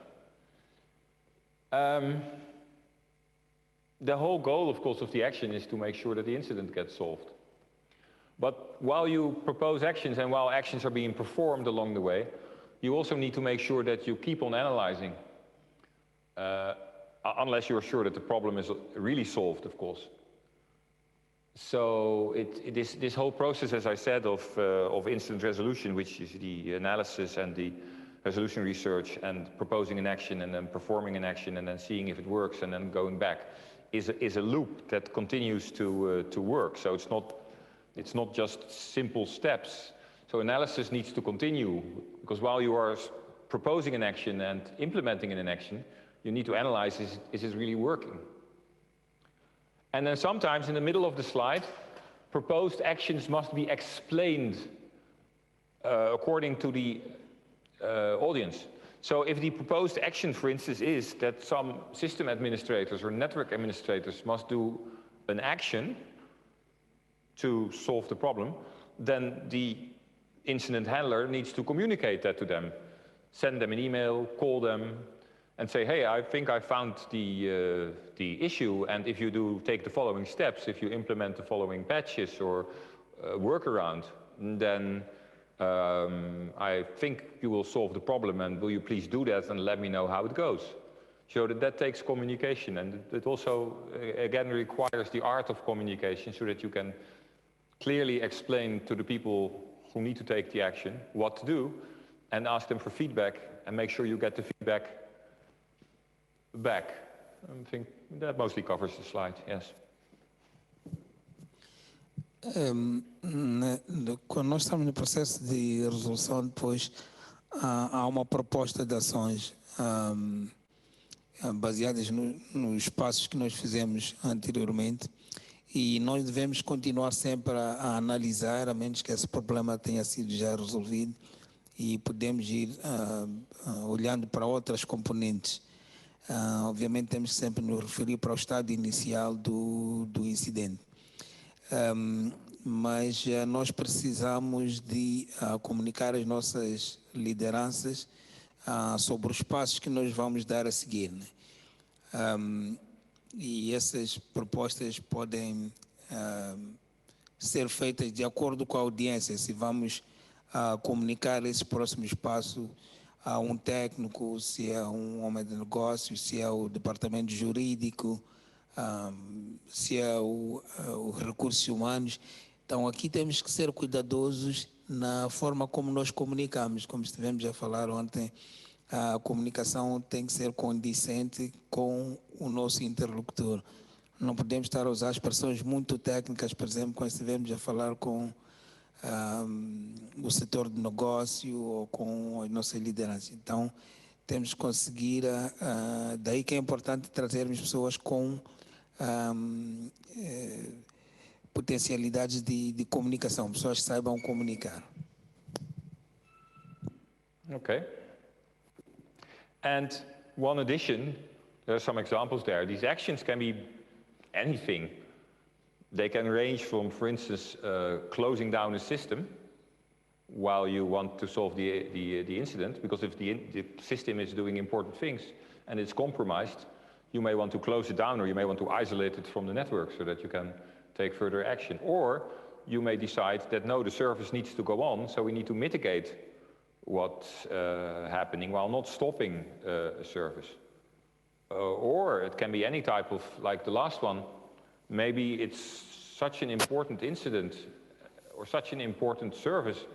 The whole goal, of course, of the action is to make sure that the incident gets solved. But while you propose actions and while actions are being performed along the way, you also need to make sure that you keep on analyzing, unless you're sure that the problem is really solved, of course. So this whole process, as I said, of incident resolution, which is the analysis and the resolution research and proposing an action and then performing an action and then seeing if it works and then going back, is a loop that continues to work. So it's not just simple steps. So analysis needs to continue, because while you are proposing an action and implementing an action, you need to analyze, is it really working? And then sometimes in the middle of the slide, proposed actions must be explained according to the audience. So if the proposed action, for instance, is that some system administrators or network administrators must do an action to solve the problem, then the incident handler needs to communicate that to them. Send them an email, call them, and say, hey, I think I found the issue, and if you do take the following steps, if you implement the following patches or workaround, then I think you will solve the problem, and will you please do that and let me know how it goes? So that takes communication, and it also, again, requires the art of communication so that you can clearly explain to the people who need to take the action what to do, and ask them for feedback, and make sure you get the feedback back. I think that mostly covers the slide, yes. Quando nós estamos no processo de resolução, depois há uma proposta de ações baseadas nos passos que nós fizemos anteriormente, e nós devemos continuar sempre a analisar, a menos que esse problema tenha sido já resolvido, e podemos ir olhando para outras componentes. Obviamente temos que sempre nos referir para o estado inicial do incidente. Mas nós precisamos de comunicar às nossas lideranças sobre os passos que nós vamos dar a seguir, né? E essas propostas podem ser feitas de acordo com a audiência, se vamos comunicar esses próximos passos a um técnico, se é um homem de negócios, se é o departamento jurídico, se é os recursos humanos. Então aqui temos que ser cuidadosos na forma como nós comunicamos. Como estivemos a falar ontem, a comunicação tem que ser condizente com o nosso interlocutor. Não podemos estar a usar expressões muito técnicas, por exemplo, quando estivemos a falar com o setor de negócio ou com a nossa liderança. Então temos que conseguir, daí que é importante trazermos pessoas com potencialidades de comunicação, pessoas que saibam comunicar. Okay. And one addition, there are some examples there. These actions can be anything. They can range from, for instance, closing down a system while you want to solve the incident, because if the system is doing important things and it's compromised, you may want to close it down, or you may want to isolate it from the network so that you can take further action. Or you may decide that no, the service needs to go on, so we need to mitigate what's happening while not stopping a service. Or it can be any type of, like the last one, maybe it's such an important incident or such an important service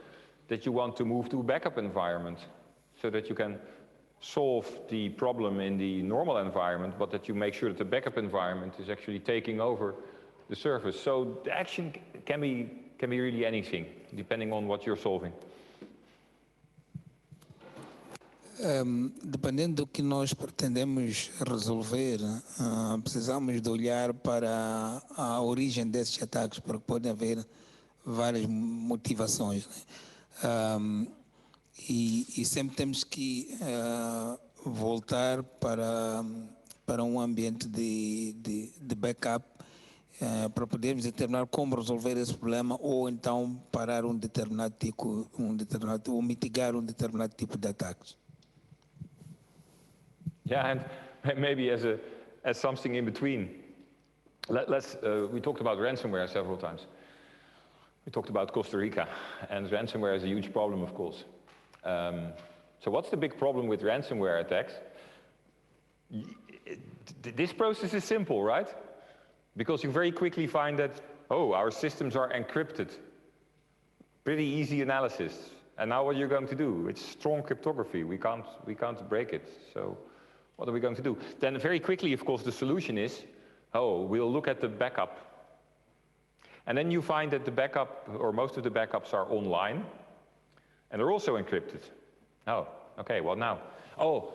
that you want to move to a backup environment so that you can solve the problem in the normal environment, but that you make sure that the backup environment is actually taking over the service. So the action can be really anything, depending on what you're solving. Dependendo do que nós pretendemos resolver, precisamos de olhar para a origem desses ataques, porque podem haver várias motivações, né? E sempre temos que voltar para um ambiente de backup para podermos determinar como resolver esse problema ou então parar ou mitigar um determinado tipo de ataques. Yeah, and maybe as something in between, we talked about ransomware several times. We talked about Costa Rica, and ransomware is a huge problem, of course. So what's the big problem with ransomware attacks? This process is simple, right? Because you very quickly find that, oh, our systems are encrypted. Pretty easy analysis. And now what are you going to do? It's strong cryptography. We can't break it. So what are we going to do? Then very quickly, of course, the solution is, oh, we'll look at the backup. And then you find that the backup, or most of the backups are online, and they're also encrypted. Oh, okay, well now. Oh,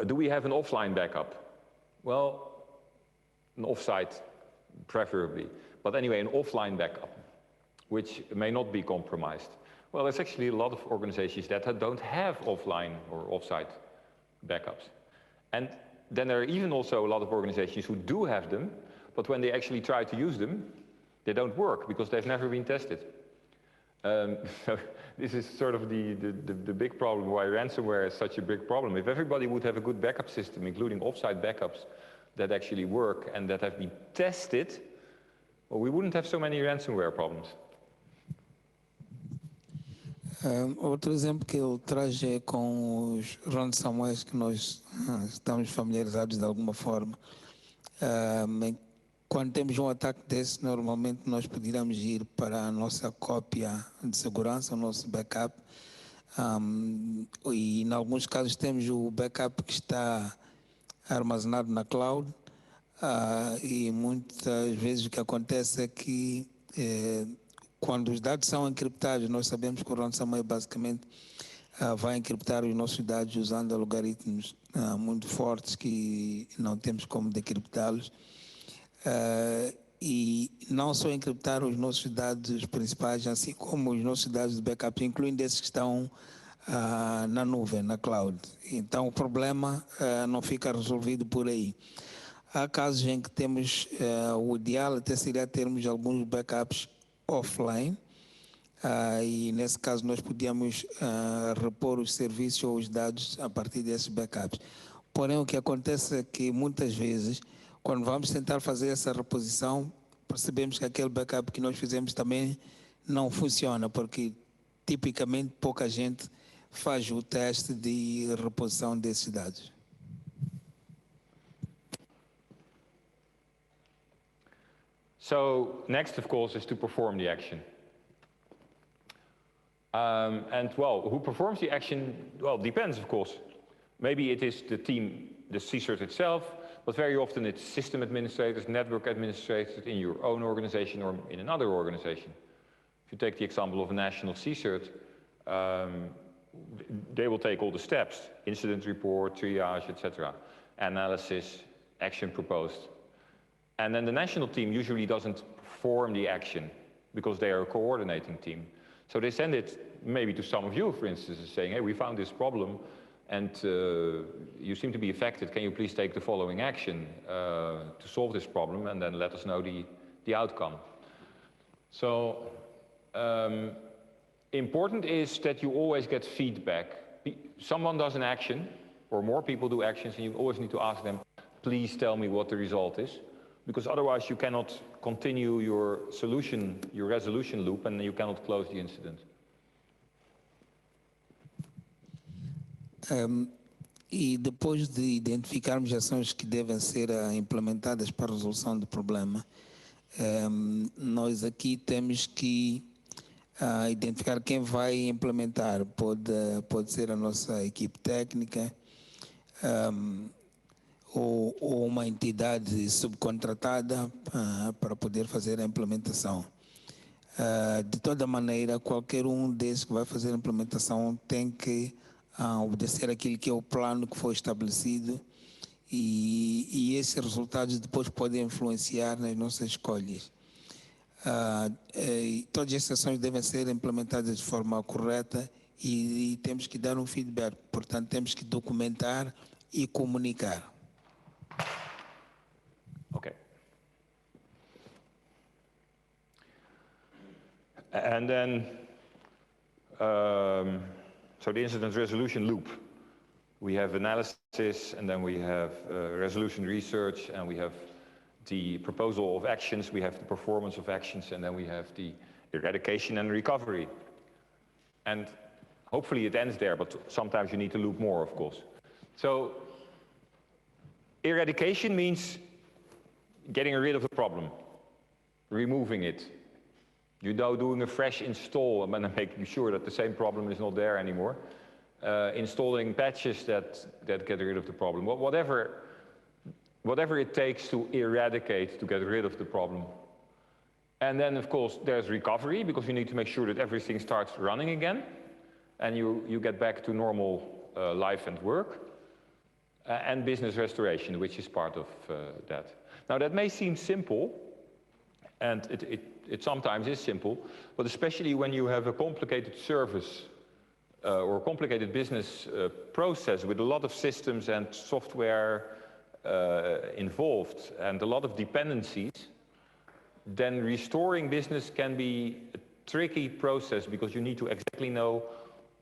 do we have an offline backup? Well, an offsite, preferably. But anyway, an offline backup, which may not be compromised. Well, there's actually a lot of organizations that don't have offline or offsite backups. And then there are even also a lot of organizations who do have them, but when they actually try to use them, they don't work because they've never been tested. So this is sort of the big problem why ransomware is such a big problem. If everybody would have a good backup system, including offsite backups that actually work and that have been tested, well, we wouldn't have so many ransomware problems. Outro exemplo que ele traz é com os ransomwares que nós estamos familiarizados de alguma forma. Quando temos um ataque desse, normalmente nós poderíamos ir para a nossa cópia de segurança, o nosso backup. E em alguns casos temos o backup que está armazenado na cloud. E muitas vezes o que acontece é que quando os dados são encriptados, nós sabemos que o ransomware basicamente vai encriptar os nossos dados usando algoritmos muito fortes que não temos como decriptá-los. E não só encriptar os nossos dados principais, assim como os nossos dados de backup, incluindo esses que estão na nuvem, na cloud. Então o problema não fica resolvido por aí. Há casos em que temos, o ideal até seria termos alguns backups offline, e nesse caso nós podíamos repor os serviços ou os dados a partir desses backups. Porém, o que acontece é que muitas vezes, quando vamos tentar fazer essa reposição, percebemos que aquele backup que nós fizemos também não funciona, porque tipicamente pouca gente faz o teste de reposição desses dados. So next, of course, is to perform the action. And well, who performs the action? Well, depends, of course. Maybe it is the team, the CSIRT itself, but very often it's system administrators, network administrators in your own organization or in another organization. If you take the example of a national CSIRT, they will take all the steps, incident report, triage, etc., analysis, action proposed. And then the national team usually doesn't perform the action because they are a coordinating team. So they send it maybe to some of you, for instance, saying, hey, we found this problem and you seem to be affected. Can you please take the following action to solve this problem and then let us know the outcome. So important is that you always get feedback. Someone does an action or more people do actions and you always need to ask them, please tell me what the result is. Because otherwise you cannot continue your solution, your resolution loop, and you cannot close the incident. E depois de identificarmos ações que devem ser implementadas para a resolução do problema, nós aqui temos que identificar quem vai implementar. Pode ser a nossa equipe técnica, ou uma entidade subcontratada para poder fazer a implementação. De toda maneira, qualquer um desses que vai fazer a implementação tem que obedecer aquilo que é o plano que foi estabelecido, e esses resultados depois podem influenciar nas nossas escolhas. Todas as ações devem ser implementadas de forma correta e temos que dar um feedback. Portanto, temos que documentar e comunicar. Okay. And then, so the incident resolution loop. We have analysis, and then we have resolution research, and we have the proposal of actions, we have the performance of actions, and then we have the eradication and recovery. And hopefully it ends there, but sometimes you need to loop more, of course. So eradication means getting rid of the problem, removing it. You know, doing a fresh install and then making sure that the same problem is not there anymore. Installing patches that get rid of the problem. Whatever it takes to eradicate, to get rid of the problem. And then, of course, there's recovery, because you need to make sure that everything starts running again, and you get back to normal life and work. And business restoration, which is part of that. Now, that may seem simple, and it sometimes is simple, but especially when you have a complicated service or a complicated business process with a lot of systems and software involved and a lot of dependencies, then restoring business can be a tricky process, because you need to exactly know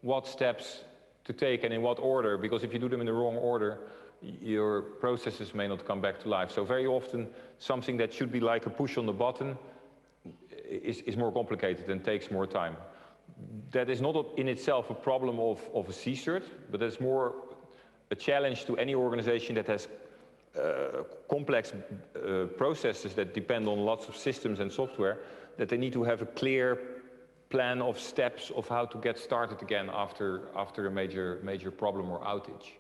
what steps to take and in what order, because if you do them in the wrong order, your processes may not come back to life. So very often, something that should be like a push on the button is more complicated and takes more time. That is not in itself a problem of a CSIRT, but that's more a challenge to any organization that has complex processes that depend on lots of systems and software, that they need to have a clear plan of steps of how to get started again after a major problem or outage.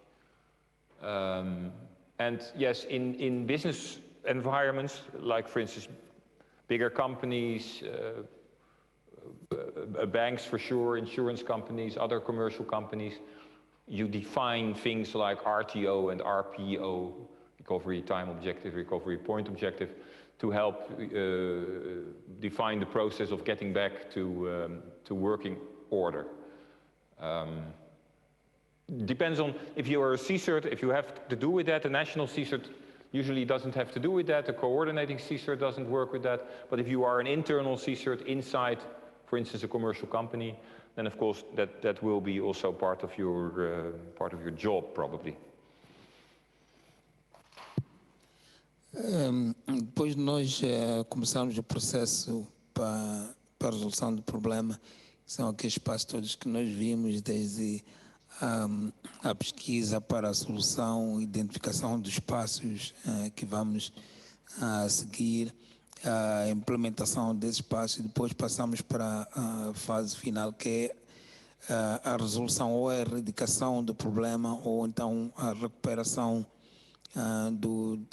And yes, in business environments, like for instance, bigger companies, banks for sure, insurance companies, other commercial companies, you define things like RTO and RPO, recovery time objective, recovery point objective, to help define the process of getting back to working order. Depends on if you are a CSIRT, if you have to do with that. A national CSIRT usually doesn't have to do with that. A coordinating CSIRT doesn't work with that. But if you are an internal CSIRT inside, for instance, a commercial company, then of course that will be also part of your job, probably. Depois nós começamos o processo para a resolução do problema, que são aqueles passos todos que nós vimos, desde a pesquisa para a solução, identificação dos passos que vamos seguir, a implementação desses passos, e depois passamos para a fase final, que é a resolução ou a erradicação do problema, ou então a recuperação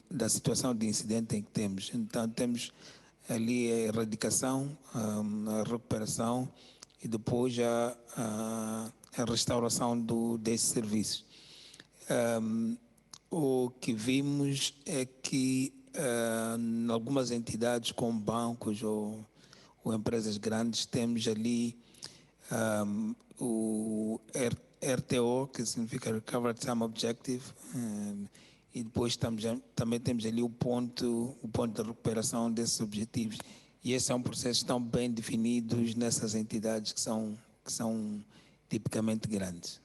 da situação de incidente em que temos. Então temos ali a erradicação, a recuperação e depois a restauração desses serviços. O que vimos é que em algumas entidades como bancos ou empresas grandes, temos ali o RTO, que significa Recovery Time Objective, e depois também temos ali o ponto de recuperação desses objetivos. E esses são processos que estão bem definidos nessas entidades que são tipicamente grandes.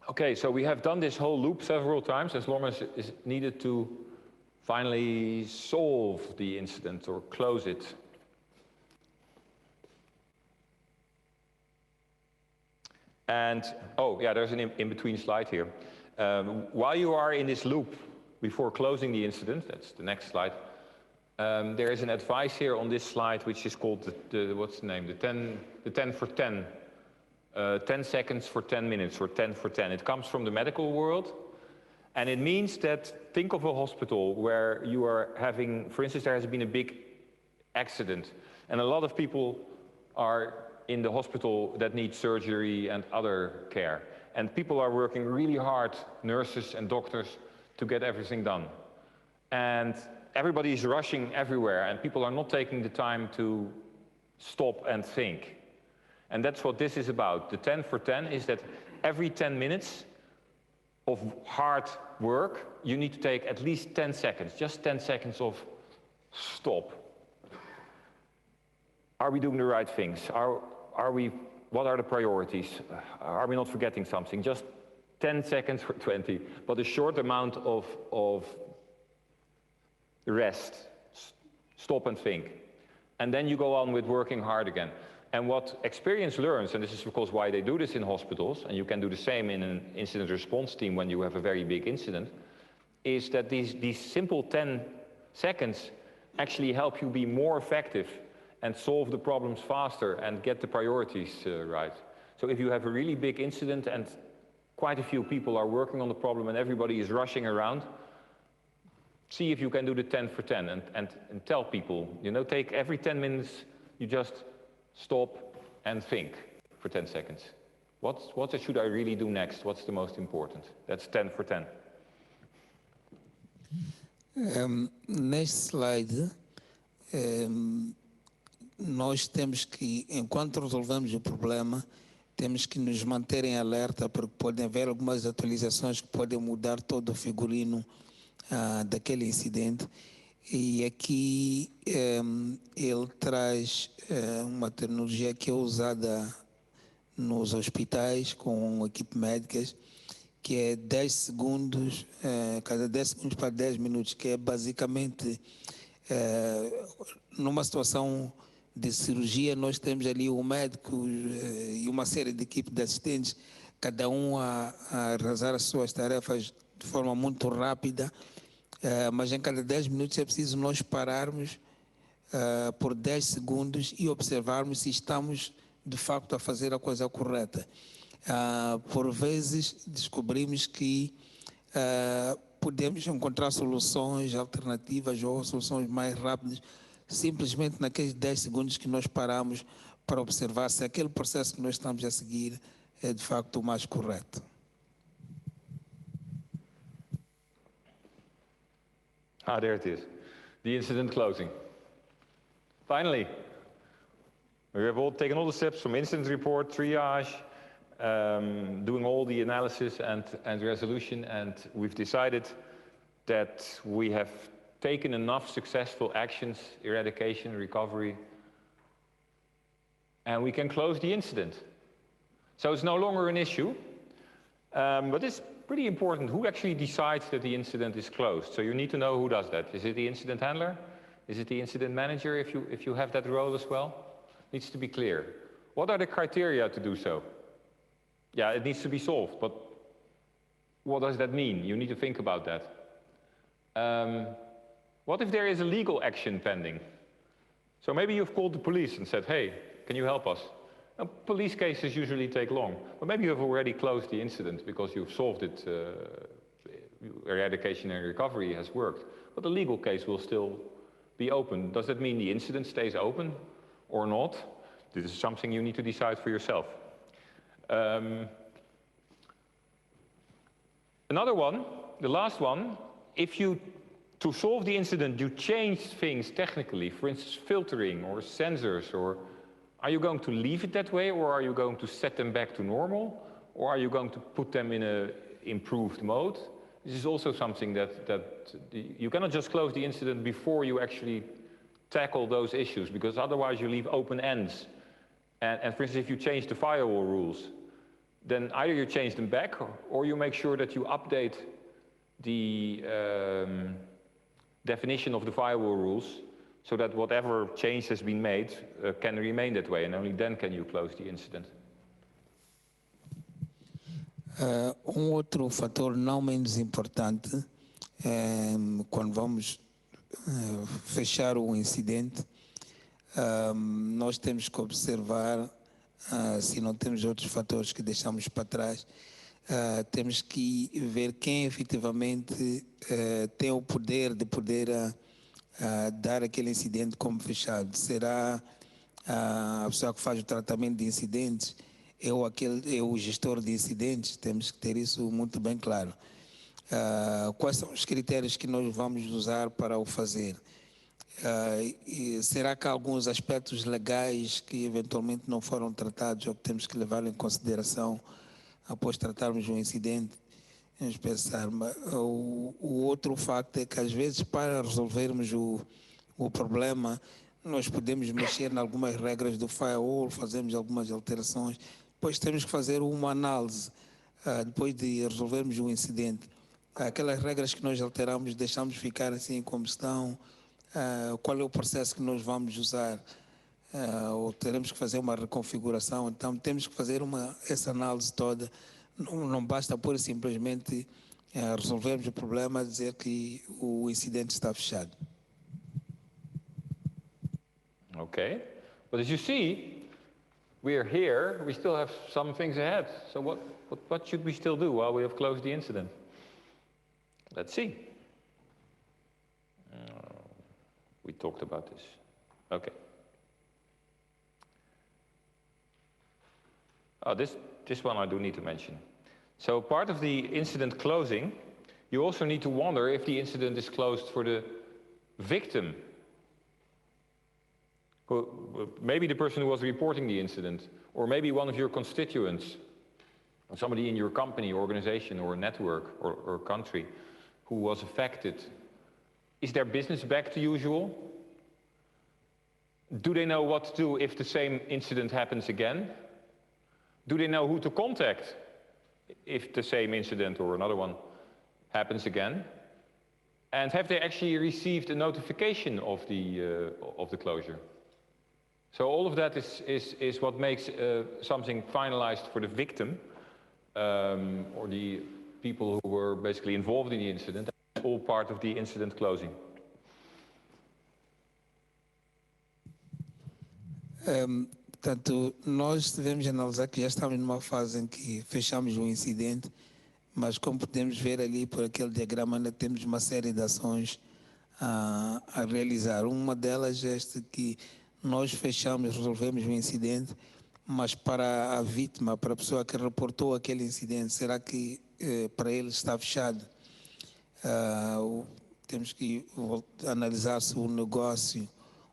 Okay, so we have done this whole loop several times, as long as is needed to finally solve the incident or close it. And, oh yeah, there's an in-between slide here. While you are in this loop before closing the incident, that's the next slide, There is an advice here on this slide which is called what's the name? The 10 for 10. 10 seconds for 10 minutes, or 10 for 10. It comes from the medical world. And it means that, think of a hospital where you are having, for instance, there has been a big accident. And a lot of people are in the hospital that need surgery and other care. And people are working really hard, nurses and doctors, to get everything done. And everybody is rushing everywhere, and people are not taking the time to stop and think. And that's what this is about. The 10 for 10 is that every 10 minutes of hard work, you need to take at least 10 seconds, just 10 seconds of stop. Are we doing the right things? What are the priorities? Are we not forgetting something? Just 10 seconds or 20, but a short amount of rest, stop and think. And then you go on with working hard again. And what experience learns, and this is of course why they do this in hospitals, and you can do the same in an incident response team when you have a very big incident, is that these simple 10 seconds actually help you be more effective and solve the problems faster and get the priorities right. So if you have a really big incident and quite a few people are working on the problem and everybody is rushing around, see if you can do the 10 for 10 and tell people, you know, take every 10 minutes, you just stop and think for 10 seconds. What should I really do next? What's the most important? That's 10 for 10. Neste slide, nós temos que, enquanto resolvemos o problema, temos que nos manter em alerta, porque podem haver algumas atualizações que podem mudar todo o figurino daquele incidente. E aqui ele traz uma tecnologia que é usada nos hospitais com equipes médicas, que é 10 segundos, cada 10 segundos para 10 minutos, que é basicamente numa situação de cirurgia, nós temos ali o médico e uma série de equipes de assistentes, cada um a realizar as suas tarefas de forma muito rápida, mas em cada 10 minutos é preciso nós pararmos por 10 segundos e observarmos se estamos de facto a fazer a coisa correta. Por vezes descobrimos que podemos encontrar soluções alternativas ou soluções mais rápidas, simplesmente naqueles 10 segundos que nós paramos para observar se aquele processo que nós estamos a seguir é de facto o mais correto. There it is. The incident closing. Finally, we have all taken all the steps from incident report, triage, doing all the analysis and resolution, and we've decided that we have taken enough successful actions, eradication, recovery, and we can close the incident. So it's no longer an issue, but it's pretty important who actually decides that the incident is closed. So you need to know who does that. Is it the incident handler? Is it the incident manager if you have that role as well? It needs to be clear. What are the criteria to do so? Yeah, it needs to be solved, but what does that mean? You need to think about that. What if there is a legal action pending? So maybe you've called the police and said, hey, can you help us? Now, police cases usually take long, but maybe you have already closed the incident because you've solved it, eradication and recovery has worked, but the legal case will still be open. Does that mean the incident stays open or not? This is something you need to decide for yourself. Another one, the last one, if to solve the incident, you change things technically, for instance, filtering or sensors, or are you going to leave it that way, or are you going to set them back to normal, or are you going to put them in an improved mode? This is also something that you cannot just close the incident before you actually tackle those issues, because otherwise you leave open ends. And for instance, if you change the firewall rules, then either you change them back, or you make sure that you update the definition of the firewall rules, so that whatever change has been made can remain that way, and only then can you close the incident. Outro fator não menos importante quando vamos fechar o incidente, nós temos que observar se não temos outros fatores que deixamos para trás. Temos que ver quem efetivamente tem o poder de poder dar aquele incidente como fechado. Será a pessoa que faz o tratamento de incidentes, é o gestor de incidentes? Temos que ter isso muito bem claro. Quais são os critérios que nós vamos usar para o fazer? Será que há alguns aspectos legais que eventualmente não foram tratados ou que temos que levar em consideração após tratarmos um incidente? Vamos pensar. O outro facto é que às vezes para resolvermos o problema nós podemos mexer em algumas regras do firewall, fazemos algumas alterações, depois temos que fazer uma análise depois de resolvermos o incidente. Aquelas regras que nós alteramos, deixamos ficar assim como estão, qual é o processo que nós vamos usar, ou teremos que fazer uma reconfiguração. Então temos que fazer essa análise toda. Não basta pura e simplesmente resolvermos o problema, dizer que o incidente está fechado. Okay, but as you see, we are here, we still have some things ahead. So what should we still do while we have closed the incident? Let's see. We talked about this. Okay. Oh, this one I do need to mention. So part of the incident closing, you also need to wonder if the incident is closed for the victim. Maybe the person who was reporting the incident, or maybe one of your constituents, or somebody in your company, organization, or network, or country who was affected. Is their business back to usual? Do they know what to do if the same incident happens again? Do they know who to contact if the same incident or another one happens again? And have they actually received a notification of the closure? So all of that is what makes something finalized for the victim, or the people who were basically involved in the incident. That's all part of the incident closing. Portanto, nós devemos analisar que já estamos numa fase em que fechamos um incidente, mas como podemos ver ali por aquele diagrama, ainda temos uma série de ações a realizar. Uma delas é esta que nós fechamos, resolvemos o incidente, mas para a vítima, para a pessoa que reportou aquele incidente, será que para ele está fechado? Temos que analisar se o negócio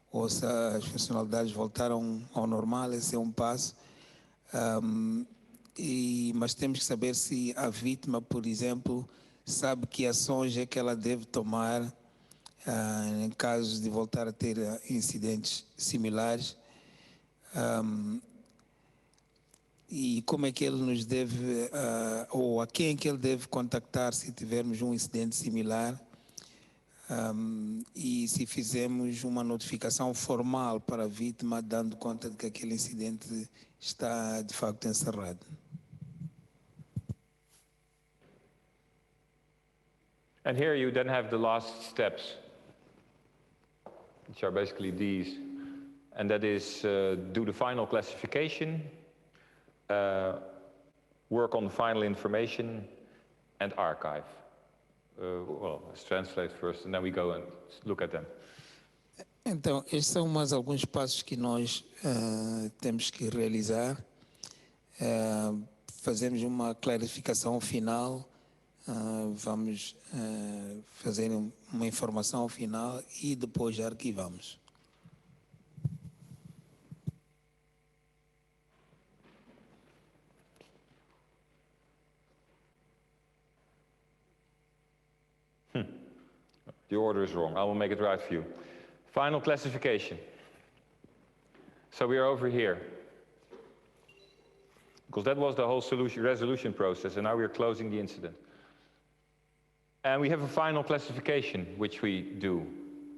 ou se as funcionalidades voltaram ao normal. Esse é um passo. Mas temos que saber se a vítima, por exemplo, sabe que ações é que ela deve tomar em caso de voltar a ter incidentes similares, e como é que ele nos deve, ou a quem é que ele deve contactar se tivermos um incidente similar, e se fizermos uma notificação formal para a vítima, dando conta de que aquele incidente está de facto encerrado. And here you then have the last steps, which are basically these, and that is do the final classification, work on the final information, and archive. Well, let's translate first, and then we go and look at them. Então, estes são mais alguns passos que nós temos que realizar. Fazemos uma clarificação final, vamos fazer uma informação final e depois arquivamos. The order is wrong. I will make it right for you. Final classification. So we are over here, because that was the whole resolution process, and now we are closing the incident. And we have a final classification, which we do.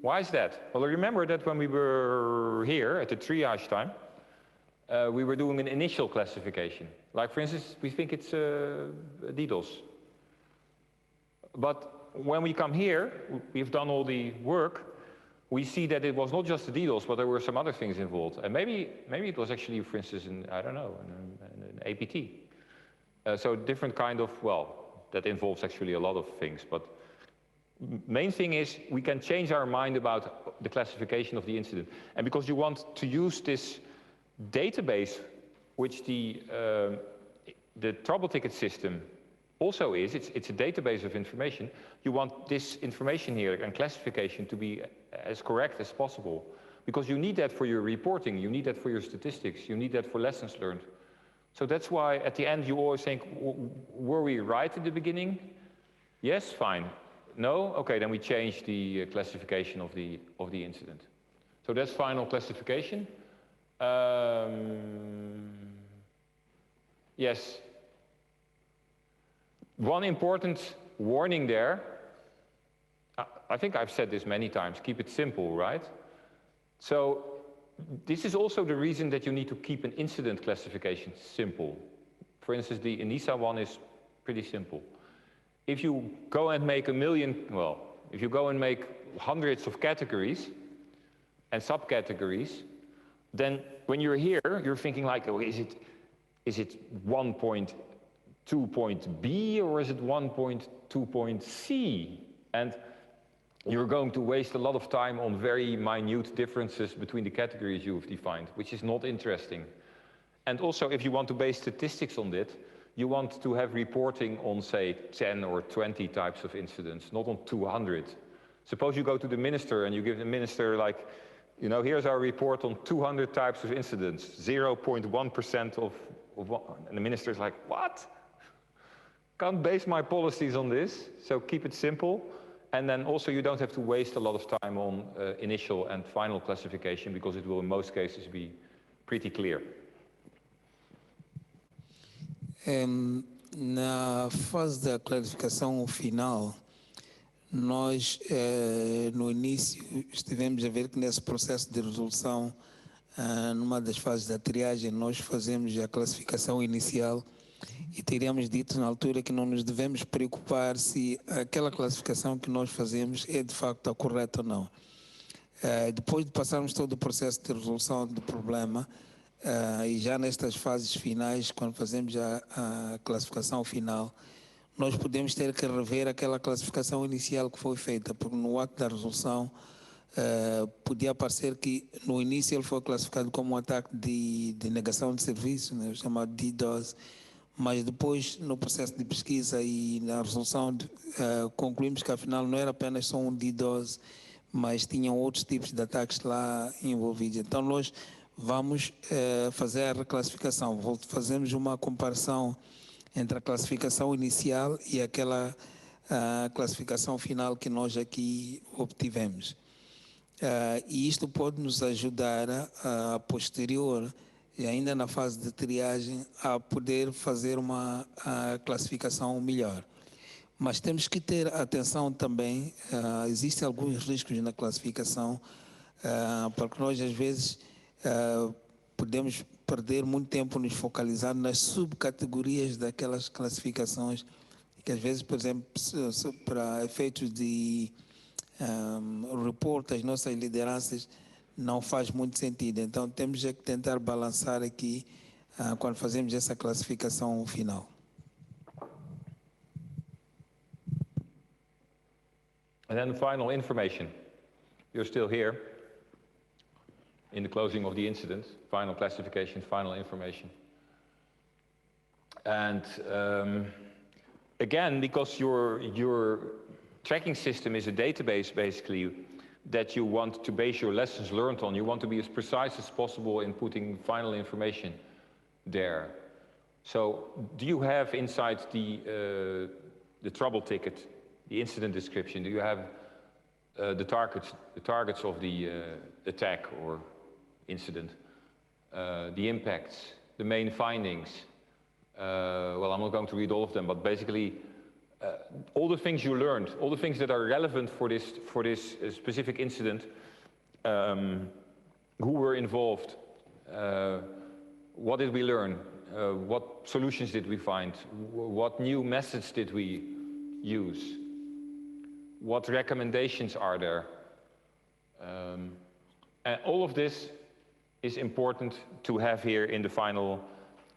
Why is that? Well, remember that when we were here at the triage time, we were doing an initial classification. Like, for instance, we think it's DDoS. But when we come here, we've done all the work, we see that it was not just the DDoS, but there were some other things involved. And maybe it was actually, for instance, I don't know, an APT. So different kind of, well, that involves actually a lot of things. But main thing is we can change our mind about the classification of the incident. And because you want to use this database, which the trouble ticket system also is, it's a database of information. You want this information here and classification to be as correct as possible, because you need that for your reporting, you need that for your statistics, you need that for lessons learned. So that's why at the end you always think, were we right at the beginning? Yes, fine. No? Okay, then we change the classification of the incident. So that's final classification. Yes. One important warning there, I think I've said this many times, keep it simple, right? So this is also the reason that you need to keep an incident classification simple. For instance, the ENISA one is pretty simple. If you go and make if you go and make hundreds of categories and subcategories, then when you're here, you're thinking like, oh, is it 1.2.B or is it 1.2.C? And you're going to waste a lot of time on very minute differences between the categories you've defined, which is not interesting. And also, if you want to base statistics on it, you want to have reporting on, say, 10 or 20 types of incidents, not on 200. Suppose you go to the minister and you give the minister, like, you know, here's our report on 200 types of incidents, 0.1% of what? And the minister is like, what? Can't base my policies on this, so keep it simple. And then also you don't have to waste a lot of time on initial and final classification, because it will in most cases be pretty clear. Na fase da classificação final, nós no início estivemos a ver que nesse processo de resolução, numa das fases da triagem, nós fazemos a classificação inicial e teríamos dito na altura que não nos devemos preocupar se aquela classificação que nós fazemos é de facto a correta ou não. Depois de passarmos todo o processo de resolução do problema, e já nestas fases finais, quando fazemos a classificação final, nós podemos ter que rever aquela classificação inicial que foi feita, porque no ato da resolução podia parecer que no início ele foi classificado como um ataque de negação de serviço, né, chamado DDoS, mas depois no processo de pesquisa e na resolução concluímos que afinal não era apenas só um DDoS, mas tinham outros tipos de ataques lá envolvidos. Então nós vamos fazer a reclassificação, fazemos uma comparação entre a classificação inicial e aquela classificação final que nós aqui obtivemos. E isto pode nos ajudar a posterior, e ainda na fase de triagem, a poder fazer uma classificação melhor. Mas temos que ter atenção também, existem alguns riscos na classificação, porque nós às vezes podemos perder muito tempo nos focalizando nas subcategorias daquelas classificações, que às vezes, por exemplo, para efeitos de report às nossas lideranças, não faz muito sentido. Então temos que tentar balançar aqui quando fazemos essa classificação final. And then the final information. You're still here in the closing of the incident, final classification, final information. And again, because your tracking system is a database basically that you want to base your lessons learned on, you want to be as precise as possible in putting final information there. So do you have inside the trouble ticket, the incident description, do you have the targets of the attack or incident, the impacts, the main findings? Well, I'm not going to read all of them, but basically all the things you learned, all the things that are relevant for this specific incident, who were involved, what did we learn, what solutions did we find, what new methods did we use? What recommendations are there? And all of this is important to have here in the final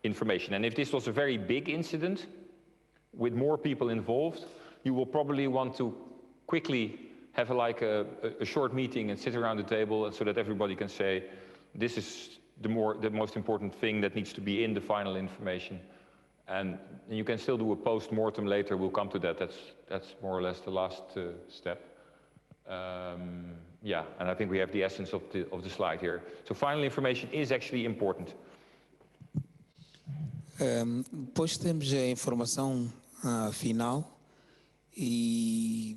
information. And if this was a very big incident with more people involved, you will probably want to quickly have a short meeting and sit around the table so that everybody can say, this is the most important thing that needs to be in the final information. And you can still do a post-mortem later, we'll come to that. That's more or less the last step. Yeah, and I think we have the essence of the slide here. So final information is actually important. Depois temos a informação final e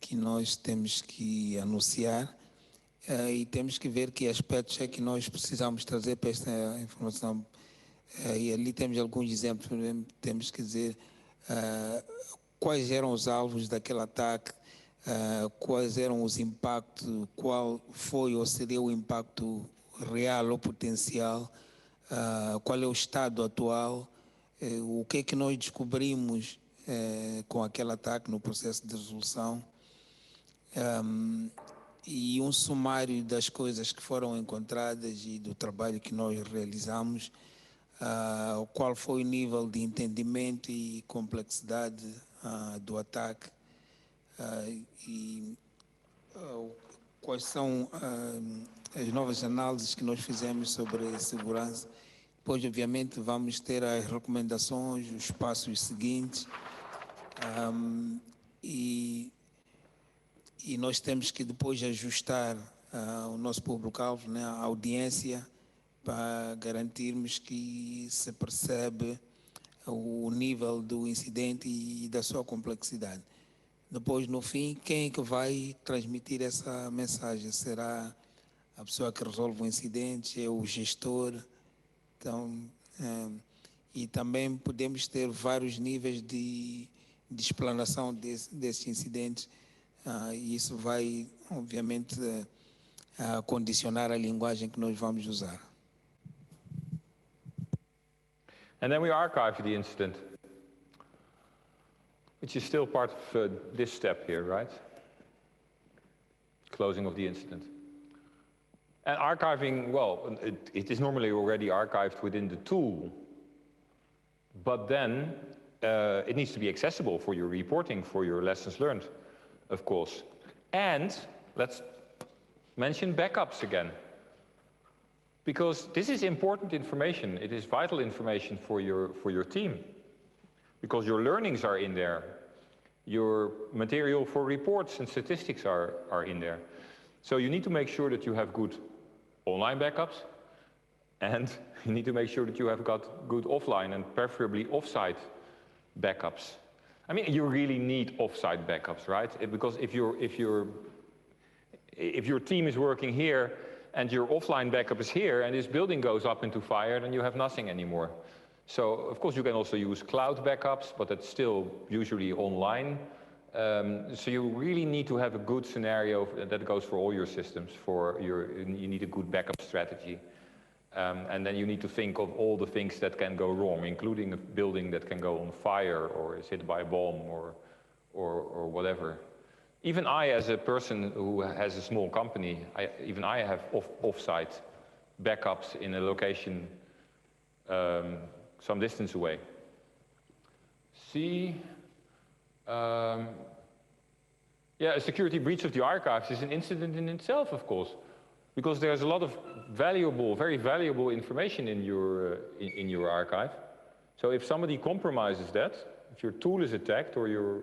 que nós temos que anunciar e temos que ver que aspectos é que nós precisamos trazer para esta informação. E ali temos alguns exemplos, por exemplo, temos que dizer quais eram os alvos daquele ataque, quais eram os impactos, qual foi ou seria o impacto real ou potencial, qual é o estado atual, o que é que nós descobrimos com aquele ataque no processo de resolução, e um sumário das coisas que foram encontradas e do trabalho que nós realizamos, qual foi o nível de entendimento e complexidade do ataque, e quais são as novas análises que nós fizemos sobre a segurança. Depois, obviamente, vamos ter as recomendações, os passos seguintes, e nós temos que depois ajustar o nosso público-alvo, né, a audiência, para garantirmos que se percebe o nível do incidente e da sua complexidade. Depois, no fim, quem é que vai transmitir essa mensagem? Será a pessoa que resolve o incidente? É o gestor? Então, e também podemos ter vários níveis de explanação desses incidentes, e isso vai, obviamente, condicionar a linguagem que nós vamos usar. And then we archive the incident, which is still part of this step here, right? Closing of the incident. And archiving, well, it is normally already archived within the tool, but then it needs to be accessible for your reporting, for your lessons learned, of course. And let's mention backups again, because this is important information. It is vital information for your team, because your learnings are in there. Your material for reports and statistics are in there. So you need to make sure that you have good online backups, and you need to make sure that you have got good offline and preferably offsite backups. I mean, you really need offsite backups, right? Because if your team is working here and your offline backup is here and this building goes up into fire, then you have nothing anymore. So, of course, you can also use cloud backups, but that's still usually online. So you really need to have a good scenario that goes for all your systems. You need a good backup strategy. And then you need to think of all the things that can go wrong, including a building that can go on fire or is hit by a bomb or whatever. Even I, as a person who has a small company, even I have off-site backups in a location some distance away. See, yeah, a security breach of the archives is an incident in itself, of course, because there's a lot of valuable, very valuable information in your archive. So if somebody compromises that, if your tool is attacked or your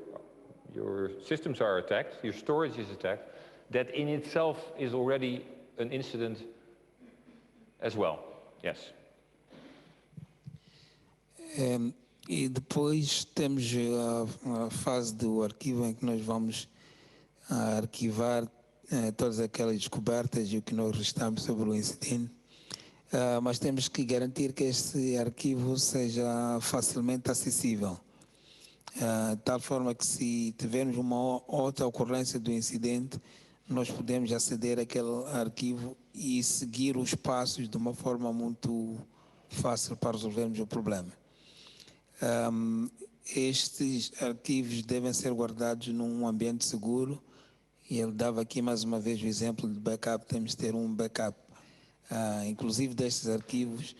systems are attacked, your storage is attacked, that in itself is already an incident as well. Yes. E depois temos a fase do arquivo em que nós vamos arquivar todas aquelas descobertas e o que nós registramos sobre o incidente. Mas temos que garantir que esse arquivo seja facilmente acessível. De tal forma que se tivermos uma outra ocorrência do incidente, nós podemos aceder àquele arquivo e seguir os passos de uma forma muito fácil para resolvermos o problema. estes arquivos devem ser guardados num ambiente seguro, e ele dava aqui mais uma vez o exemplo de backup. Temos de ter um backup, inclusive destes arquivos,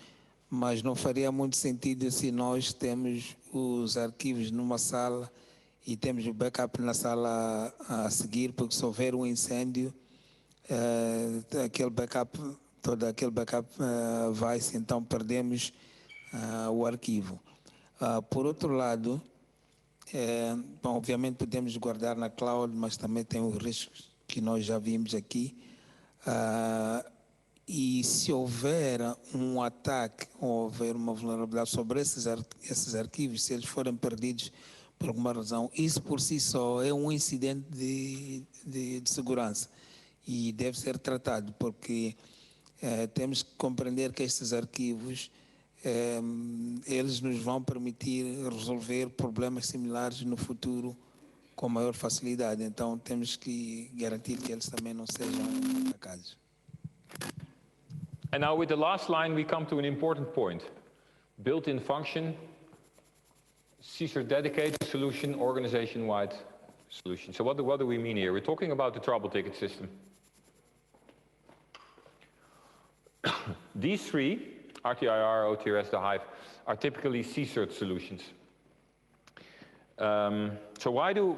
mas não faria muito sentido se nós temos os arquivos numa sala e temos o backup na sala a seguir, porque se houver um incêndio, todo aquele backup vai-se, então perdemos o arquivo. Por outro lado, bom, obviamente podemos guardar na cloud, mas também tem os riscos que nós já vimos aqui. E se houver um ataque ou houver uma vulnerabilidade sobre esses arquivos, se eles forem perdidos por alguma razão, isso por si só é um incidente de segurança e deve ser tratado, porque temos que compreender que estes arquivos eles nos vão permitir resolver problemas similares no futuro com maior facilidade. Então temos que garantir que eles também não sejam atacados. And now with the last line we come to an important point. Built-in function, CSIRT dedicated solution, organization-wide solution. So what do we mean here? We're talking about the trouble ticket system. These three, RTIR, OTRS, the Hive, are typically CSIRT solutions. So why do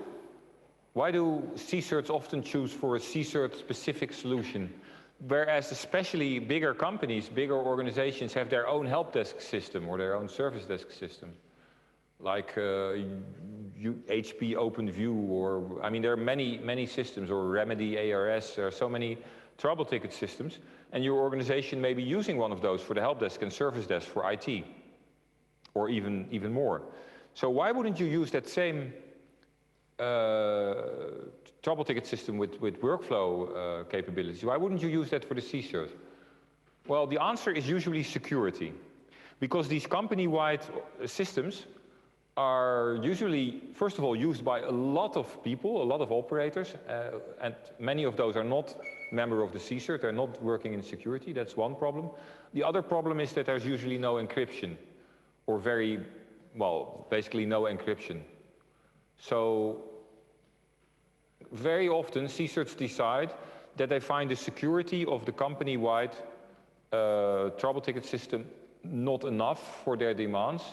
CSIRTs often choose for a CSIRT-specific solution, whereas especially bigger companies, bigger organizations have their own help desk system or their own service desk system, like HP OpenView, or I mean there are many systems, or Remedy, ARS, there are so many trouble ticket systems, and your organization may be using one of those for the help desk and service desk for IT, or even more. So why wouldn't you use that same trouble ticket system with workflow capabilities? Why wouldn't you use that for the CSIRT? Well, the answer is usually security, because these company-wide systems are usually, first of all, used by a lot of people, a lot of operators, and many of those are not member of the CSIRT, they're not working in security. That's one problem. The other problem is that there's usually no encryption, or basically no encryption. So very often CSIRTs decide that they find the security of the company-wide trouble ticket system not enough for their demands,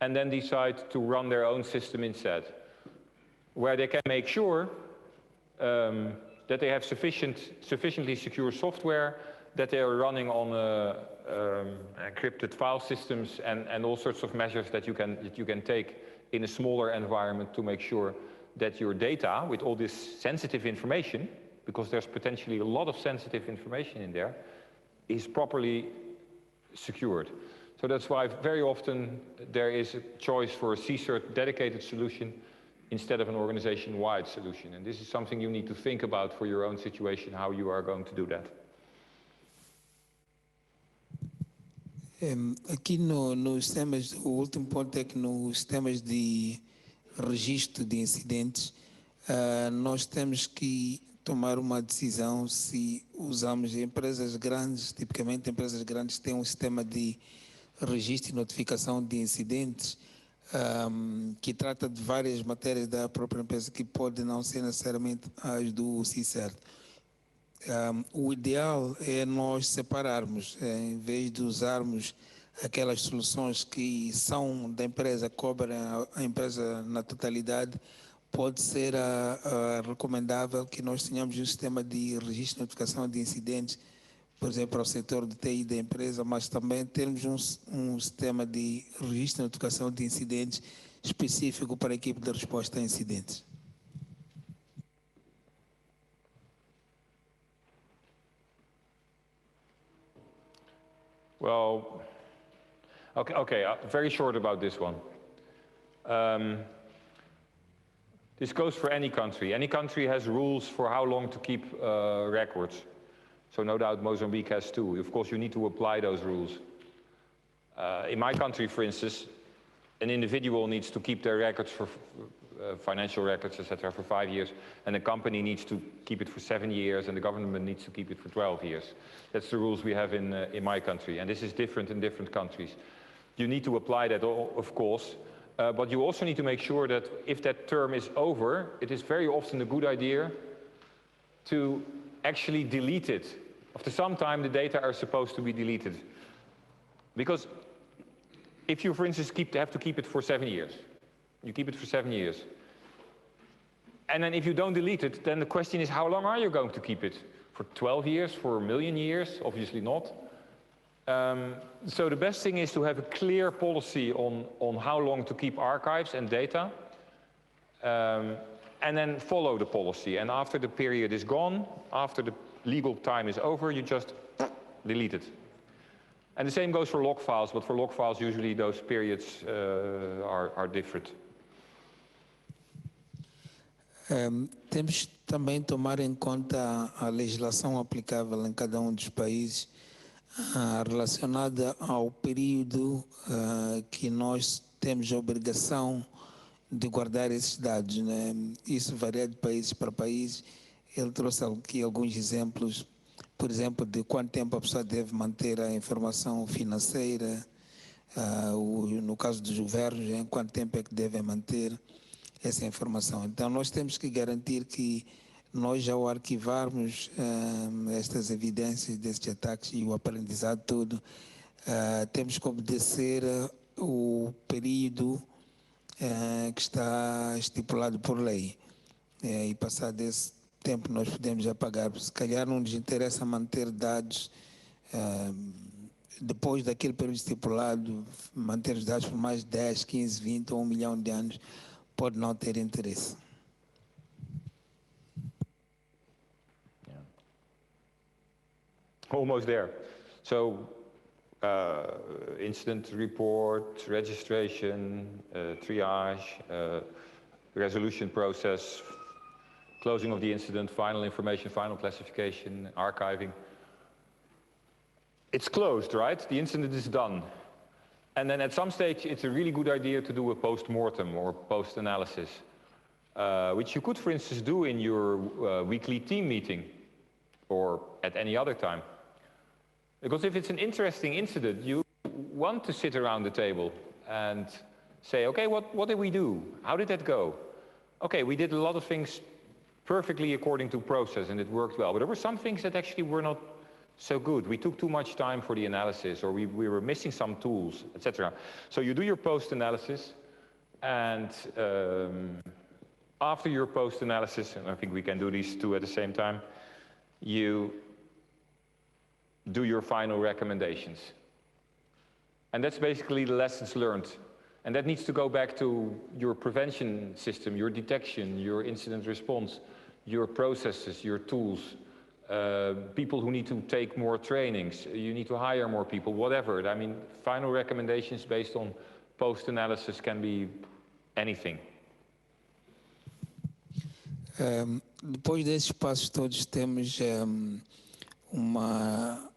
and then decide to run their own system instead, where they can make sure that they have sufficiently secure software, that they are running on encrypted file systems, and all sorts of measures that you can take in a smaller environment to make sure that your data, with all this sensitive information, because there's potentially a lot of sensitive information in there, is properly secured. So that's why very often there is a choice for a CSIRT dedicated solution instead of an organization-wide solution. And this is something you need to think about for your own situation, how you are going to do that. Aqui nos temas, o último ponto é que nos temas de registro de incidentes, nós temos que tomar uma decisão se usamos empresas grandes. Tipicamente empresas grandes têm um sistema de registro e notificação de incidentes que trata de várias matérias da própria empresa, que pode não ser necessariamente as do CSIRT. O ideal é nós separarmos, em vez de usarmos aquelas soluções que são da empresa, cobrem a empresa na totalidade. Pode ser recomendável que nós tenhamos um sistema de registro e notificação de incidentes, por exemplo, para o setor de TI da empresa, mas também termos um sistema de registro e notificação de incidentes específico para a equipe de resposta a incidentes. Well, okay, very short about this one. This goes for any country. Any country has rules for how long to keep records. So no doubt Mozambique has too. Of course, you need to apply those rules. In my country, for instance, an individual needs to keep their records for financial records, etc., for 5 years, and a company needs to keep it for 7 years, and the government needs to keep it for 12 years. That's the rules we have in my country, and this is different in different countries. You need to apply that, of course, But you also need to make sure that if that term is over, it is very often a good idea to actually delete it. After some time, the data are supposed to be deleted. Because if you, for instance, have to keep it for 7 years, you keep it for 7 years. And then if you don't delete it, then the question is, how long are you going to keep it? For 12 years, for 1 million years? Obviously not. So the best thing is to have a clear policy on how long to keep archives and data, and then follow the policy. And after the period is gone, after the legal time is over, you just delete it. And the same goes for log files, but for log files, usually those periods are different. Temos também tomar em conta a legislação aplicável em cada um dos países relacionada ao período que nós temos a obrigação de guardar esses dados, né? Isso varia de país para país. Ele trouxe aqui alguns exemplos, por exemplo, de quanto tempo a pessoa deve manter a informação financeira, no caso dos governos, em quanto tempo é que devem manter essa informação. Então, nós temos que garantir que nós, ao arquivarmos estas evidências desses ataques e o aprendizado todo, temos que obedecer o período que está estipulado por lei. E passado desse tempo nós podemos apagar. Se calhar não nos interessa manter dados depois daquele período estipulado, manter os dados por mais 10, 15, 20 ou 1 milhão de anos, pode não ter interesse. Almost there. So, incident report, registration, triage, resolution process, closing of the incident, final information, final classification, archiving. It's closed, right? The incident is done. And then at some stage, it's a really good idea to do a post-mortem or post-analysis, which you could, for instance, do in your weekly team meeting or at any other time. Because if it's an interesting incident, you want to sit around the table and say, okay, what did we do? How did that go? Okay, we did a lot of things perfectly according to process and it worked well, but there were some things that actually were not so good. We took too much time for the analysis, or we were missing some tools, etc. So you do your post-analysis, and after your post-analysis, and I think we can do these two at the same time, you do your final recommendations. And that's basically the lessons learned. And that needs to go back to your prevention system, your detection, your incident response, your processes, your tools, people who need to take more trainings, you need to hire more people, whatever. I mean, final recommendations based on post-analysis can be anything. Depois desses passos todos, temos uma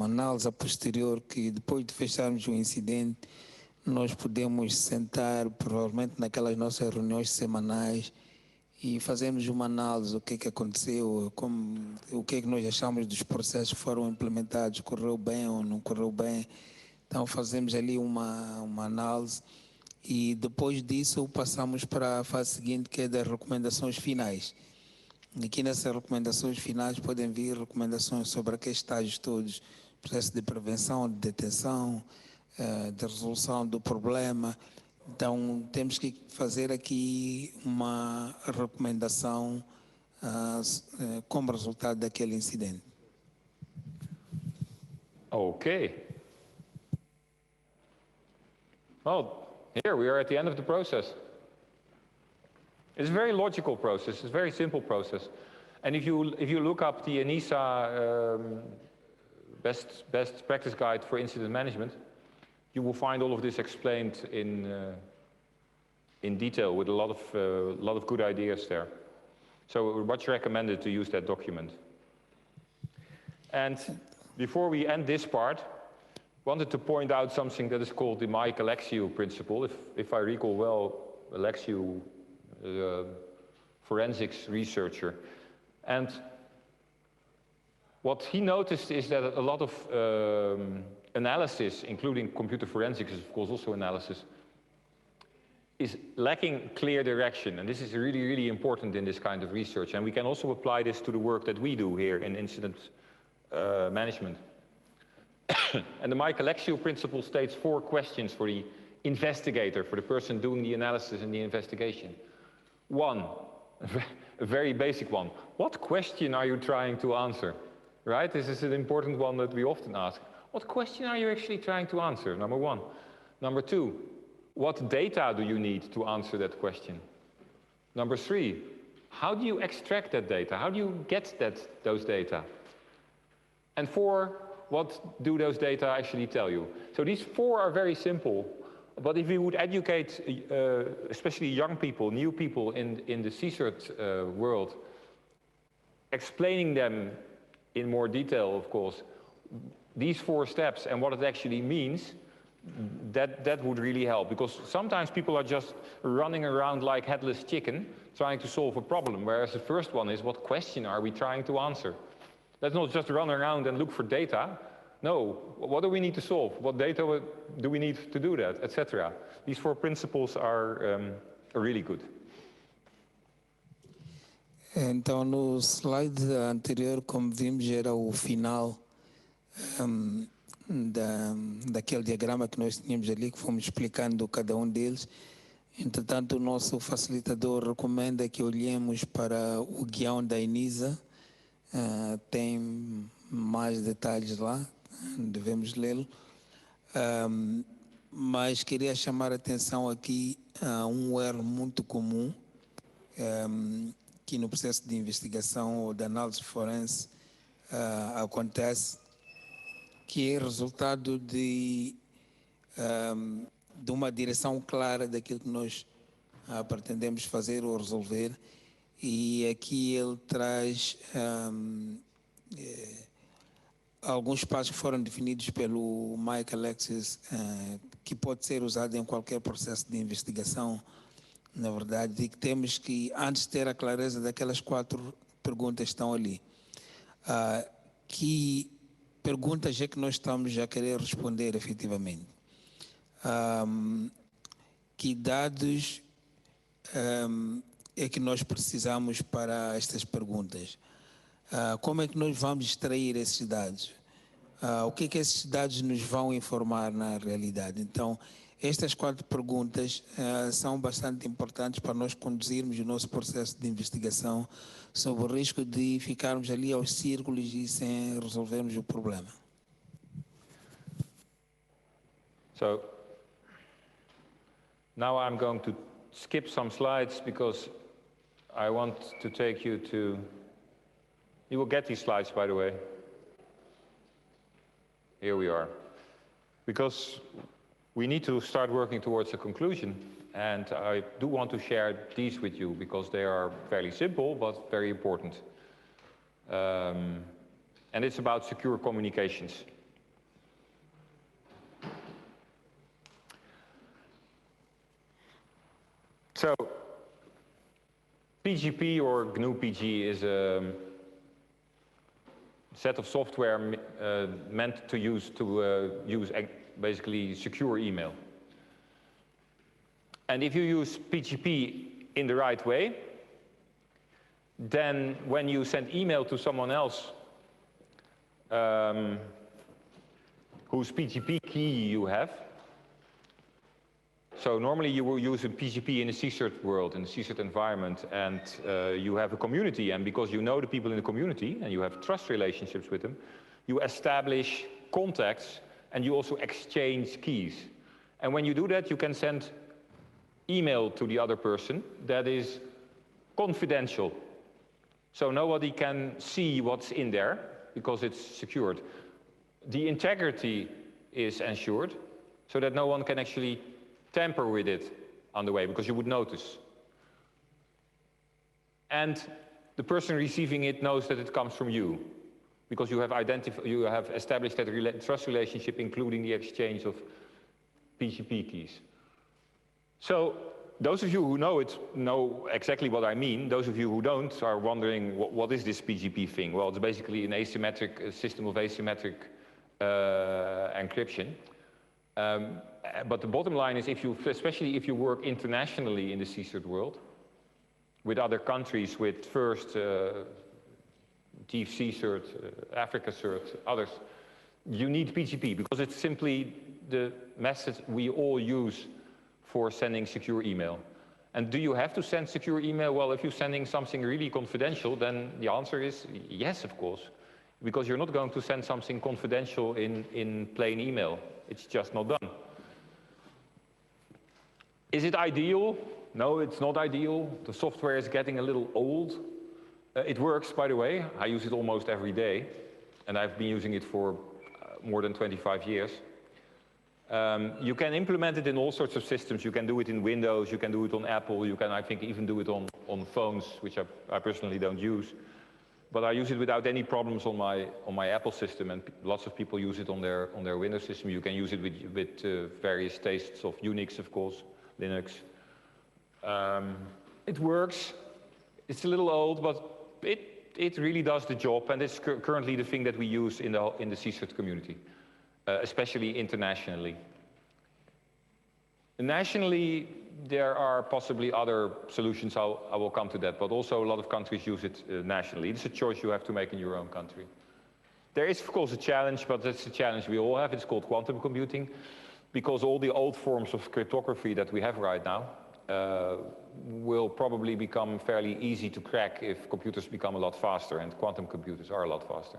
análise a posterior que, depois de fecharmos o incidente, nós podemos sentar, provavelmente naquelas nossas reuniões semanais, e fazemos uma análise do que aconteceu, o que nós achamos dos processos que foram implementados, correu bem ou não correu bem. Então fazemos ali uma análise e depois disso passamos para a fase seguinte, que é das recomendações finais. Aqui nessas recomendações finais podem vir recomendações sobre aqueles estágios todos, processo de prevenção, de detenção, de resolução do problema. Então, temos que fazer aqui uma recomendação como resultado daquele incidente. Okay. Well, here we are at the end of the process. It's a very logical process. It's a very simple process. And if you look up the ENISA best practice guide for incident management, you will find all of this explained in detail with a lot of good ideas there. So much recommended to use that document. And before we end this part, wanted to point out something that is called the Mike Alexiou principle. If I recall well, Alexiou, forensics researcher, and what he noticed is that a lot of analysis, including computer forensics, is of course also analysis, is lacking clear direction. And this is really, really important in this kind of research. And we can also apply this to the work that we do here in incident management. And the Michael Alexiou principle states 4 questions for the investigator, for the person doing the analysis and the investigation. 1, a very basic one. What question are you trying to answer? Right? This is an important one that we often ask. What question are you actually trying to answer? Number 1. Number 2, what data do you need to answer that question? Number 3, how do you extract that data? How do you get those data? And 4, what do those data actually tell you? So these 4 are very simple, but if we would educate especially young people, new people in the CSIRT world, explaining them in more detail, of course, these 4 steps and what it actually means, that would really help. Because sometimes people are just running around like headless chicken, trying to solve a problem, whereas the first one is, what question are we trying to answer? Let's not just run around and look for data. No, what do we need to solve? What data do we need to do that, etc. These 4 principles are really good. Então, no slide anterior, como vimos, era o final daquele diagrama que nós tínhamos ali, que fomos explicando cada um deles. Entretanto, o nosso facilitador recomenda que olhemos para o guião da ENISA. Tem mais detalhes lá, devemos lê-lo. Mas queria chamar a atenção aqui a um erro muito comum que no processo de investigação ou de análise forense acontece, que é resultado de uma direção clara daquilo que nós pretendemos fazer ou resolver. E aqui ele traz alguns passos que foram definidos pelo Michael Alexiou, que pode ser usado em qualquer processo de investigação, na verdade, e que temos que, antes de ter a clareza daquelas 4 perguntas que estão ali, que perguntas é que nós estamos a querer responder efetivamente? Que dados é que nós precisamos para estas perguntas? Como é que nós vamos extrair esses dados? O que é que esses dados nos vão informar na realidade? Então, estas 4 perguntas são bastante importantes para nós conduzirmos o nosso processo de investigação, sob o risco de ficarmos ali aos círculos e sem resolvermos o problema. So, now I'm going to skip some slides because I want to take you to... You will get these slides, by the way. Here we are. Because we need to start working towards a conclusion, and I do want to share these with you because they are fairly simple but very important. And it's about secure communications. So, PGP or GNU-PG is a set of software meant to use basically secure email. And if you use PGP in the right way, then when you send email to someone else whose PGP key you have, so normally you will use a PGP in the CSIRT world, in the CSIRT environment, and you have a community, and because you know the people in the community and you have trust relationships with them, you establish contacts and you also exchange keys. And when you do that, you can send email to the other person that is confidential. So nobody can see what's in there because it's secured. The integrity is ensured so that no one can actually tamper with it on the way, because you would notice. And the person receiving it knows that it comes from you, because you have established that trust relationship, including the exchange of PGP keys. So those of you who know it know exactly what I mean. Those of you who don't are wondering, what is this PGP thing? Well, it's basically an asymmetric system of asymmetric encryption. But the bottom line is, especially if you work internationally in the CSIRT world, with other countries, with first TFC CERT, Africa CERT, others, you need PGP because it's simply the method we all use for sending secure email. And do you have to send secure email? Well, if you're sending something really confidential, then the answer is yes, of course, because you're not going to send something confidential in plain email. It's just not done. Is it ideal? No, it's not ideal. The software is getting a little old. It works, by the way. I use it almost every day, and I've been using it for more than 25 years. You can implement it in all sorts of systems. You can do it in Windows, you can do it on Apple, you can, I think, even do it on phones, which I personally don't use. But I use it without any problems on my Apple system, and lots of people use it on their Windows system. You can use it with various tastes of Unix, of course, Linux. It works. It's a little old, but it really does the job, and it's currently the thing that we use in the CSIRT community, especially internationally. Nationally, there are possibly other solutions. I will come to that, but also a lot of countries use it nationally. It's a choice you have to make in your own country. There is, of course, a challenge, but that's a challenge we all have. It's called quantum computing, because all the old forms of cryptography that we have right now will probably become fairly easy to crack if computers become a lot faster, and quantum computers are a lot faster.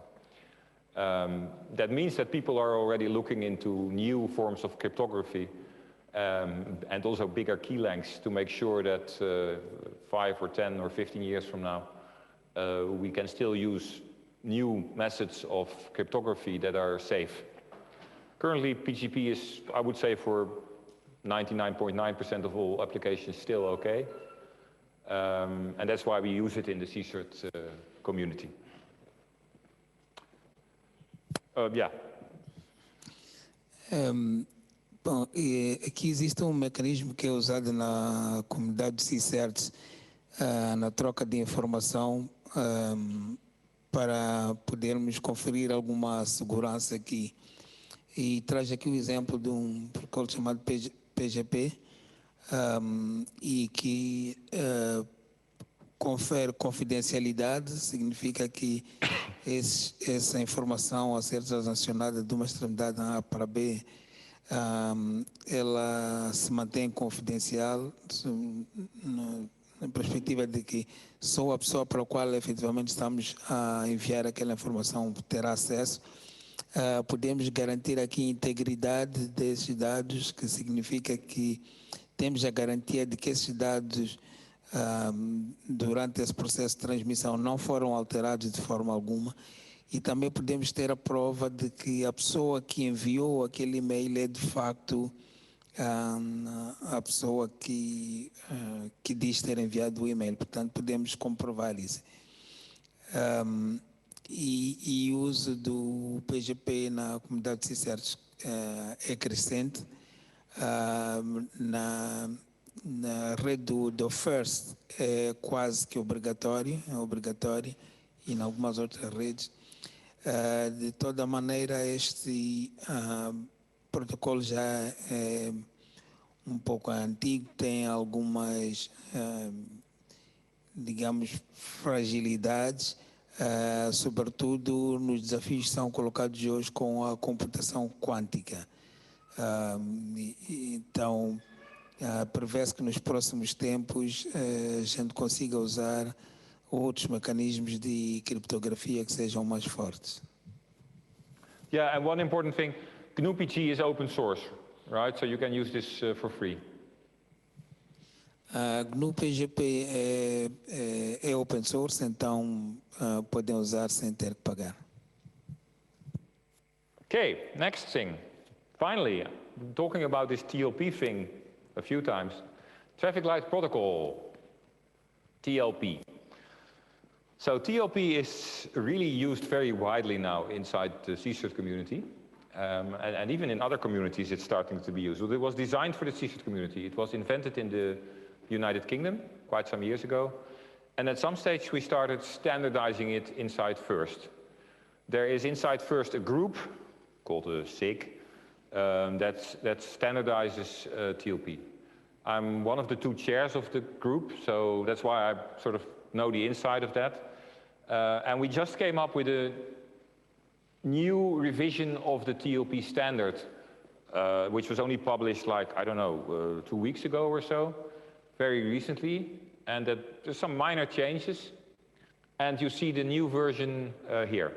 That means that people are already looking into new forms of cryptography and also bigger key lengths to make sure that 5 or 10 or 15 years from now, we can still use new methods of cryptography that are safe. Currently, PGP is, I would say, for 99.9% of all applications still okay. And that's why we use it in the CSIRT community. Yeah. Bom, aqui existe mecanismo que é usado na comunidade de CSIRTs na troca de informação para podermos conferir alguma segurança aqui. E traz aqui o exemplo de protocolo chamado PGP e que confere confidencialidade, significa que essa informação a ser transacionada de uma extremidade A para B, ela se mantém confidencial na perspectiva de que só a pessoa para a qual efetivamente estamos a enviar aquela informação terá acesso. Podemos garantir aqui a integridade desses dados, que significa que temos a garantia de que esses dados, durante esse processo de transmissão, não foram alterados de forma alguma. E também podemos ter a prova de que a pessoa que enviou aquele e-mail é, de facto, a pessoa que diz ter enviado o e-mail. Portanto, podemos comprovar isso. E o uso do PGP na comunidade de CSIRTs é crescente. Na rede do FIRST é quase que obrigatório, e em algumas outras redes. De toda maneira, este protocolo já é um pouco antigo, tem algumas, digamos, fragilidades, sobretudo nos desafios que são colocados hoje com a computação quântica. Então, prevê-se que nos próximos tempos a gente consiga usar outros mecanismos de criptografia que sejam mais fortes. Yeah, and one important thing, GNU-PG is open source, right? So you can use this for free. GNU-PGP é open source, então podem usar sem ter que pagar. Okay, next thing. Finally, talking about this TLP thing a few times. Traffic Light Protocol, TLP. So TLP is really used very widely now inside the CSIRT community. And even in other communities, it's starting to be used. It was designed for the CSIRT community. It was invented in the United Kingdom quite some years ago. And at some stage, we started standardizing it inside FIRST. There is inside FIRST a group called a SIG that standardizes TLP. I'm one of the two chairs of the group, so that's why I sort of know the inside of that. And we just came up with a new revision of the TLP standard, which was only published like, I don't know, 2 weeks ago or so, very recently. And that there's some minor changes. And you see the new version here.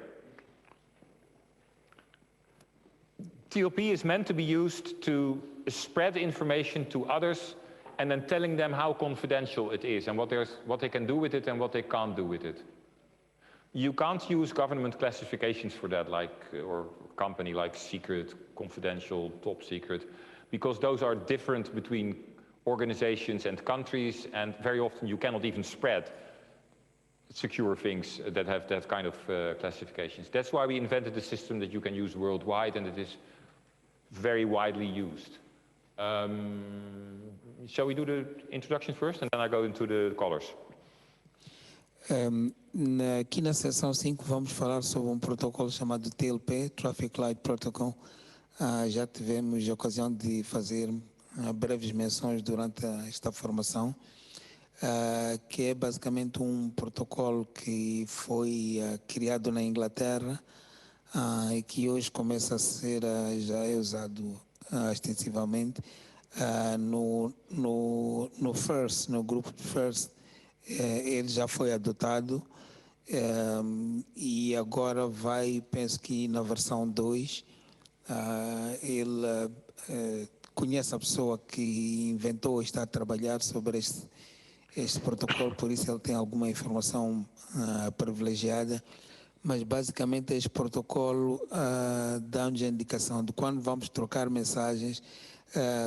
TLP is meant to be used to spread information to others and then telling them how confidential it is and what they can do with it and what they can't do with it. You can't use government classifications for that, or company like secret, confidential, top secret, because those are different between organizations and countries, and very often you cannot even spread secure things that have that kind of classifications. That's why we invented a system that you can use worldwide, and it is very widely used. Shall we do the introduction first, and then I go into the colors? Aqui na sessão 5 vamos falar sobre protocolo chamado TLP, Traffic Light Protocol. Já tivemos a ocasião de fazer breves menções durante esta formação, que é basicamente protocolo que foi criado na Inglaterra e que hoje começa a ser, já é usado extensivamente no grupo de FIRST. Ele já foi adotado e agora penso que na versão 2, ele conhece a pessoa que inventou e está a trabalhar sobre este protocolo, por isso ele tem alguma informação privilegiada, mas basicamente este protocolo dá-nos a indicação de quando vamos trocar mensagens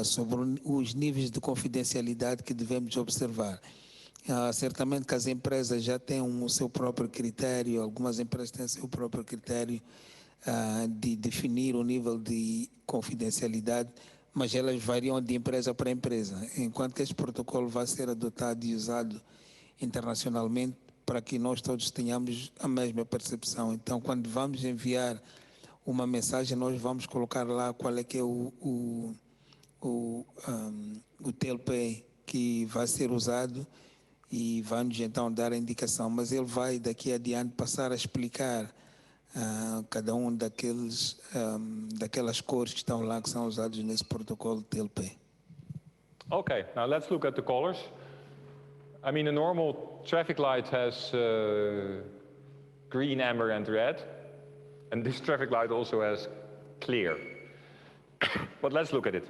sobre os níveis de confidencialidade que devemos observar. Certamente que as empresas já têm o seu próprio critério, algumas empresas têm o seu próprio critério de definir o nível de confidencialidade, mas elas variam de empresa para empresa, enquanto que este protocolo vai ser adotado e usado internacionalmente para que nós todos tenhamos a mesma percepção. Então, quando vamos enviar uma mensagem, nós vamos colocar lá qual é que é o TLP que vai ser usado e vai-nos então dar a indicação, mas ele vai daqui adiante passar a explicar cada daquelas cores que estão lá, que são usadas nesse protocolo TLP. Okay, now let's look at the colors. I mean, a normal traffic light has green, amber and red, and this traffic light also has clear. But let's look at it.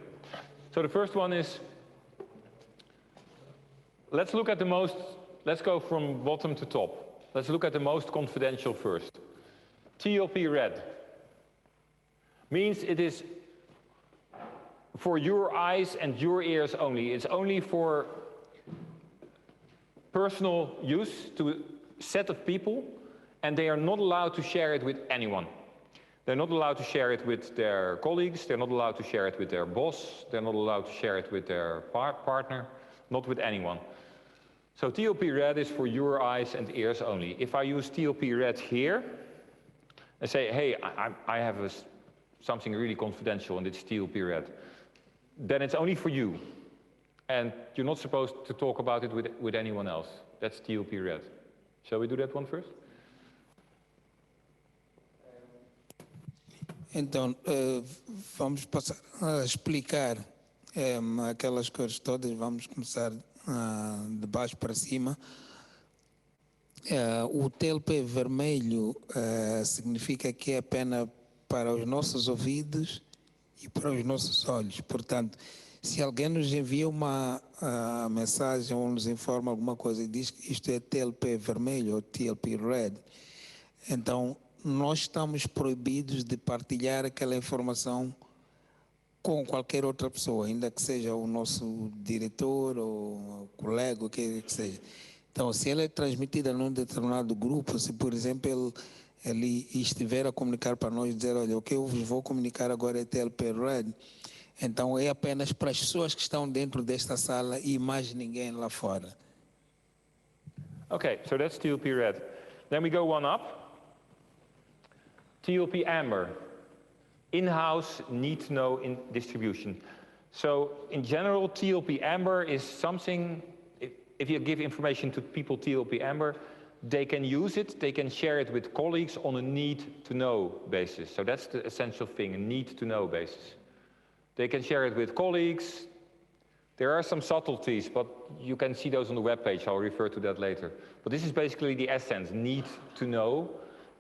So the first one is, let's go from bottom to top. Let's look at the most confidential first. TLP red means it is for your eyes and your ears only. It's only for personal use to a set of people, and they are not allowed to share it with anyone. They're not allowed to share it with their colleagues, they're not allowed to share it with their boss, they're not allowed to share it with their partner, not with anyone. So TLP red is for your eyes and ears only. If I use TLP red here and say, hey, I have something really confidential and it's TLP red, then it's only for you. And you're not supposed to talk about it with anyone else. That's TLP red. Shall we do that one first? Então, vamos passar a explicar aquelas cores todas, vamos começar de baixo para cima. O TLP vermelho significa que é apenas para os nossos ouvidos e para os nossos olhos. Portanto, se alguém nos envia uma mensagem ou nos informa alguma coisa e diz que isto é TLP vermelho ou TLP red, então nós estamos proibidos de partilhar aquela informação com qualquer outra pessoa, ainda que seja o nosso diretor ou colega, o que seja. Então, se ela é transmitida num determinado grupo, se, por exemplo, ele estiver a comunicar para nós, dizer, olha, o que eu vou comunicar agora é TLP red, então é apenas para as pessoas que estão dentro desta sala e mais ninguém lá fora. Okay, so that's TLP red. Then we go one up. TLP amber. in-house need-to-know distribution. So in general, TLP Amber is something, if you give information to people TLP Amber, they can use it, they can share it with colleagues on a need-to-know basis. So that's the essential thing, a need-to-know basis. They can share it with colleagues. There are some subtleties, but you can see those on the webpage. I'll refer to that later. But this is basically the essence, need to know,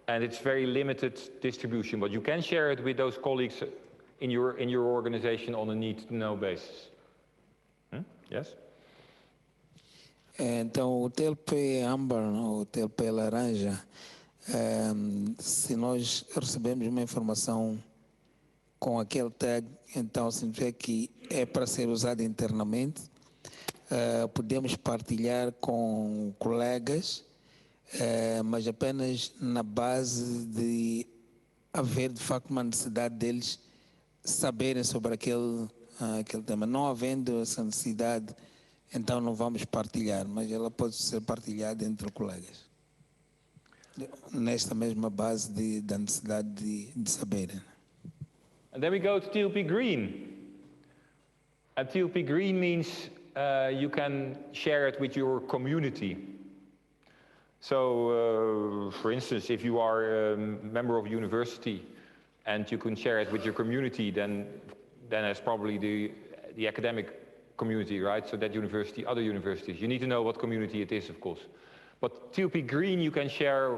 and it's very limited distribution. But you can share it with those colleagues in your organization on a need to know basis. Yes? Então, o TLP Amber, o TLP laranja, se nós recebemos uma informação com aquele tag, então significa que é para ser usado internamente. Podemos partilhar com colegas, mas apenas na base de haver de facto uma necessidade deles saberem sobre aquele tema. Não havendo essa necessidade, então não vamos partilhar, mas ela pode ser partilhada entre colegas. Nesta mesma base da necessidade de saberem. And then we go to TLP Green. And TLP Green means you can share it with your community. So, for instance, if you are a member of a university and you can share it with your community, then it's probably the academic community, right? So that university, other universities. You need to know what community it is, of course. But TLP Green you can share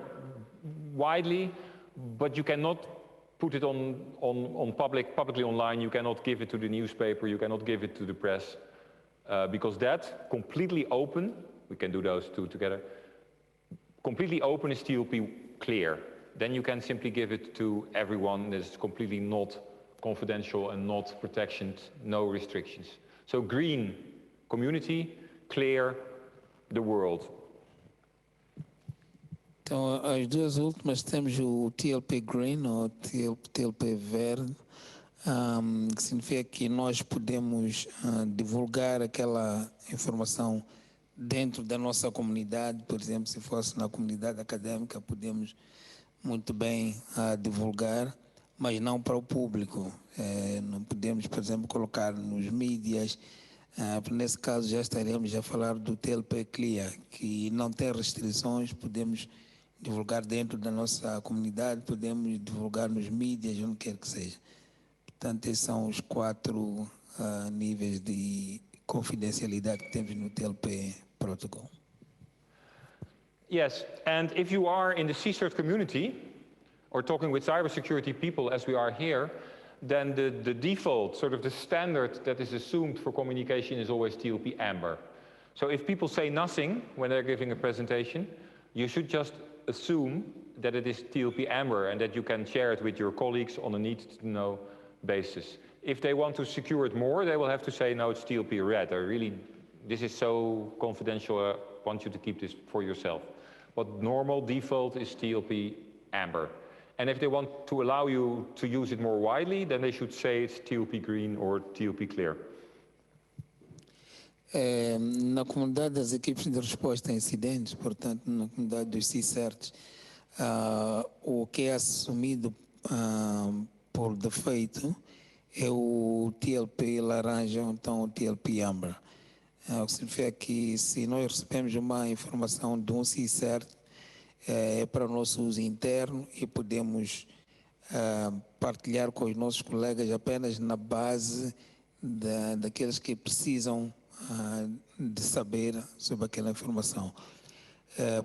widely, but you cannot put it publicly online. You cannot give it to the newspaper, you cannot give it to the press, because that completely open, we can do those two together, completely open is TLP clear. Then you can simply give it to everyone. It's completely not confidential and not protected, no restrictions. So green, community, clear, the world. Então, as duas últimas temos o TLP Green ou TLP Verde, que significa que nós podemos divulgar aquela informação dentro da nossa comunidade. Por exemplo, se fosse na comunidade acadêmica, podemos muito bem divulgar, mas não para o público. Não podemos, por exemplo, colocar nos mídias. Nesse caso, já estaremos a falar do TLP Clear, que não tem restrições, podemos divulgar dentro da nossa comunidade, podemos divulgar nos mídias, onde quer que seja. Portanto, esses são os 4 níveis de confidencialidade que temos no TLP Protocol. Yes, and if you are in the CSIRT community, or talking with cybersecurity people as we are here, then the default, sort of the standard that is assumed for communication is always TLP Amber. So if people say nothing when they're giving a presentation, you should just assume that it is TLP Amber and that you can share it with your colleagues on a need-to-know basis. If they want to secure it more, they will have to say, no, it's TLP Red. Or really, this is so confidential, I want you to keep this for yourself. But normal default is TLP Amber. And if they want to allow you to use it more widely, then they should say it's TLP Green or TLP Clear. Na comunidade das equipes de resposta a incidentes, portanto, na comunidade dos CSIRTs, o que é assumido por defeito é o TLP laranja, ou então o TLP Amber. O que significa que se nós recebemos uma informação de um CSIRT, é para o nosso uso interno e podemos partilhar com os nossos colegas apenas na base daqueles que precisam de saber sobre aquela informação.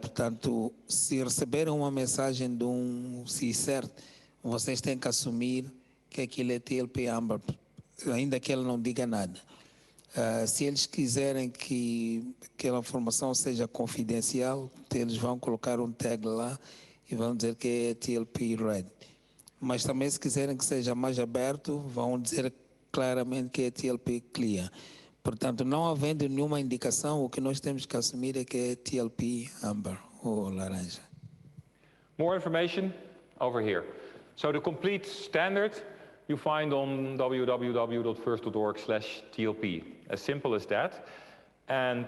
Portanto, se receberem uma mensagem de um CSIRT, vocês têm que assumir que aquilo é TLP Amber, ainda que ele não diga nada. Se eles quiserem que aquela informação seja confidencial, eles vão colocar um tag lá e vão dizer que é TLP Red. Mas também, se quiserem que seja mais aberto, vão dizer claramente que é TLP Clear. Portanto, não havendo nenhuma indicação, o que nós temos que assumir é que é TLP Amber ou laranja. More information over here. So the complete standard you find on www.first.org/TLP. As simple as that. And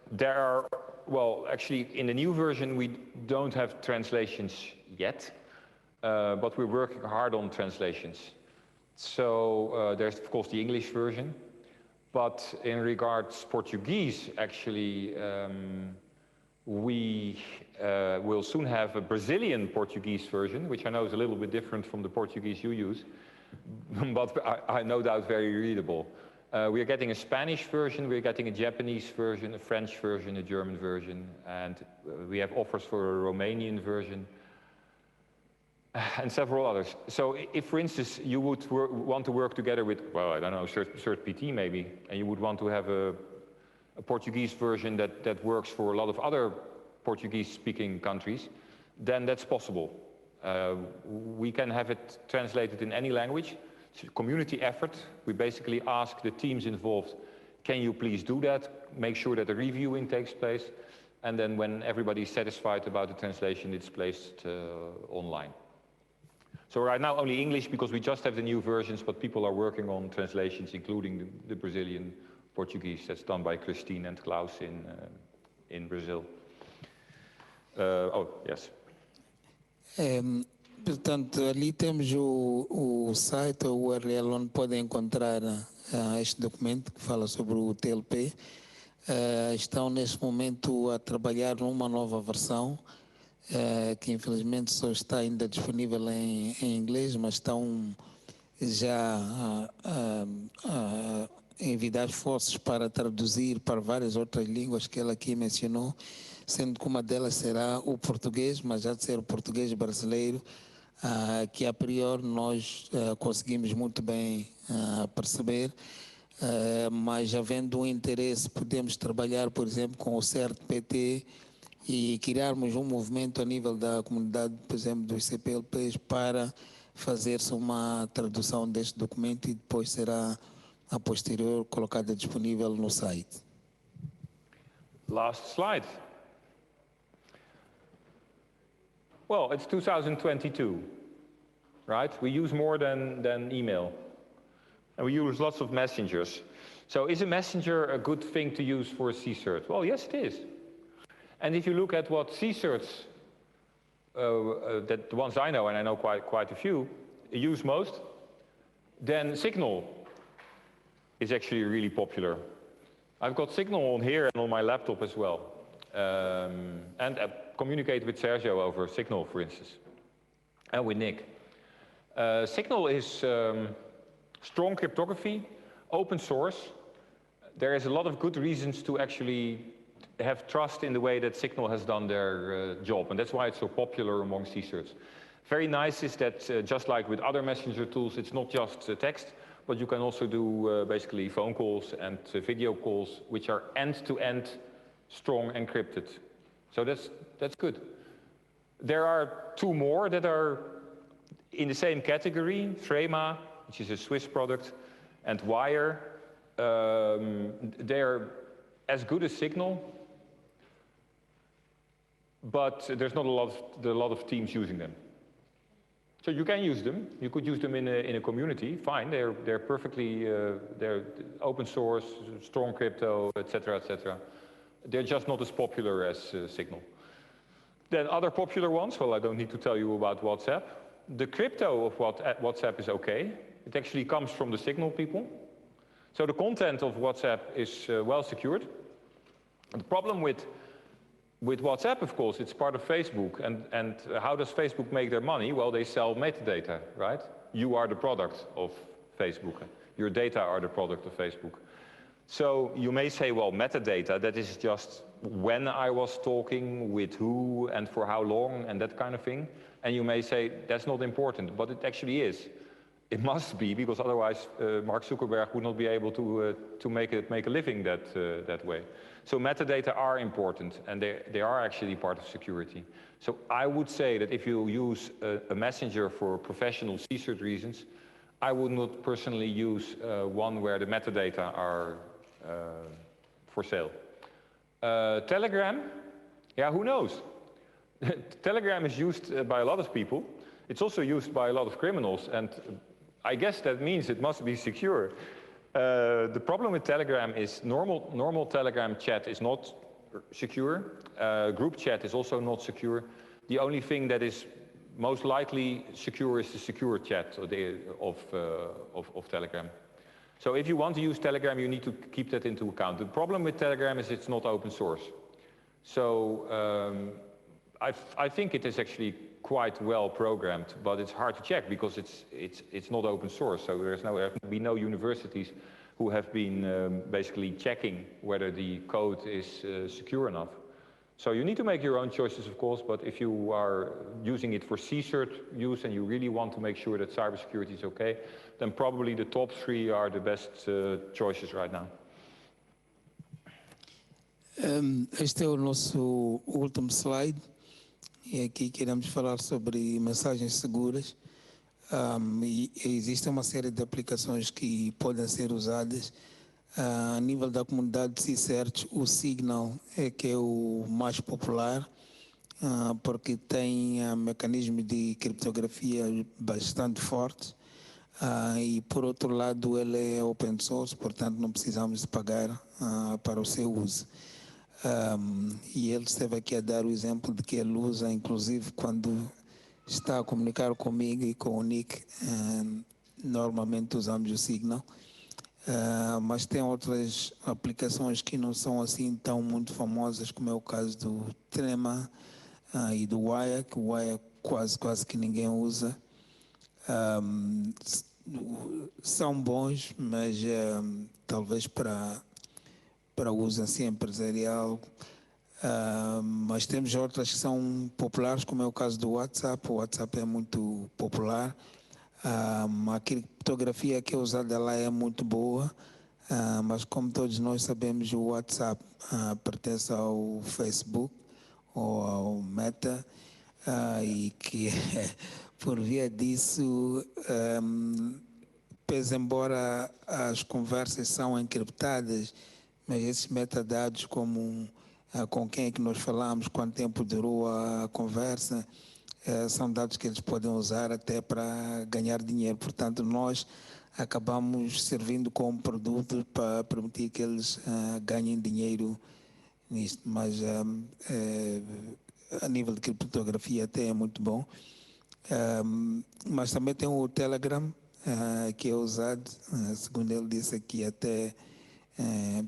there are, well, actually in the new version we don't have translations yet, but we're working hard on translations. So there's of course the English version, but in regards Portuguese, actually, we will soon have a Brazilian Portuguese version, which I know is a little bit different from the Portuguese you use, but I no doubt very readable. We are getting a Spanish version, we are getting a Japanese version, a French version, a German version, and we have offers for a Romanian version, and several others. So if, for instance, you would want to work together with, well, I don't know, CERT-PT maybe, and you would want to have a Portuguese version that works for a lot of other Portuguese-speaking countries, then that's possible. We can have it translated in any language. It's a community effort. We basically ask the teams involved, can you please do that? Make sure that the reviewing takes place. And then when everybody is satisfied about the translation, it's placed online. So right now only English because we just have the new versions, but people are working on translations, including the Brazilian Portuguese. That's done by Christine and Klaus in Brazil. Oh, yes. Portanto, ali temos o site, o URL, onde podem encontrar este documento que fala sobre o TLP. Estão neste momento a trabalhar numa nova versão, que infelizmente só está ainda disponível em inglês, mas estão já a envidar esforços para traduzir para várias outras línguas que ela aqui mencionou, sendo que uma delas será o português, mas já de ser o português brasileiro, que a priori nós conseguimos muito bem perceber, mas havendo um interesse, podemos trabalhar, por exemplo, com o CERT-PT e criarmos um movimento a nível da comunidade, por exemplo, dos CPLPs, para fazer-se uma tradução deste documento e depois será, a posterior, colocada disponível no site. Last slide. Well, it's 2022, right? We use more than email. And we use lots of messengers. So is a messenger a good thing to use for a CSIRT? Well, yes, it is. And if you look at what CSIRTs, the ones I know, and I know quite a few, use most, then Signal is actually really popular. I've got Signal on here and on my laptop as well. And communicate with Sergio over Signal, for instance, and with Nick. Signal is strong cryptography, open source. There is a lot of good reasons to actually have trust in the way that Signal has done their job, and that's why it's so popular among CSIRTs. Very nice is that, just like with other messenger tools, it's not just text, but you can also do basically phone calls and video calls, which are end-to-end strong encrypted. So that's good. There are two more that are in the same category, Frema, which is a Swiss product, and Wire. They're as good as Signal, but there's not a lot of teams using them. So you can use them. You could use them in a community. Fine. They're perfectly they're open source, strong crypto, etc., etc. They're just not as popular as Signal. Then other popular ones. Well, I don't need to tell you about WhatsApp. The crypto of WhatsApp is okay. It actually comes from the Signal people. So the content of WhatsApp is well secured. The problem with WhatsApp, of course, it's part of Facebook. And how does Facebook make their money? Well, they sell metadata, right? You are the product of Facebook. Your data are the product of Facebook. So you may say, well, metadata, that is just when I was talking, with who, and for how long, and that kind of thing. And you may say, that's not important, but it actually is. It must be, because otherwise Mark Zuckerberg would not be able to make a living that way. So metadata are important, and they are actually part of security. So I would say that if you use a messenger for professional CSIRT reasons, I would not personally use one where the metadata are for sale. Telegram, yeah, who knows? Telegram is used by a lot of people. It's also used by a lot of criminals, and I guess that means it must be secure. The problem with Telegram is normal Telegram chat is not secure. Group chat is also not secure. The only thing that is most likely secure is the secure chat of Telegram. So if you want to use Telegram, you need to keep that into account. The problem with Telegram is it's not open source. So I think it is actually quite well programmed, but it's hard to check because it's not open source. So there have been no universities who have been basically checking whether the code is secure enough. So you need to make your own choices, of course, but if you are using it for CSIRT use and you really want to make sure that cybersecurity is okay, then probably the top 3 are the best choices right now. Este é o nosso último slide e aqui queremos falar sobre mensagens seguras. E existe uma série de aplicações que podem ser usadas. A nível da comunidade de CSIRTs, o Signal é que é o mais popular, porque tem mecanismos de criptografia bastante fortes. E por outro lado ele é open source, portanto não precisamos pagar para o seu uso. E ele esteve aqui a dar o exemplo de que ele usa, inclusive quando está a comunicar comigo e com o Nick, normalmente usamos o Signal. Mas tem outras aplicações que não são assim tão muito famosas, como é o caso do Treinamento e do Wire, que o Wire quase que ninguém usa. São bons, mas talvez para uso assim empresarial. Mas temos outras que são populares, como é o caso do WhatsApp. O WhatsApp é muito popular. A criptografia que é usada lá é muito boa, mas como todos nós sabemos, o WhatsApp pertence ao Facebook ou ao Meta, e que por via disso, pois embora as conversas são encriptadas, mas esses metadados como com quem é que nós falamos, quanto tempo durou a conversa, são dados que eles podem usar até para ganhar dinheiro. Portanto, nós acabamos servindo como produto para permitir que eles ganhem dinheiro nisto. Mas a nível de criptografia até é muito bom. Mas também tem o Telegram, que é usado, segundo ele disse aqui, até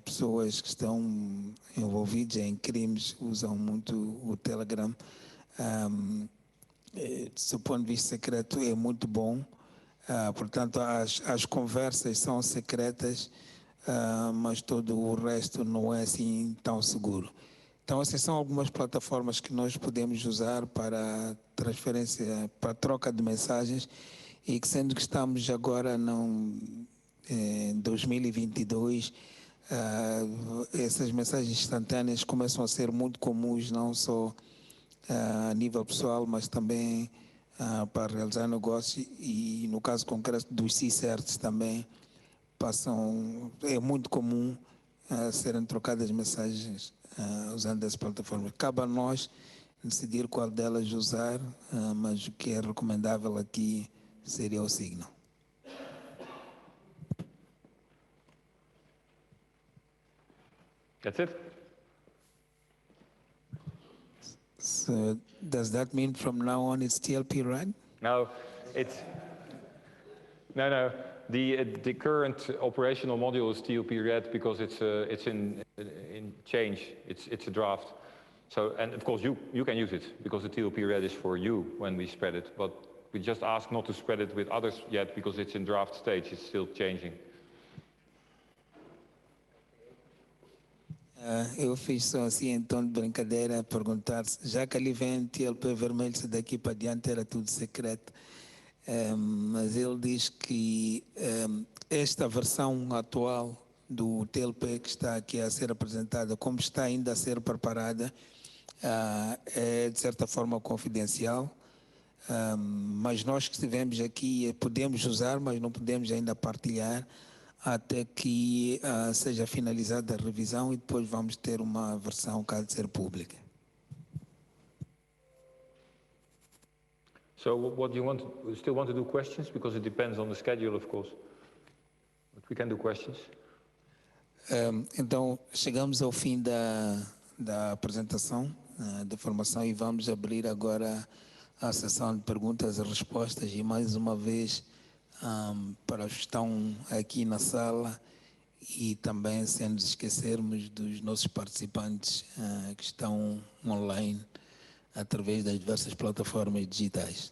pessoas que estão envolvidas em crimes usam muito o Telegram. Do seu ponto de vista secreto é muito bom, portanto as conversas são secretas, mas todo o resto não é assim tão seguro. Então essas são algumas plataformas que nós podemos usar para transferência, para troca de mensagens, e que sendo que estamos agora em 2022, essas mensagens instantâneas começam a ser muito comuns, não só a nível pessoal, mas também para realizar negócios, e no caso concreto dos CSIRTs também é muito comum serem trocadas mensagens usando as plataformas. Cabe a nós decidir qual delas usar, mas o que é recomendável aqui seria o Signal. That's it. So does that mean from now on it's TLP, right? No, no. The current operational module is TLP Red because it's in change. It's a draft. So, and of course you can use it because the TLP Red is for you when we spread it. But we just ask not to spread it with others yet because it's in draft stage. It's still changing. Eu fiz só assim em tom de brincadeira, perguntar já que ali vem TLP vermelho, se daqui para diante era tudo secreto. Mas ele diz que esta versão atual do TLP que está aqui a ser apresentada, como está ainda a ser preparada, é de certa forma confidencial, mas nós que estivemos aqui podemos usar, mas não podemos ainda partilhar até que seja finalizada a revisão, e depois vamos ter uma versão que há de ser pública. So what do you want? You still want to do questions? Because it depends on the schedule, of course. But we can do questions. Então, chegamos ao fim da apresentação da formação e vamos abrir agora a sessão de perguntas e respostas e mais uma vez para os que estão aqui na sala e também sem nos esquecermos dos nossos participantes que estão online através das diversas plataformas digitais.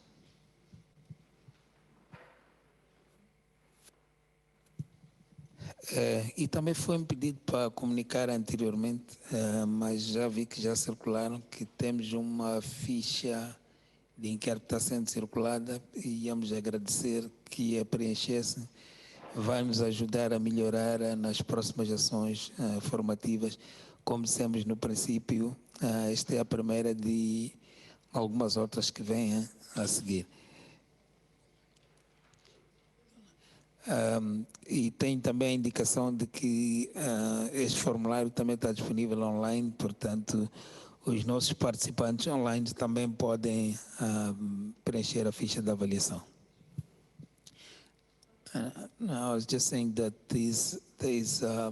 E também foi me pedido para comunicar anteriormente, mas já vi que já circularam, que temos uma ficha de inquérito que está sendo circulada e íamos agradecer que a preenchesse. Vai nos ajudar a melhorar nas próximas ações formativas. Como dissemos no princípio, esta é a primeira de algumas outras que vêm a seguir. E tem também a indicação de que este formulário também está disponível online, portanto, os nossos participantes online também podem preencher a ficha de avaliação. No, I was just saying that there is a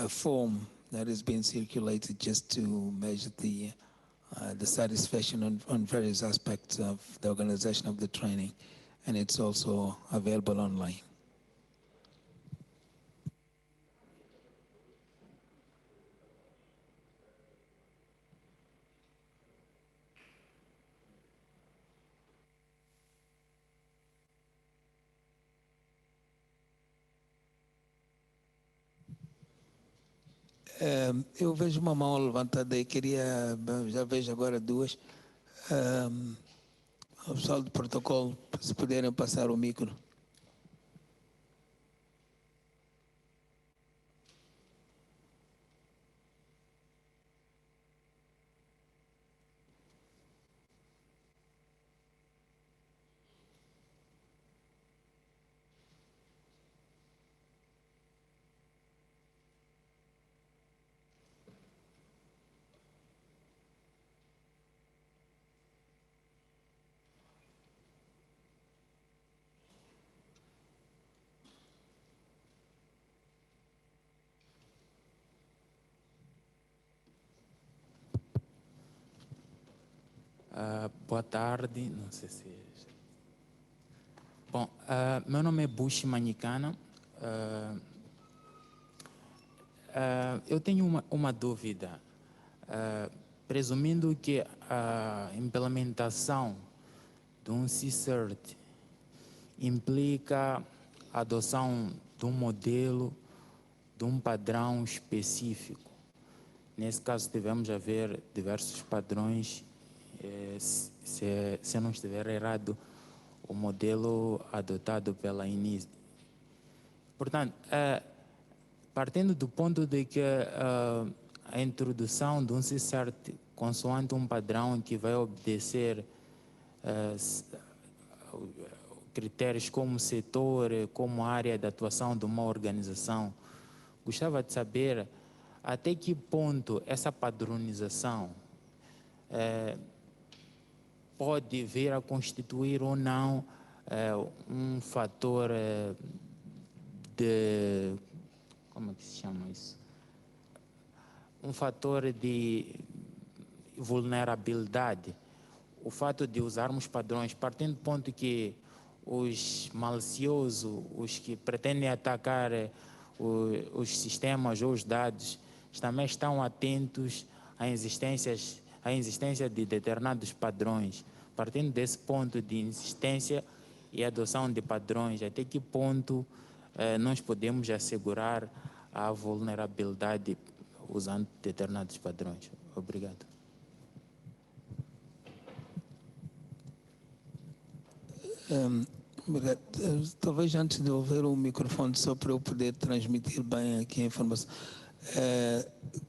form that is being circulated just to measure the satisfaction on various aspects of the organization of the training. And it's also available online. Eu vejo uma mão levantada e já vejo agora duas. O pessoal do protocolo, se puderem passar o micro. Boa tarde, não sei se... Bom, meu nome é Bushi Manicana. Eu tenho uma dúvida. Presumindo que a implementação de um CSIRT implica a adoção de um modelo, de um padrão específico. Nesse caso, devemos haver diversos padrões. Se eu não estiver errado, o modelo adotado pela INTIC. Portanto, partindo do ponto de que a introdução de um CSIRT consoante um padrão que vai obedecer critérios como setor, como área de atuação de uma organização, gostava de saber até que ponto essa padronização pode vir a constituir ou não um fator de... Como é que se chama isso? Um fator de vulnerabilidade. O fato de usarmos padrões, partindo do ponto que os maliciosos, os que pretendem atacar os sistemas ou os dados, também estão atentos à existência de determinados padrões. Partindo desse ponto de insistência e adoção de padrões, até que ponto nós podemos assegurar a vulnerabilidade usando determinados padrões? Obrigado. Talvez antes de ouvir o microfone, só para eu poder transmitir bem aqui a informação.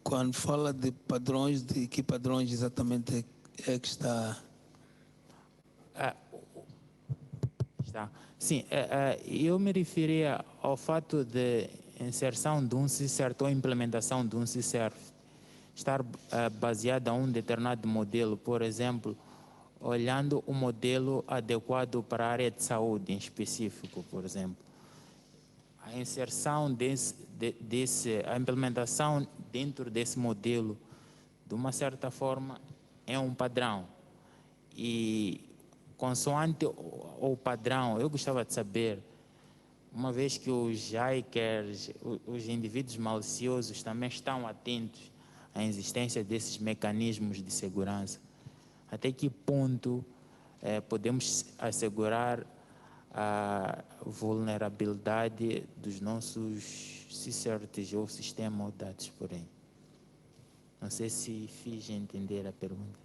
Quando fala de padrões, de que padrões exatamente é que está? Sim, eu me referia ao fato de inserção de um CSIRT ou implementação de um CSIRT estar baseada a um determinado modelo, por exemplo, olhando o modelo adequado para a área de saúde em específico, por exemplo. A inserção a implementação dentro desse modelo, de uma certa forma, é um padrão. E consoante o padrão, eu gostava de saber, uma vez que os hackers, os indivíduos maliciosos também estão atentos à existência desses mecanismos de segurança, até que ponto podemos assegurar a vulnerabilidade dos nossos CSIRTs ou sistema de dados por aí? Não sei se fiz entender a pergunta.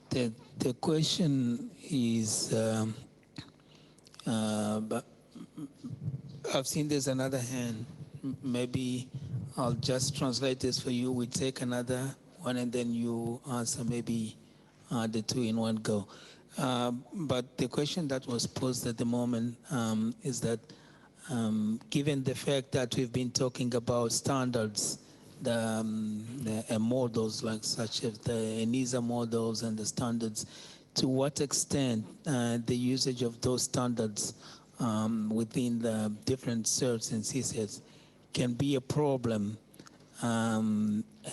The question is, but I've seen there's another hand. Maybe I'll just translate this for you. We take another one and then you answer maybe the two in one go. But the question that was posed at the moment is that given the fact that we've been talking about standards, the models like such as the ENISA models and the standards, to what extent the usage of those standards within the different CERTs and CSIRTs can be a problem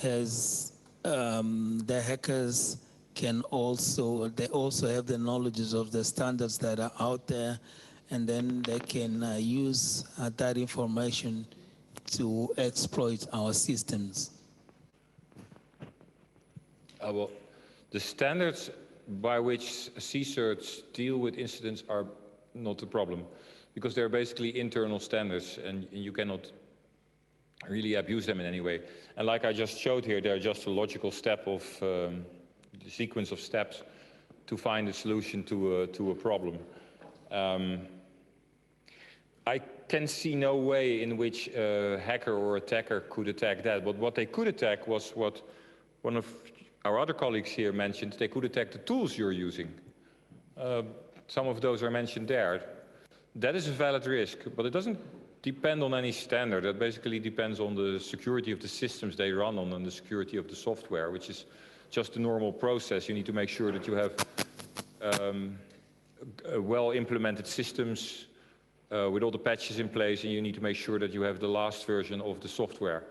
as the hackers they also have the knowledges of the standards that are out there, and then they can use that information to exploit our systems. Well, the standards by which CSIRTs deal with incidents are not a problem, because they're basically internal standards and you cannot really abuse them in any way. And like I just showed here, they're just a logical step of the sequence of steps to find a solution to a problem. I can see no way in which a hacker or attacker could attack that. But what they could attack was what one of our other colleagues here mentioned. They could attack the tools you're using. Some of those are mentioned there. That is a valid risk, but it doesn't depend on any standard. That basically depends on the security of the systems they run on and the security of the software, which is just a normal process. You need to make sure that you have well-implemented systems with all the patches in place, and you need to make sure that you have the last version of the software.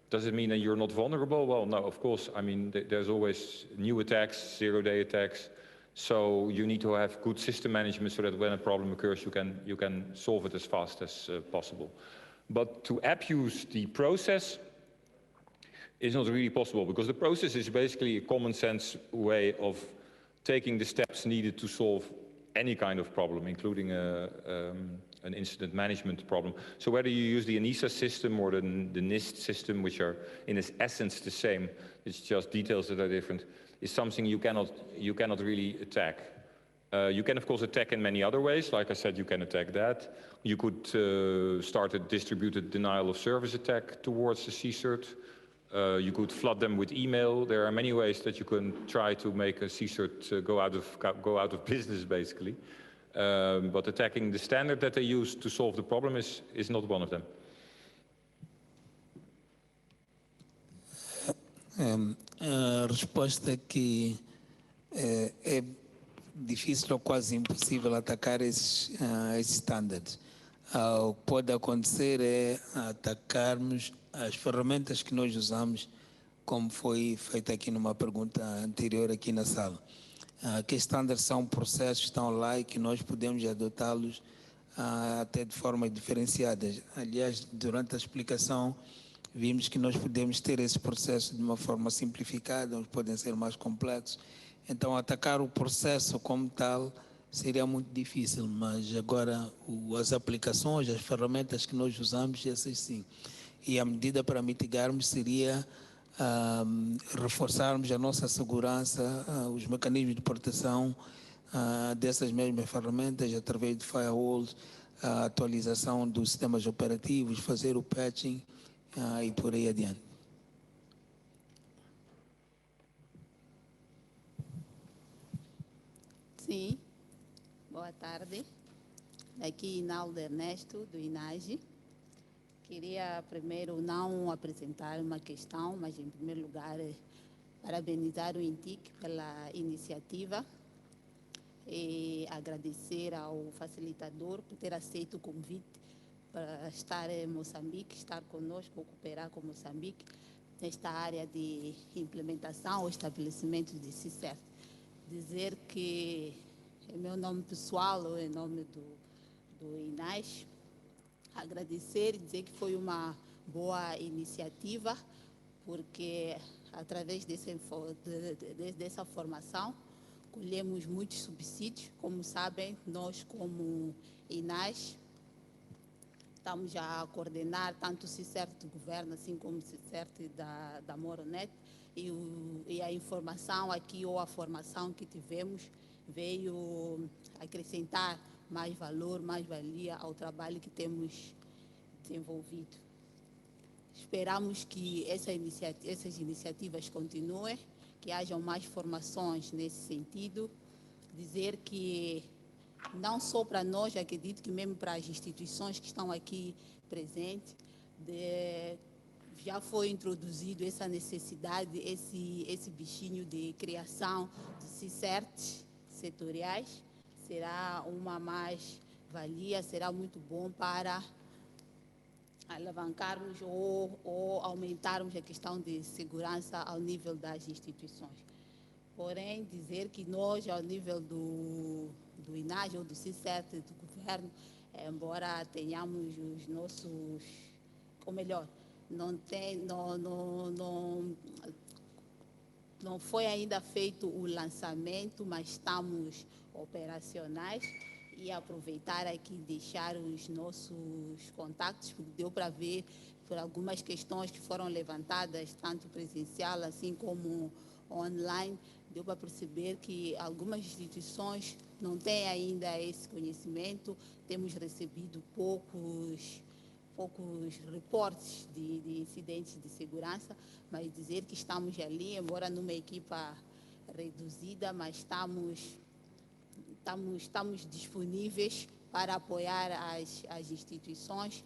Does it mean that you're not vulnerable? Well, no, of course. I mean, there's always new attacks, zero-day attacks. So you need to have good system management so that when a problem occurs, you can solve it as fast as possible. But to abuse the process is not really possible, because the process is basically a common sense way of taking the steps needed to solve any kind of problem, including an incident management problem. So whether you use the ENISA system or the NIST system, which are in its essence the same, it's just details that are different, is something you cannot really attack. You can, of course, attack in many other ways. Like I said, you can attack that. You could start a distributed denial of service attack towards the CSIRT. You could flood them with email. There are many ways that you can try to make a CSIRT go out of business, basically. But attacking the standard that they use to solve the problem is not one of them. A resposta que é difícil ou quase impossível atacar esses standards. O que pode acontecer é atacarmos as ferramentas que nós usamos, como foi feito aqui numa pergunta anterior aqui na sala. Que standards são processos que estão lá e que nós podemos adotá-los até de formas diferenciadas. Aliás, durante a explicação, vimos que nós podemos ter esses processos de uma forma simplificada, uns podem ser mais complexos. Então, atacar o processo como tal seria muito difícil, mas agora as aplicações, as ferramentas que nós usamos, essas sim. E a medida para mitigarmos seria reforçarmos a nossa segurança, os mecanismos de proteção dessas mesmas ferramentas, através de firewalls, a atualização dos sistemas operativos, fazer o patching e por aí adiante. Sim, boa tarde. Aqui Inaldo Ernesto, do INAGE. Queria primeiro não apresentar uma questão, mas em primeiro lugar parabenizar o INTIC pela iniciativa e agradecer ao facilitador por ter aceito o convite para estar em Moçambique, estar conosco, cooperar com Moçambique nesta área de implementação ou estabelecimento de CSIRTs. Dizer que, em meu nome pessoal ou em nome do INAS, agradecer e dizer que foi uma boa iniciativa, porque através dessa formação colhemos muitos subsídios. Como sabem, nós como INAS estamos a coordenar tanto o CSIRT do governo, assim como o CSIRT da Moronet, e a informação aqui ou a formação que tivemos veio acrescentar mais valor, mais valia ao trabalho que temos desenvolvido. Esperamos que essas iniciativas continuem, que hajam mais formações nesse sentido. Dizer que não só para nós, acredito que mesmo para as instituições que estão aqui presentes, já foi introduzido essa necessidade, esse bichinho de criação de CSIRTs setoriais. Será uma mais-valia, será muito bom para alavancarmos ou aumentarmos a questão de segurança ao nível das instituições. Porém, dizer que nós, ao nível do INAS ou do CSIRT do governo, embora tenhamos os nossos, ou melhor, não foi ainda feito o lançamento, mas estamos operacionais, e aproveitar aqui deixar os nossos contatos, porque deu para ver por algumas questões que foram levantadas, tanto presencial assim como online, deu para perceber que algumas instituições não têm ainda esse conhecimento. Temos recebido poucos reportes de incidentes de segurança, mas dizer que estamos ali, embora numa equipa reduzida, mas estamos disponíveis para apoiar as instituições,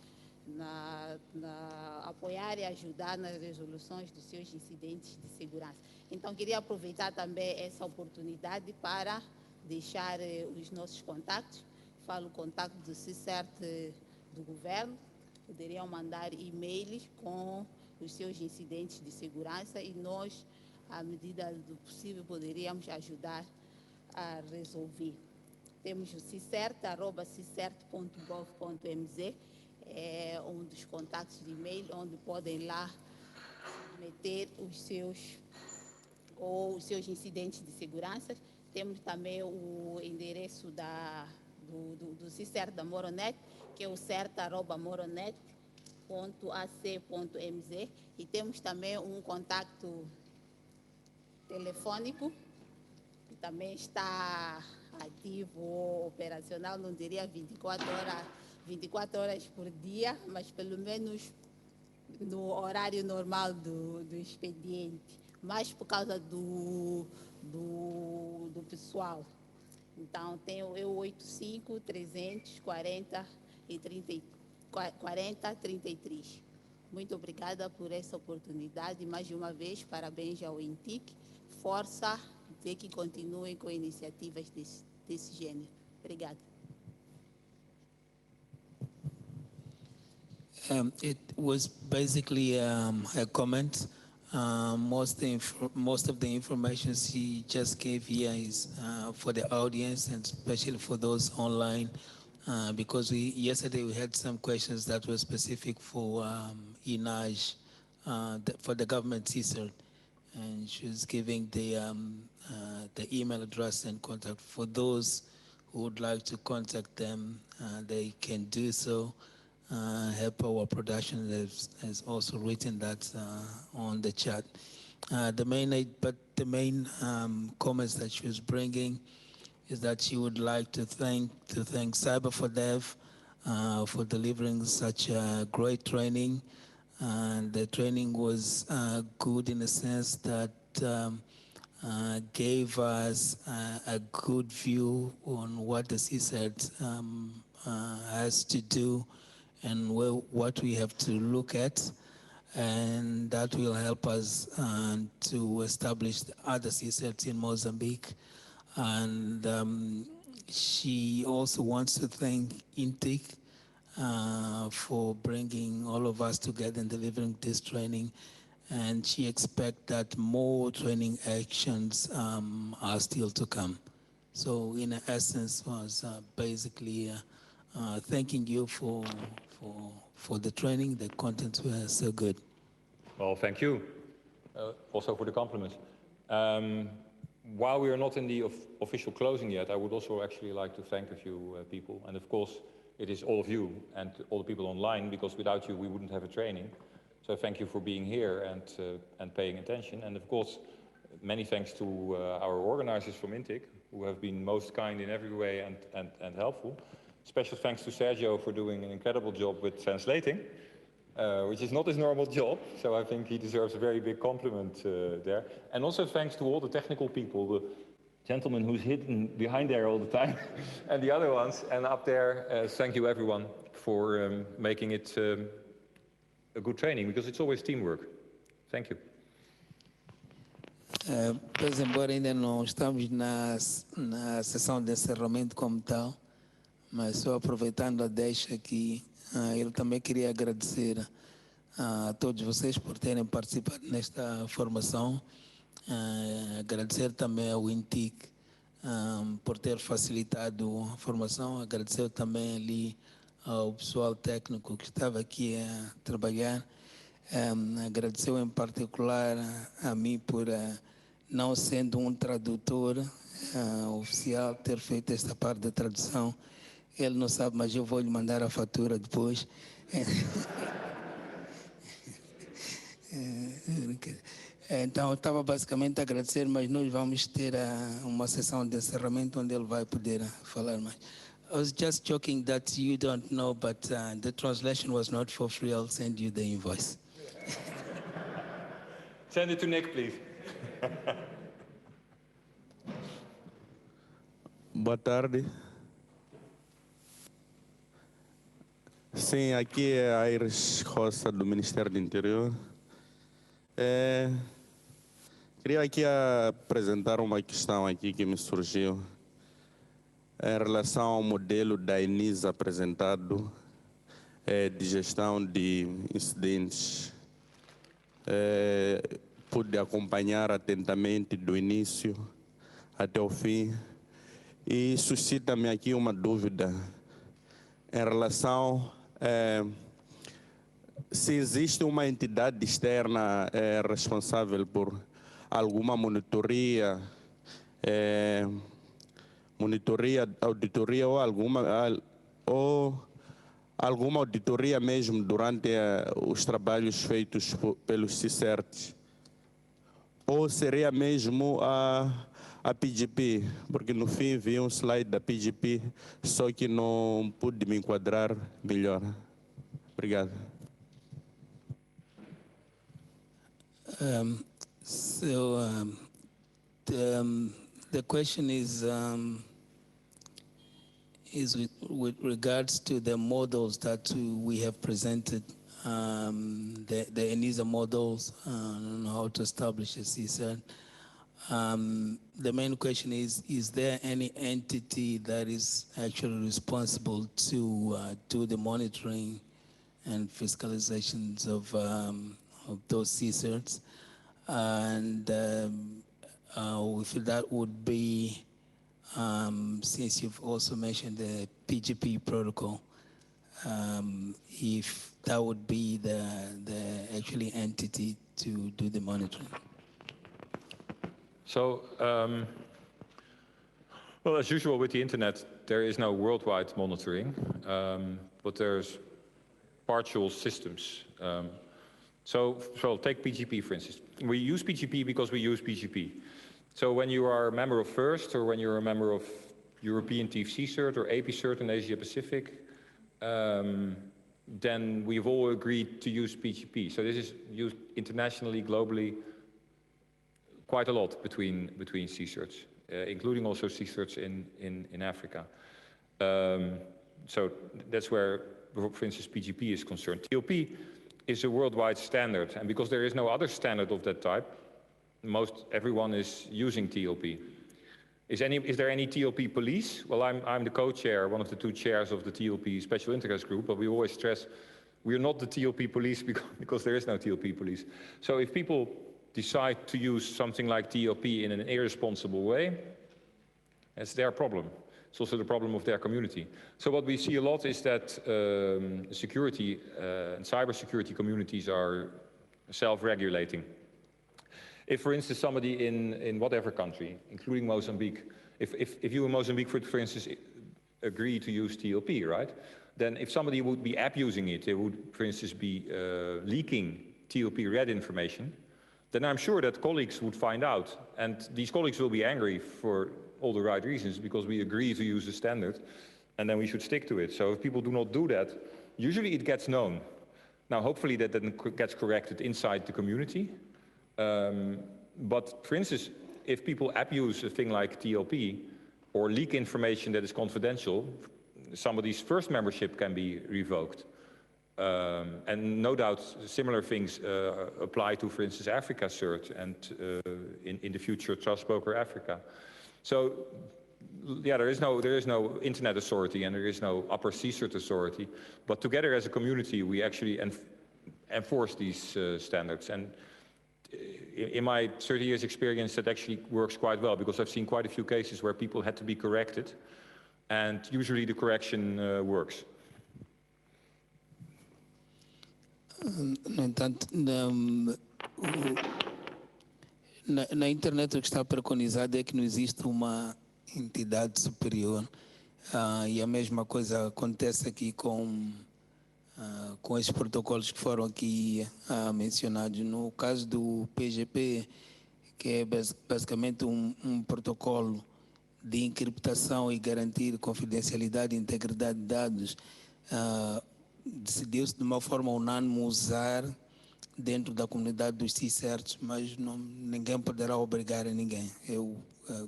apoiar e ajudar nas resoluções dos seus incidentes de segurança. Então, queria aproveitar também essa oportunidade para deixar os nossos contatos. Falo o contato do CSIRT do governo. Poderiam mandar e-mails com os seus incidentes de segurança e nós, à medida do possível, poderíamos ajudar a resolver. Temos o CSIRT@csert.gov.mz, é um dos contatos de e-mail, onde podem lá meter os seus incidentes de segurança. Temos também o endereço do CSIRT da Moronet, que é o cert@moronet.ac.mz, e temos também um contato telefônico, que também está ativo, operacional, não diria 24 horas por dia, mas pelo menos no horário normal do expediente, mas por causa do pessoal. Então, tenho eu 85-340-33. Muito obrigada por essa oportunidade. Mais uma vez, parabéns ao INTIC. Força, de que continuem com iniciativas desse gênero. Obrigada. It was basically a comment. Most of the information she just gave here is for the audience, and especially for those online, because yesterday we had some questions that were specific for INAJ, for the government CSIRT, and she was giving the email address and contact. For those who would like to contact them, they can do so. Her Power Production has also written that on the chat. The main comments that she was bringing is that she would like to thank Cyber4Dev for delivering such a great training. And the training was good in the sense that gave us a good view on what the CSIRT has to do and what we have to look at, and that will help us to establish the other CSIRTs in Mozambique. And she also wants to thank INTIC for bringing all of us together and delivering this training. And she expects that more training actions are still to come. So in essence was basically thanking you for the training. The contents were so good. Well, thank you. Also for the compliments. While we are not in the official closing yet, I would also actually like to thank a few people. And of course, it is all of you and all the people online, because without you, we wouldn't have a training. So thank you for being here and paying attention. And of course, many thanks to our organizers from INTIC, who have been most kind in every way and helpful. Special thanks to Sergio for doing an incredible job with translating, which is not his normal job. So I think he deserves a very big compliment there. And also thanks to all the technical people, the gentleman who's hidden behind there all the time, and the other ones. And up there, thank you everyone for making it a good training, because it's always teamwork. Thank you. Pois, embora ainda não estamos na sessão de encerramento como tal, mas só aproveitando a deixa aqui, eu também queria agradecer a todos vocês por terem participado nesta formação, agradecer também ao INTIC por ter facilitado a formação, agradecer também ali ao pessoal técnico que estava aqui a trabalhar, agradecer em particular a mim por, não sendo um tradutor oficial, ter feito esta parte da tradução. Ele não sabe, mas eu vou lhe mandar a fatura depois. Então, eu estava basicamente a agradecer, mas nós vamos ter uma sessão de encerramento onde ele vai poder falar mais. I was just joking that you don't know, but the translation was not for free. I'll send you the invoice. Send it to Nick, please. Boa tarde. Sim, aqui é a Iris Roça, do Ministério do Interior. Queria aqui apresentar uma questão aqui que me surgiu em relação ao modelo da ENISA apresentado de gestão de incidentes. Pude acompanhar atentamente do início até o fim e suscita-me aqui uma dúvida em relação se existe uma entidade externa responsável por alguma monitoria, auditoria ou alguma auditoria mesmo durante os trabalhos feitos pelos CSIRTs. Ou seria mesmo a PGP, porque no fim vi um slide da PGP, só que não pude me enquadrar melhor. Obrigado. The question is with regards to the models that we have presented, the ENISA models on how to establish a CSIRT. The main question is there any entity that is actually responsible to do the monitoring and fiscalizations of those CSIRTs? And if that would be, since you've also mentioned the PGP protocol, if that would be the actually entity to do the monitoring. So, well, as usual with the internet, there is no worldwide monitoring, but there's partial systems. So take PGP, for instance. We use PGP because we use PGP. So when you are a member of FIRST, or when you're a member of European TFC CERT or AP CERT in Asia Pacific, then we've all agreed to use PGP. So this is used internationally, globally, quite a lot between CSIRTs, including also CSIRTs in Africa. So that's where, for instance, PGP is concerned. TLP is a worldwide standard, and because there is no other standard of that type, everyone is using TLP. Is there any TLP police? Well, I'm the co-chair, one of the two chairs of the TLP special interest group, but we always stress we're not the TLP police because there is no TLP police. So if people decide to use something like TLP in an irresponsible way, it's their problem. It's also the problem of their community. So what we see a lot is that security and cybersecurity communities are self-regulating. If, for instance, somebody in whatever country, including Moçambique, if you in Moçambique, for instance, agree to use TLP, right? Then if somebody would be abusing it, they would, for instance, be leaking TLP red information, then I'm sure that colleagues would find out. And these colleagues will be angry for all the right reasons because we agree to use the standard, and then we should stick to it. So if people do not do that, usually it gets known. Now, hopefully that then gets corrected inside the community. But for instance, if people abuse a thing like TLP or leak information that is confidential, somebody's first membership can be revoked. And no doubt similar things apply to, for instance, Africa CERT and in the future Trust Broker Africa. So yeah, there is no internet authority and there is no upper CSIRT authority, but together as a community we actually enforce these standards. And in my 30 years experience, that actually works quite well because I've seen quite a few cases where people had to be corrected, and usually the correction works. No entanto, na internet o que está preconizado é que não existe uma entidade superior, e a mesma coisa acontece aqui com esses protocolos que foram aqui mencionados. No caso do PGP, que é basicamente um protocolo de encriptação e garantir confidencialidade e integridade de dados, decidiu-se de uma forma unânime usar dentro da comunidade dos CSIRTs, mas ninguém poderá obrigar a ninguém.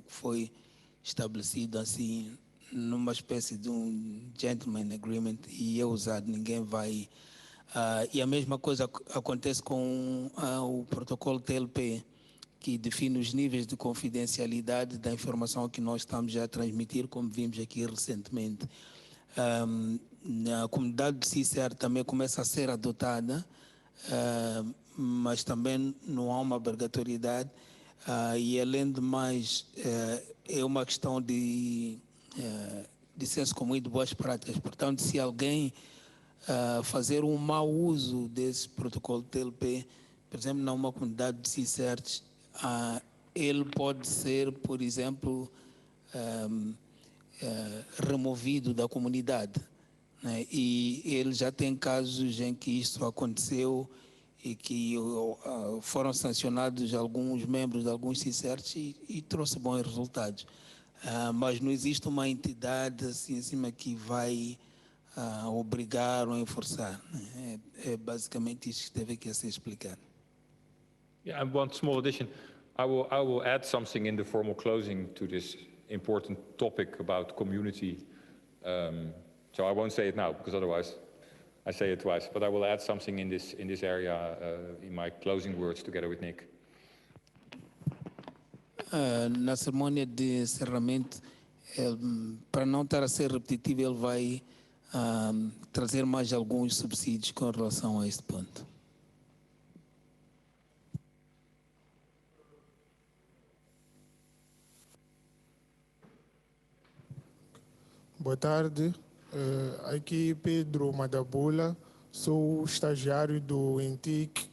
Foi estabelecido assim numa espécie de um gentleman agreement e é usado, ninguém vai... e a mesma coisa acontece com o protocolo TLP, que define os níveis de confidencialidade da informação que nós estamos a transmitir, como vimos aqui recentemente. A comunidade de CSIRT também começa a ser adotada, mas também não há uma obrigatoriedade, e além de mais, é uma questão de senso comum e de boas práticas. Portanto, se alguém fazer um mau uso desse protocolo TLP, por exemplo, numa comunidade de CSIRTs, ele pode ser, por exemplo, removido da comunidade, né? E ele já tem casos em que isso aconteceu e que foram sancionados alguns membros de alguns CSIRTs e trouxe bons resultados. Mas não existe uma entidade assim em cima que vai obrigar ou enforçar. É basicamente isso que teve que ser explicado. Yeah, and one small addition. I will add something in the formal closing to this important topic about community. So I won't say it now because otherwise I say it twice. But I will add something in this area in my closing words together with Nick. Na cerimônia de encerramento, para não estar a ser repetitivo, ele vai trazer mais alguns subsídios com relação a este ponto. Boa tarde, aqui Pedro Madabula, sou estagiário do INTIC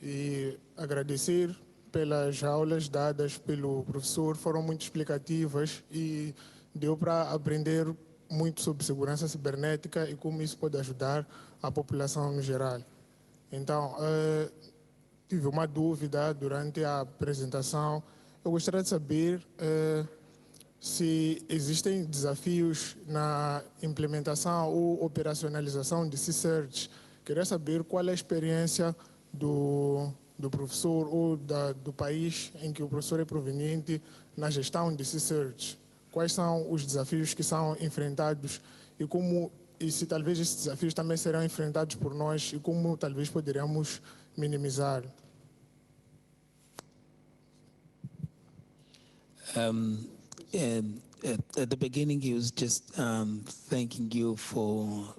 e agradecer pelas aulas dadas pelo professor, foram muito explicativas e deu para aprender muito sobre segurança cibernética e como isso pode ajudar a população no geral. Então, tive uma dúvida durante a apresentação. Eu gostaria de saber se existem desafios na implementação ou operacionalização de CSIRTs. Queria saber qual é a experiência do professor ou do país em que o professor é proveniente na gestão de CSIRTs. Quais são os desafios que são enfrentados e se talvez esses desafios também serão enfrentados por nós e como talvez poderíamos minimizar. at the beginning, he was just thanking you for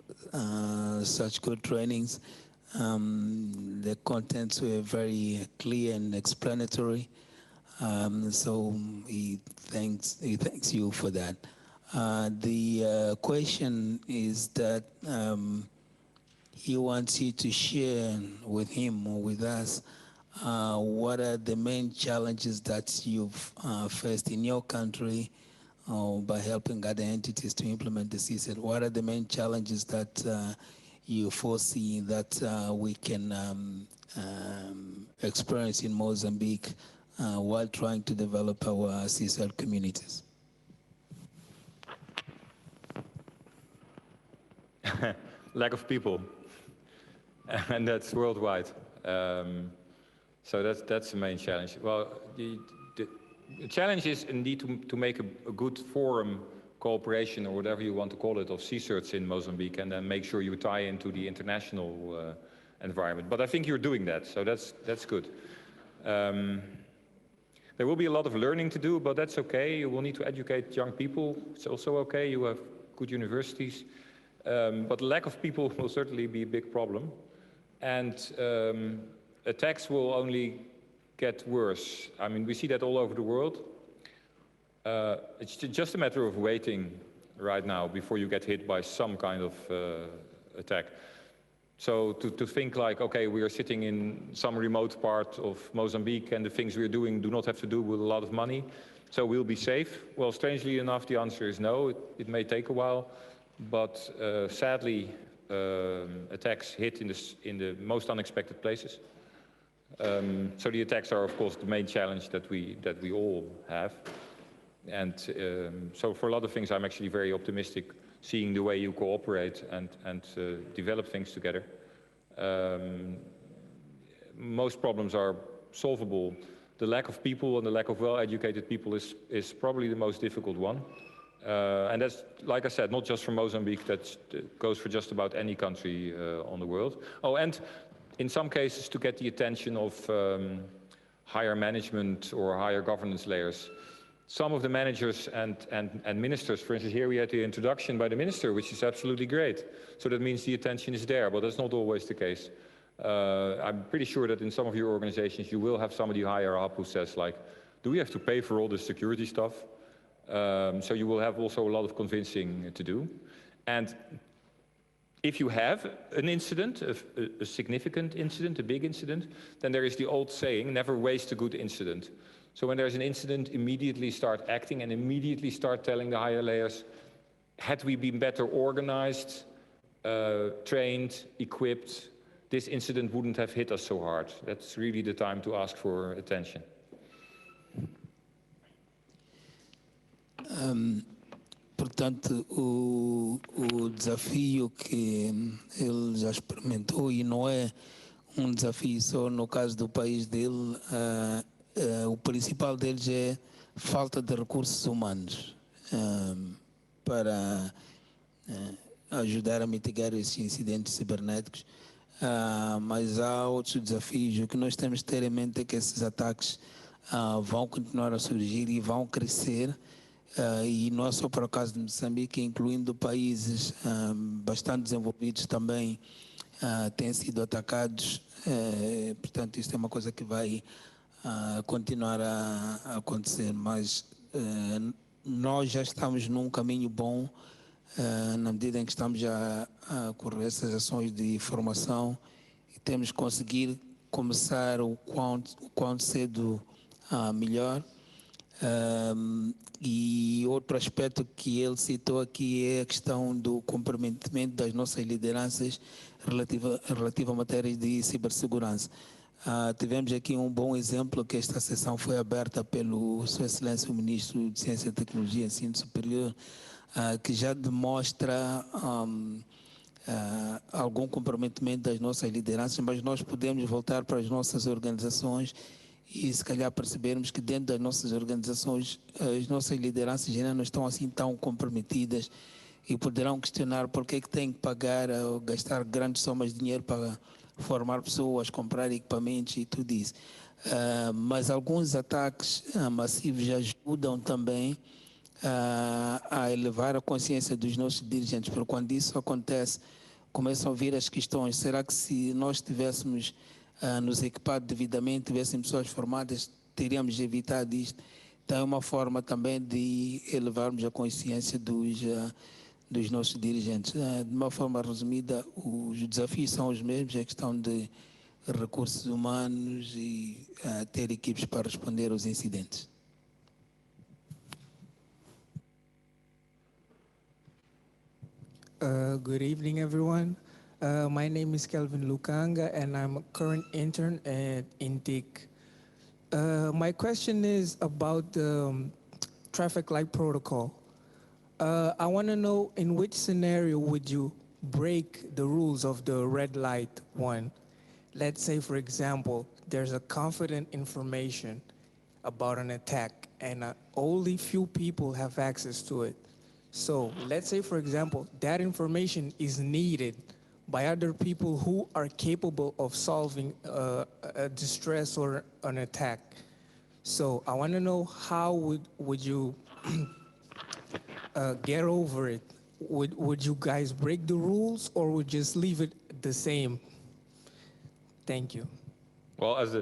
such good trainings. The contents were very clear and explanatory. So he thanks you for that. The question is that he wants you to share with him or with us what are the main challenges that you've faced in your country by helping other entities to implement the CSIRT. What are the main challenges that you foresee that we can experience in Mozambique while trying to develop our CSIRT communities? Lack of people, and that's worldwide. So that's the main challenge. Well, the challenge is indeed to make a good forum cooperation, or whatever you want to call it, of CSIRTs in Mozambique, and then make sure you tie into the international environment. But I think you're doing that, so that's good. There will be a lot of learning to do, but that's okay. You will need to educate young people. It's also okay. You have good universities. But lack of people will certainly be a big problem. And attacks will only get worse. I mean, we see that all over the world. It's just a matter of waiting right now before you get hit by some kind of attack. So to think like, okay, we are sitting in some remote part of Mozambique and the things we're doing do not have to do with a lot of money, so we'll be safe. Well, strangely enough, the answer is no. It may take a while, but sadly, attacks hit in the most unexpected places. So the attacks are, of course, the main challenge that we all have. And so for a lot of things, I'm actually very optimistic, seeing the way you cooperate and develop things together. Most problems are solvable. The lack of people and the lack of well-educated people is probably the most difficult one. And that's, like I said, not just for Mozambique, that goes for just about any country on the world. Oh, and in some cases to get the attention of higher management or higher governance layers. Some of the managers and ministers, for instance, here we had the introduction by the minister, which is absolutely great. So that means the attention is there, but that's not always the case. I'm pretty sure that in some of your organizations, you will have somebody higher up who says like, do we have to pay for all this security stuff? So you will have also a lot of convincing to do. And if you have an incident, a significant incident, a big incident, then there is the old saying, never waste a good incident. So when there's an incident, immediately start acting and immediately start telling the higher layers, had we been better organized, trained, equipped, this incident wouldn't have hit us so hard. That's really the time to ask for attention. Portanto, o desafio que ele já experimentou, e não é desafio só no caso do país dele, o principal deles é falta de recursos humanos para ajudar a mitigar esses incidentes cibernéticos. Mas há outros desafios. O que nós temos de ter em mente é que esses ataques vão continuar a surgir e vão crescer. E não é só para o caso de Moçambique, incluindo países bastante desenvolvidos também têm sido atacados. Portanto, isso é uma coisa que vai continuar a acontecer. Mas nós já estamos num caminho bom na medida em que estamos a correr essas ações de formação e temos que conseguir começar o quanto cedo melhor. E outro aspecto que ele citou aqui é a questão do comprometimento das nossas lideranças relativa a matérias de cibersegurança. Tivemos aqui um bom exemplo, que esta sessão foi aberta pelo Sua Excelência o Ministro de Ciência, Tecnologia e Ensino Superior, que já demonstra algum comprometimento das nossas lideranças, mas nós podemos voltar para as nossas organizações e se calhar percebermos que dentro das nossas organizações as nossas lideranças ainda não estão assim tão comprometidas e poderão questionar por que têm que pagar ou gastar grandes somas de dinheiro para formar pessoas, comprar equipamentos e tudo isso. Mas alguns ataques massivos ajudam também a elevar a consciência dos nossos dirigentes, porque quando isso acontece, começam a vir as questões. Será que se nós tivéssemos nos equipado devidamente, tivéssemos pessoas formadas, teríamos evitado isto? Então é uma forma também de elevarmos a consciência dos nossos dirigentes. De uma forma resumida, os desafios são os mesmos, é questão de recursos humanos e ter equipes para responder aos incidentes. Good evening, everyone. My name is Kelvin Lukanga, and I'm a current intern at INTIC. My question is about the traffic light protocol. I want to know, in which scenario would you break the rules of the red light one? Let's say, for example, there's a confident information about an attack, and only few people have access to it. So let's say, for example, that information is needed by other people who are capable of solving a distress or an attack. So I want to know, how would you get over it? Would you guys break the rules, or would you just leave it the same? Thank you. Well, as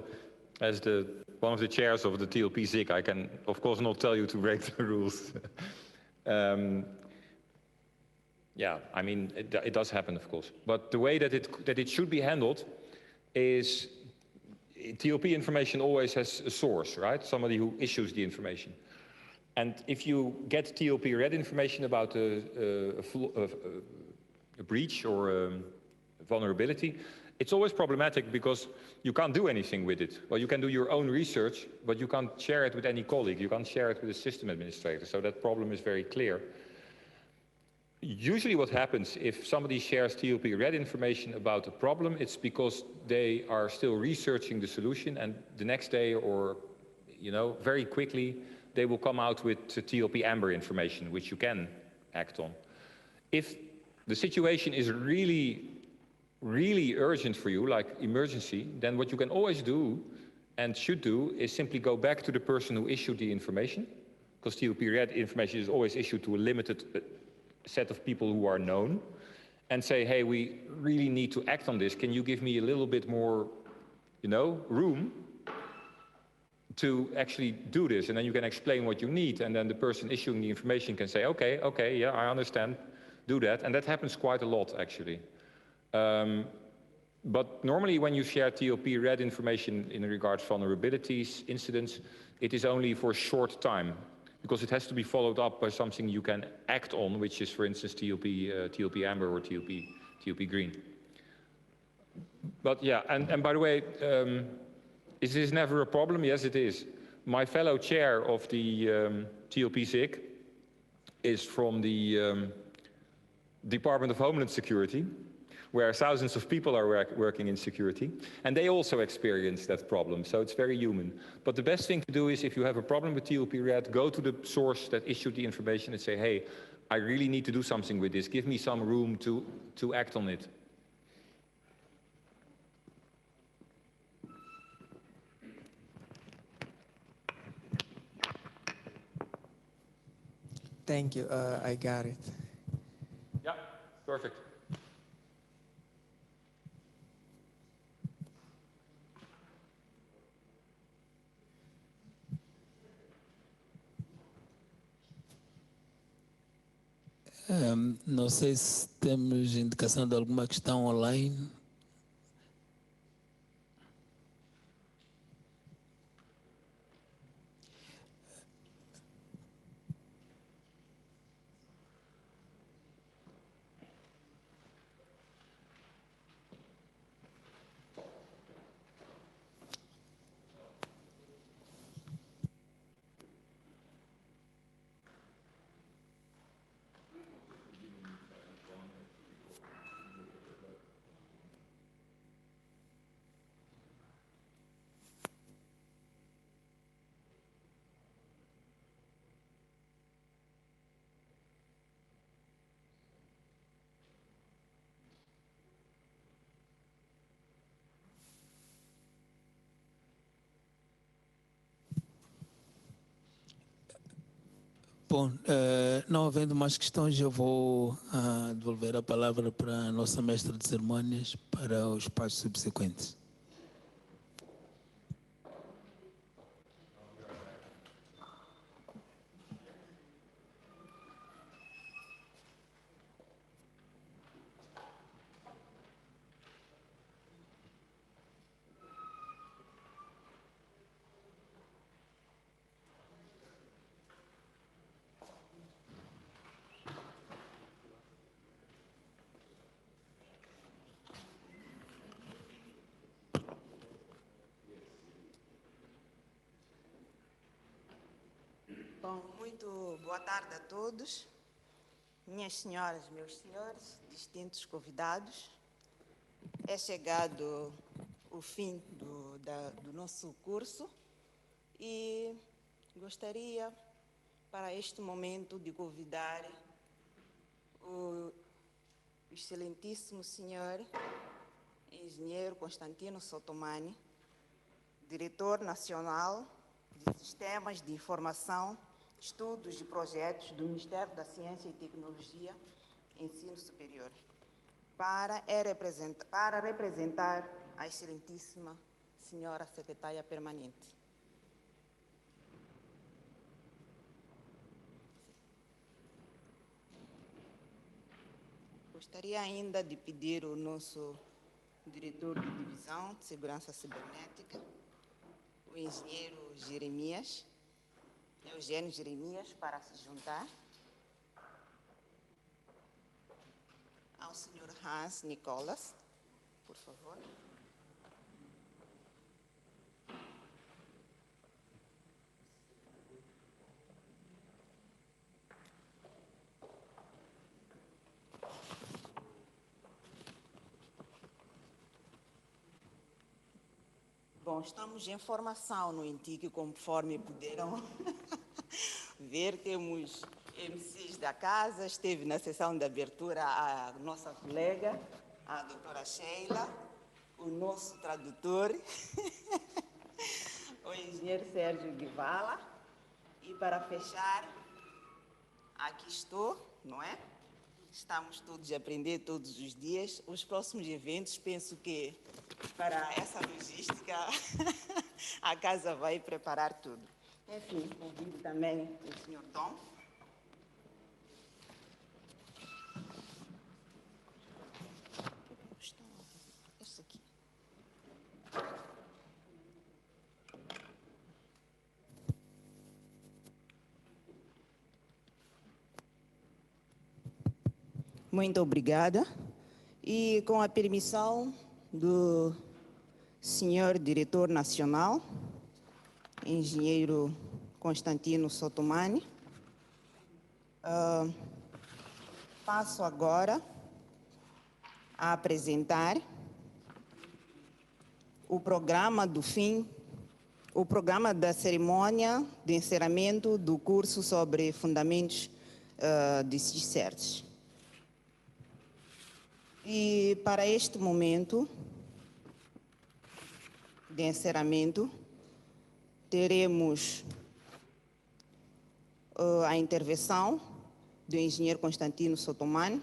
one of the chairs of the TLP SIG, I can, of course, not tell you to break the rules. Yeah, I mean, it does happen, of course. But the way that it should be handled is TLP information always has a source, right? Somebody who issues the information. And if you get TLP red information about a breach or a vulnerability, it's always problematic because you can't do anything with it. Well, you can do your own research, but you can't share it with any colleague. You can't share it with a system administrator. So that problem is very clear. Usually what happens if somebody shares TLP red information about a problem, it's because they are still researching the solution, and the next day, or very quickly, they will come out with TLP amber information, which you can act on. If the situation is really, really urgent for you, like emergency, then what you can always do and should do is simply go back to the person who issued the information, because TLP red information is always issued to a limited set of people who are known, and say, hey, we really need to act on this. Can you give me a little bit more, room to actually do this? And then you can explain what you need, and then the person issuing the information can say, okay, yeah, I understand, do that. And that happens quite a lot, actually. But normally when you share TLP red information in regards to vulnerabilities, incidents, it is only for a short time, because it has to be followed up by something you can act on, which is, for instance, TLP amber or TLP green. But yeah, and by the way, is this never a problem? Yes, it is. My fellow chair of the TLP SIG is from the Department of Homeland Security, where thousands of people are working in security, and they also experience that problem, so it's very human. But the best thing to do is, if you have a problem with TLP red, go to the source that issued the information and say, hey, I really need to do something with this. Give me some room to act on it. Thank you, I got it. Yeah, perfect. Não sei se temos indicação de alguma questão online. Bom, não havendo mais questões, eu vou devolver a palavra para a nossa mestra de cerimônias para os passos subsequentes. Bom, muito boa tarde a todos, minhas senhoras, meus senhores, distintos convidados. É chegado o fim do nosso curso e gostaria, para este momento, de convidar o excelentíssimo senhor engenheiro Constantino Sotomani, diretor nacional de Sistemas de Informação, Estudos e Projetos do Ministério da Ciência e Tecnologia, Ensino Superior, para representar a Excelentíssima Senhora Secretária Permanente. Gostaria ainda de pedir ao nosso diretor de Divisão de Segurança Cibernética, o engenheiro Jeremias, Eugenio Jeremias, para se juntar ao senhor Hans Nicolas, por favor. Bom, estamos em formação no INTIC, conforme puderam ver, temos MCs da casa, esteve na sessão de abertura a nossa colega, a doutora Sheila, o nosso tradutor, o engenheiro Sérgio Guivala, e para fechar, aqui estou, não é? Estamos todos a aprender todos os dias. Os próximos eventos, penso que para essa logística a casa vai preparar tudo. Enfim, convido também o senhor Don. Esse aqui. Muito obrigada. E com a permissão do senhor diretor nacional, engenheiro Constantino Sotomani, passo agora a apresentar o programa do fim, o programa da cerimônia de encerramento do curso sobre fundamentos de CSIRTs. E para este momento de encerramento, teremos a intervenção do engenheiro Constantino Sotomani,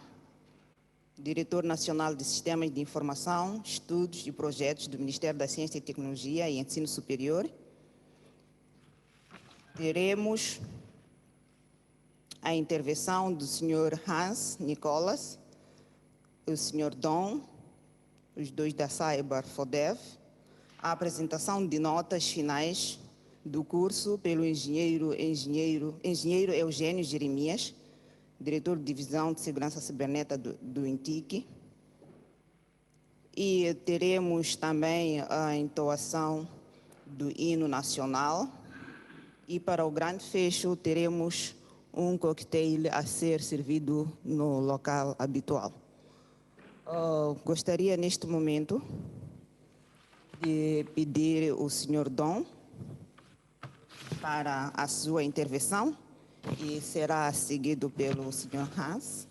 diretor nacional de Sistemas de Informação, Estudos e Projetos do Ministério da Ciência e Tecnologia e Ensino Superior. Teremos a intervenção do senhor Hans Nicolas, o senhor Don, os dois da CyberFodev, a apresentação de notas finais do curso pelo engenheiro Eugenio Jeremias, diretor de Divisão de Segurança Cibernética do INTIC. E teremos também a entoação do hino nacional. E para o grande fecho, teremos um coquetel a ser servido no local habitual. Gostaria, neste momento, de pedir ao senhor Dom para a sua intervenção e será seguido pelo senhor Hans.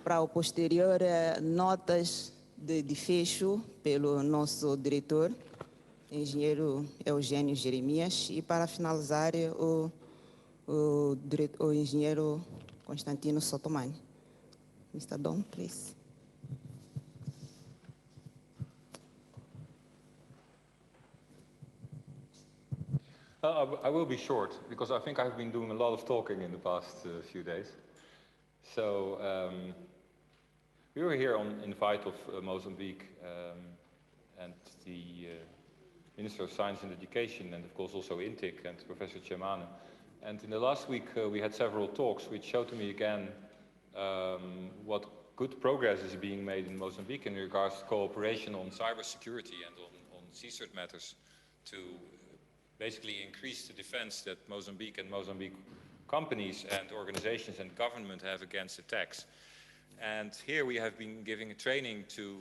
Para o posterior, notas de fecho pelo nosso diretor, engenheiro Eugenio Jeremias, e para finalizar, o o engenheiro Constantino Sotomani. Mr. Don, please. I will be short, because I think I've been doing a lot of talking in the past few days. So, we were here on invite of Mozambique and the Minister of Science and Education, and of course also INTIC and Professor Cemane. And in the last week we had several talks which showed to me again what good progress is being made in Mozambique in regards to cooperation on cybersecurity and on CSIRT matters to basically increase the defense that Mozambique and Mozambique companies and organizations and government have against attacks. And here we have been giving a training to,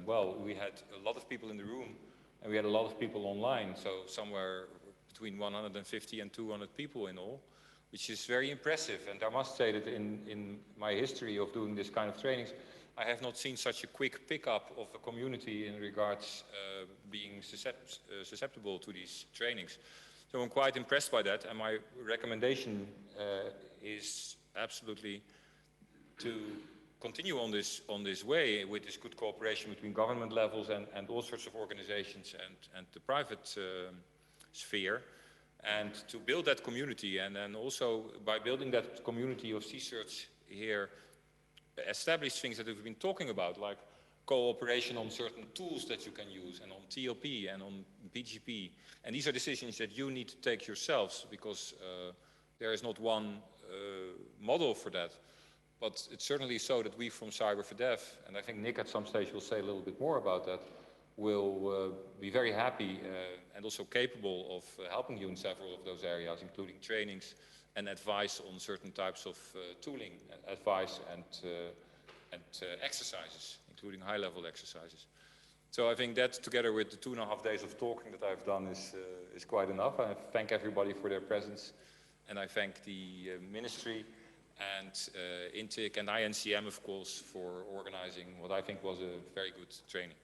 well, we had a lot of people in the room and we had a lot of people online, so somewhere between 150 and 200 people in all, which is very impressive. And I must say that in my history of doing this kind of trainings, I have not seen such a quick pickup of a community in regards being susceptible to these trainings. So I'm quite impressed by that, and my recommendation is absolutely to continue on this way with this good cooperation between government levels and all sorts of organizations and the private sphere, and to build that community, and then also by building that community of CSIRTs here, establish things that we've been talking about, like cooperation on certain tools that you can use, and on TLP and on BGP. And these are decisions that you need to take yourselves, because there is not one model for that. But it's certainly so that we from Cyber4Dev, and I think Nick at some stage will say a little bit more about that, will be very happy and also capable of helping you in several of those areas, including trainings and advice on certain types of tooling, advice and exercises, including high-level exercises. So I think that, together with the 2.5 days of talking that I've done, is quite enough. I thank everybody for their presence, and I thank the Ministry and INTIC and INCM, of course, for organizing what I think was a very good training.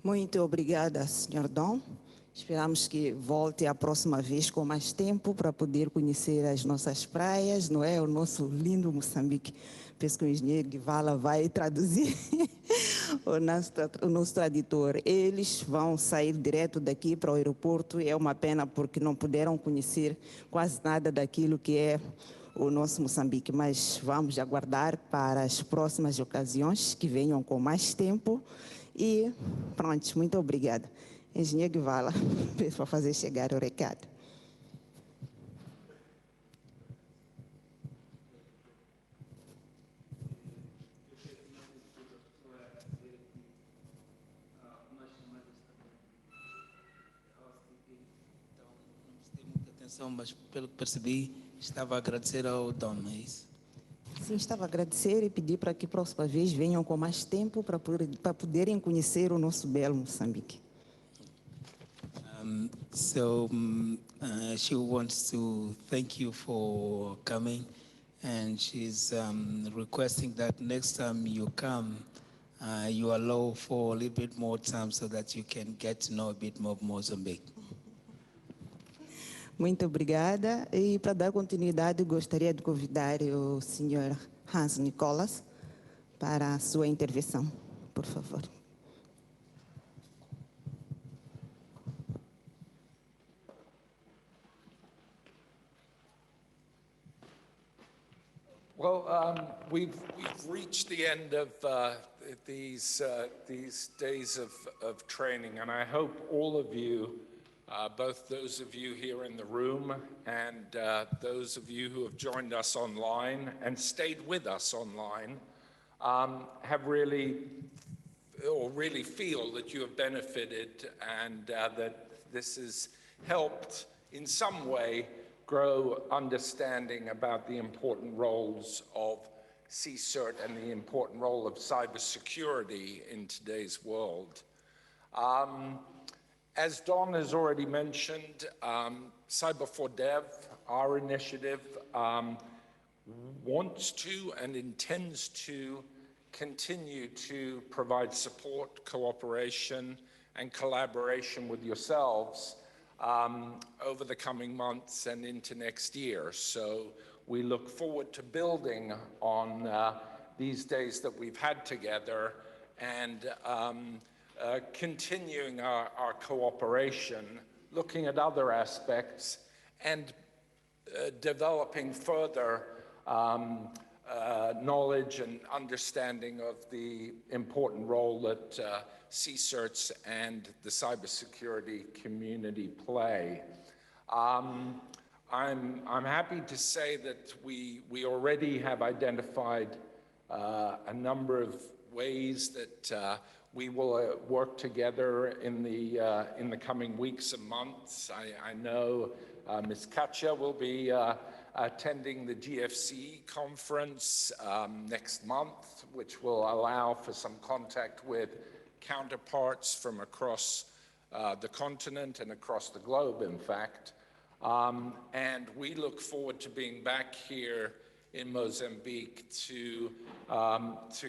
Muito obrigada, Sr. Dom. Esperamos que volte a próxima vez com mais tempo para poder conhecer as nossas praias, não é? O nosso lindo Moçambique. Penso que o engenheiro Guivala vai traduzir o nosso tradutor. Eles vão sair direto daqui para o aeroporto. É uma pena porque não puderam conhecer quase nada daquilo que é o nosso Moçambique. Mas vamos aguardar para as próximas ocasiões que venham com mais tempo. E pronto, muito obrigada. Engenheiro Guivala, para fazer chegar o recado. Mas pelo que percebi, estava a agradecer ao Dom, não é isso? Sim, estava a agradecer e pedir para que próxima vez venham com mais tempo para poderem conhecer o nosso belo Moçambique. She wants to thank you for coming, and she's requesting that next time you come, you allow for a little bit more time so that you can get to know a bit more of Mozambique. Muito obrigada. E para dar continuidade, gostaria de convidar o Sr. Hans Nicolas para a sua intervenção, por favor. Well, we've reached the end of these days of training, and I hope all of you, both those of you here in the room and those of you who have joined us online and stayed with us online, have really feel that you have benefited and that this has helped in some way grow understanding about the important roles of CSIRT and the important role of cybersecurity in today's world. As Don has already mentioned, Cyber4Dev, our initiative, wants to and intends to continue to provide support, cooperation, and collaboration with yourselves over the coming months and into next year. So we look forward to building on these days that we've had together and continuing our cooperation, looking at other aspects, and developing further knowledge and understanding of the important role that CSIRTs and the cybersecurity community play. I'm happy to say that we already have identified a number of ways that we will work together in the coming weeks and months. I know Ms. Katja will be attending the GFC conference next month, which will allow for some contact with counterparts from across the continent and across the globe, in fact. And we look forward to being back here in Mozambique to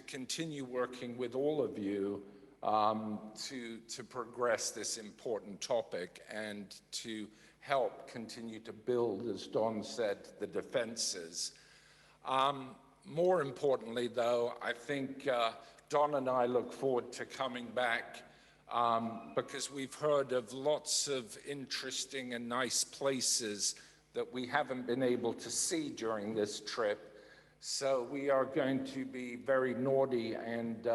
continue working with all of you to progress this important topic and to help continue to build, as Don said, the defenses. More importantly, though, I think Don and I look forward to coming back because we've heard of lots of interesting and nice places that we haven't been able to see during this trip. So we are going to be very naughty and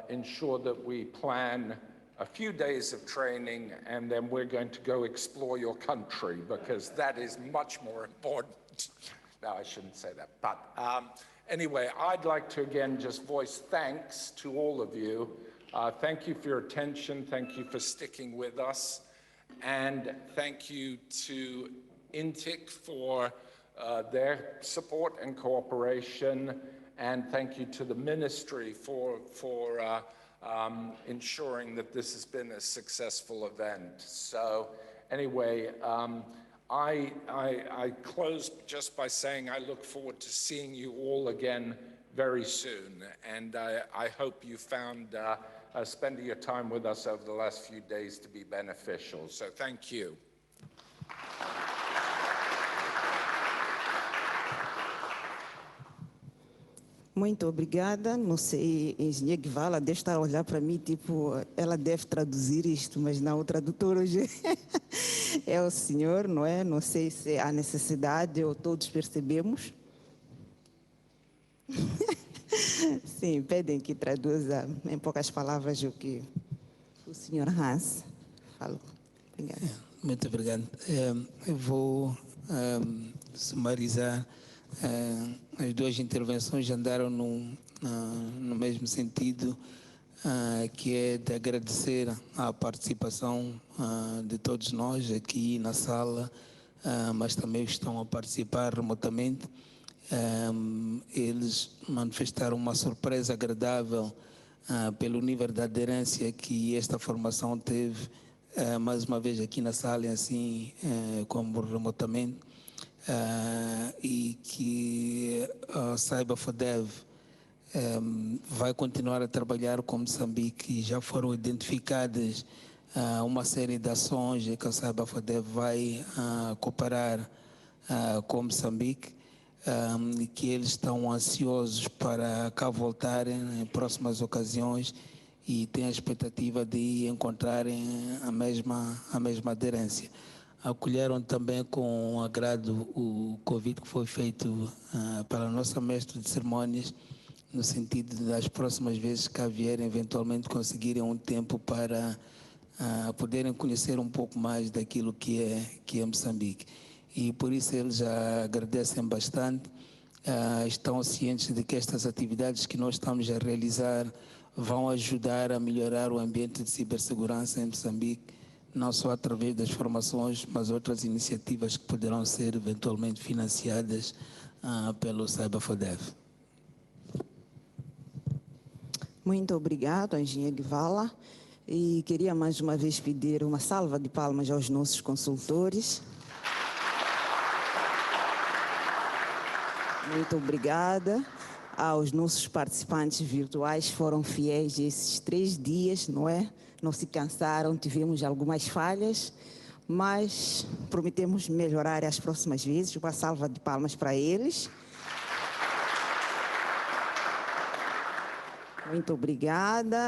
ensure that we plan a few days of training, and then we're going to go explore your country because that is much more important. No, I shouldn't say that. But anyway, I'd like to again just voice thanks to all of you. Thank you for your attention. Thank you for sticking with us. And thank you to INTIC for their support and cooperation. And thank you to the Ministry for ensuring that this has been a successful event. So anyway, I close just by saying I look forward to seeing you all again very soon. And I hope you found spending your time with us over the last few days to be beneficial. So thank you. Muito obrigada. Não sei, engenheiro Guivala deve estar a olhar para mim, tipo, ela deve traduzir isto, mas não, o tradutor hoje é o senhor, não é? Não sei se há necessidade ou todos percebemos. Sim, pedem que traduza em poucas palavras o que o senhor Hans falou. Obrigada. Muito obrigado. Eu vou sumarizar. As duas intervenções andaram no mesmo sentido, que é de agradecer a participação de todos nós aqui na sala, mas também estão a participar remotamente. Eles manifestaram uma surpresa agradável pelo nível de aderência que esta formação teve, mais uma vez aqui na sala, assim como remotamente. E que a CyberFODEV vai continuar a trabalhar com Moçambique e já foram identificadas uma série de ações que a CyberFODEV vai cooperar com Moçambique e que eles estão ansiosos para cá voltarem em próximas ocasiões e têm a expectativa de encontrarem a mesma aderência. Acolheram também com agrado o convite que foi feito pela nossa mestre de cerimônias, no sentido de das próximas vezes que vierem, eventualmente conseguirem um tempo para poderem conhecer um pouco mais daquilo que é Moçambique. E por isso eles agradecem bastante, estão cientes de que estas atividades que nós estamos a realizar vão ajudar a melhorar o ambiente de cibersegurança em Moçambique, não só através das formações, mas outras iniciativas que poderão ser eventualmente financiadas pelo CyberFODEV. Muito obrigado, engenheiro Guivala. E queria mais uma vez pedir uma salva de palmas aos nossos consultores. Muito obrigada. aos nossos participantes virtuais, foram fiéis esses 3 dias, não é? Não se cansaram, tivemos algumas falhas, mas prometemos melhorar as próximas vezes. Uma salva de palmas para eles. Muito obrigada.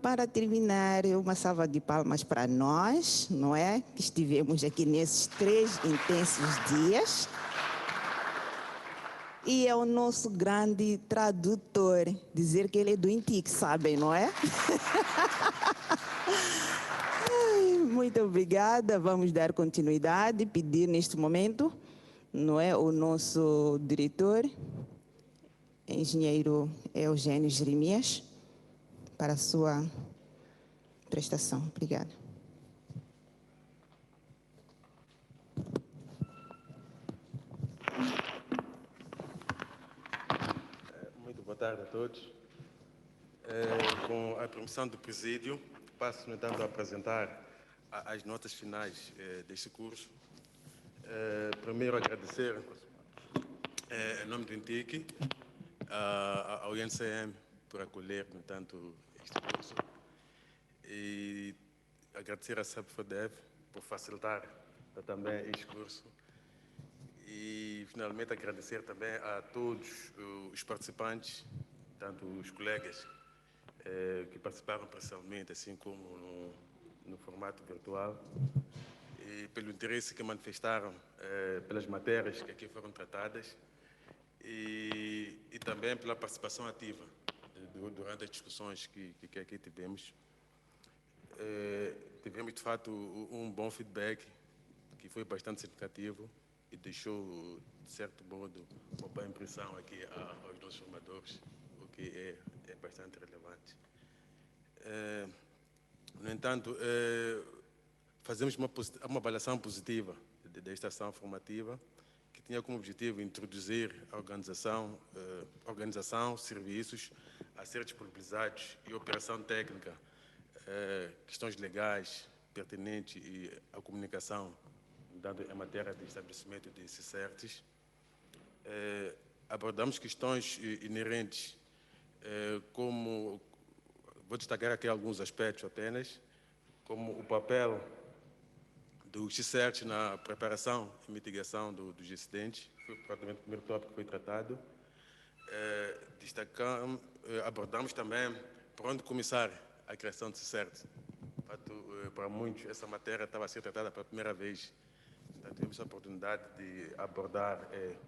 Para terminar, uma salva de palmas para nós, não é? Que estivemos aqui nesses 3 intensos dias. E é o nosso grande tradutor, dizer que ele é do INTIC, sabem, não é? Muito obrigada. Vamos dar continuidade, pedir neste momento, não é, o nosso diretor, engenheiro Eugenio Jeremias, para a sua prestação. Obrigada. Muito boa tarde a todos. Com a permissão do presídio, passo, no entanto, a apresentar as notas finais deste curso. Primeiro, agradecer, em nome do INTIC, ao INCM por acolher, no entanto, este curso. E agradecer à SAPFODEV por facilitar também este curso. E, finalmente, agradecer também a todos os participantes, tanto os colegas que participaram presencialmente, assim como no formato virtual, e pelo interesse que manifestaram pelas matérias que aqui foram tratadas e também pela participação ativa durante as discussões que aqui tivemos. Tivemos, de fato, um bom feedback, que foi bastante significativo e deixou, de certo modo, uma boa impressão aqui aos nossos formadores, o que é bastante relevante. No entanto, fazemos uma avaliação positiva desta ação formativa, que tinha como objetivo introduzir a organização, serviços a ser disponibilizados e operação técnica, questões legais pertinentes e a comunicação, dado em matéria de estabelecimento de CSIRTs. Abordamos questões inerentes, como, vou destacar aqui alguns aspectos apenas, como o papel dos CSIRTs na preparação e mitigação dos incidentes, foi praticamente o primeiro tópico que foi tratado. Abordamos também por onde começar a criação de CSIRTs. Para muitos, essa matéria estava a ser tratada pela primeira vez. Então, tivemos a oportunidade de abordar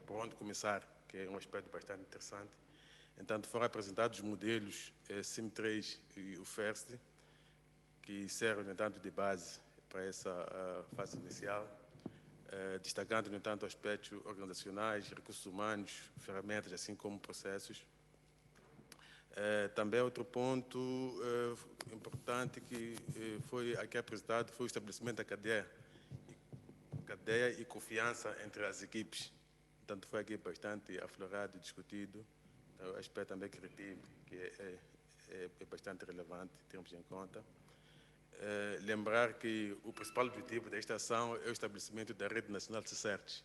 por onde começar, que é um aspecto bastante interessante. Então, foram apresentados os modelos SIM3 e o FIRST, que servem, no entanto, de base para essa fase inicial, destacando, no entanto, aspectos organizacionais, recursos humanos, ferramentas, assim como processos. Também outro ponto importante que foi aqui apresentado foi o estabelecimento da cadeia e confiança entre as equipes. Portanto, foi aqui bastante aflorado e discutido. Então, aspecto também criativo, que é bastante relevante, termos em conta. Lembrar que o principal objetivo desta ação é o estabelecimento da Rede Nacional de CSIRTs.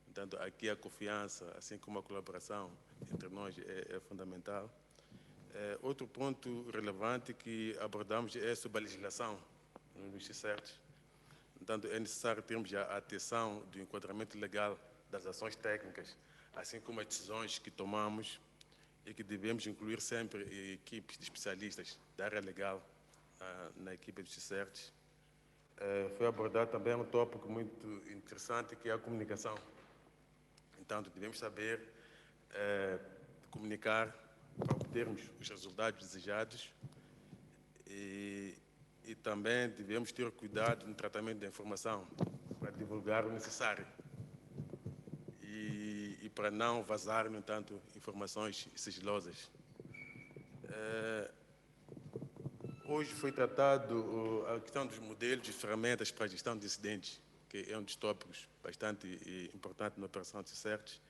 Portanto, aqui a confiança, assim como a colaboração entre nós é fundamental. Outro ponto relevante que abordamos é sobre a legislação nos CSIRTs. Portanto, é necessário termos a atenção do enquadramento legal das ações técnicas, assim como as decisões que tomamos e que devemos incluir sempre equipes de especialistas da área legal na equipe dos CSIRTs. Foi abordado também um tópico muito interessante, que é a comunicação. Então, devemos saber comunicar para obtermos os resultados desejados e também devemos ter cuidado no tratamento da informação para divulgar o necessário e para não vazar, no entanto, informações sigilosas. Hoje foi tratado a questão dos modelos de ferramentas para a gestão de incidentes, que é um dos tópicos bastante importante na operação de CSIRTs.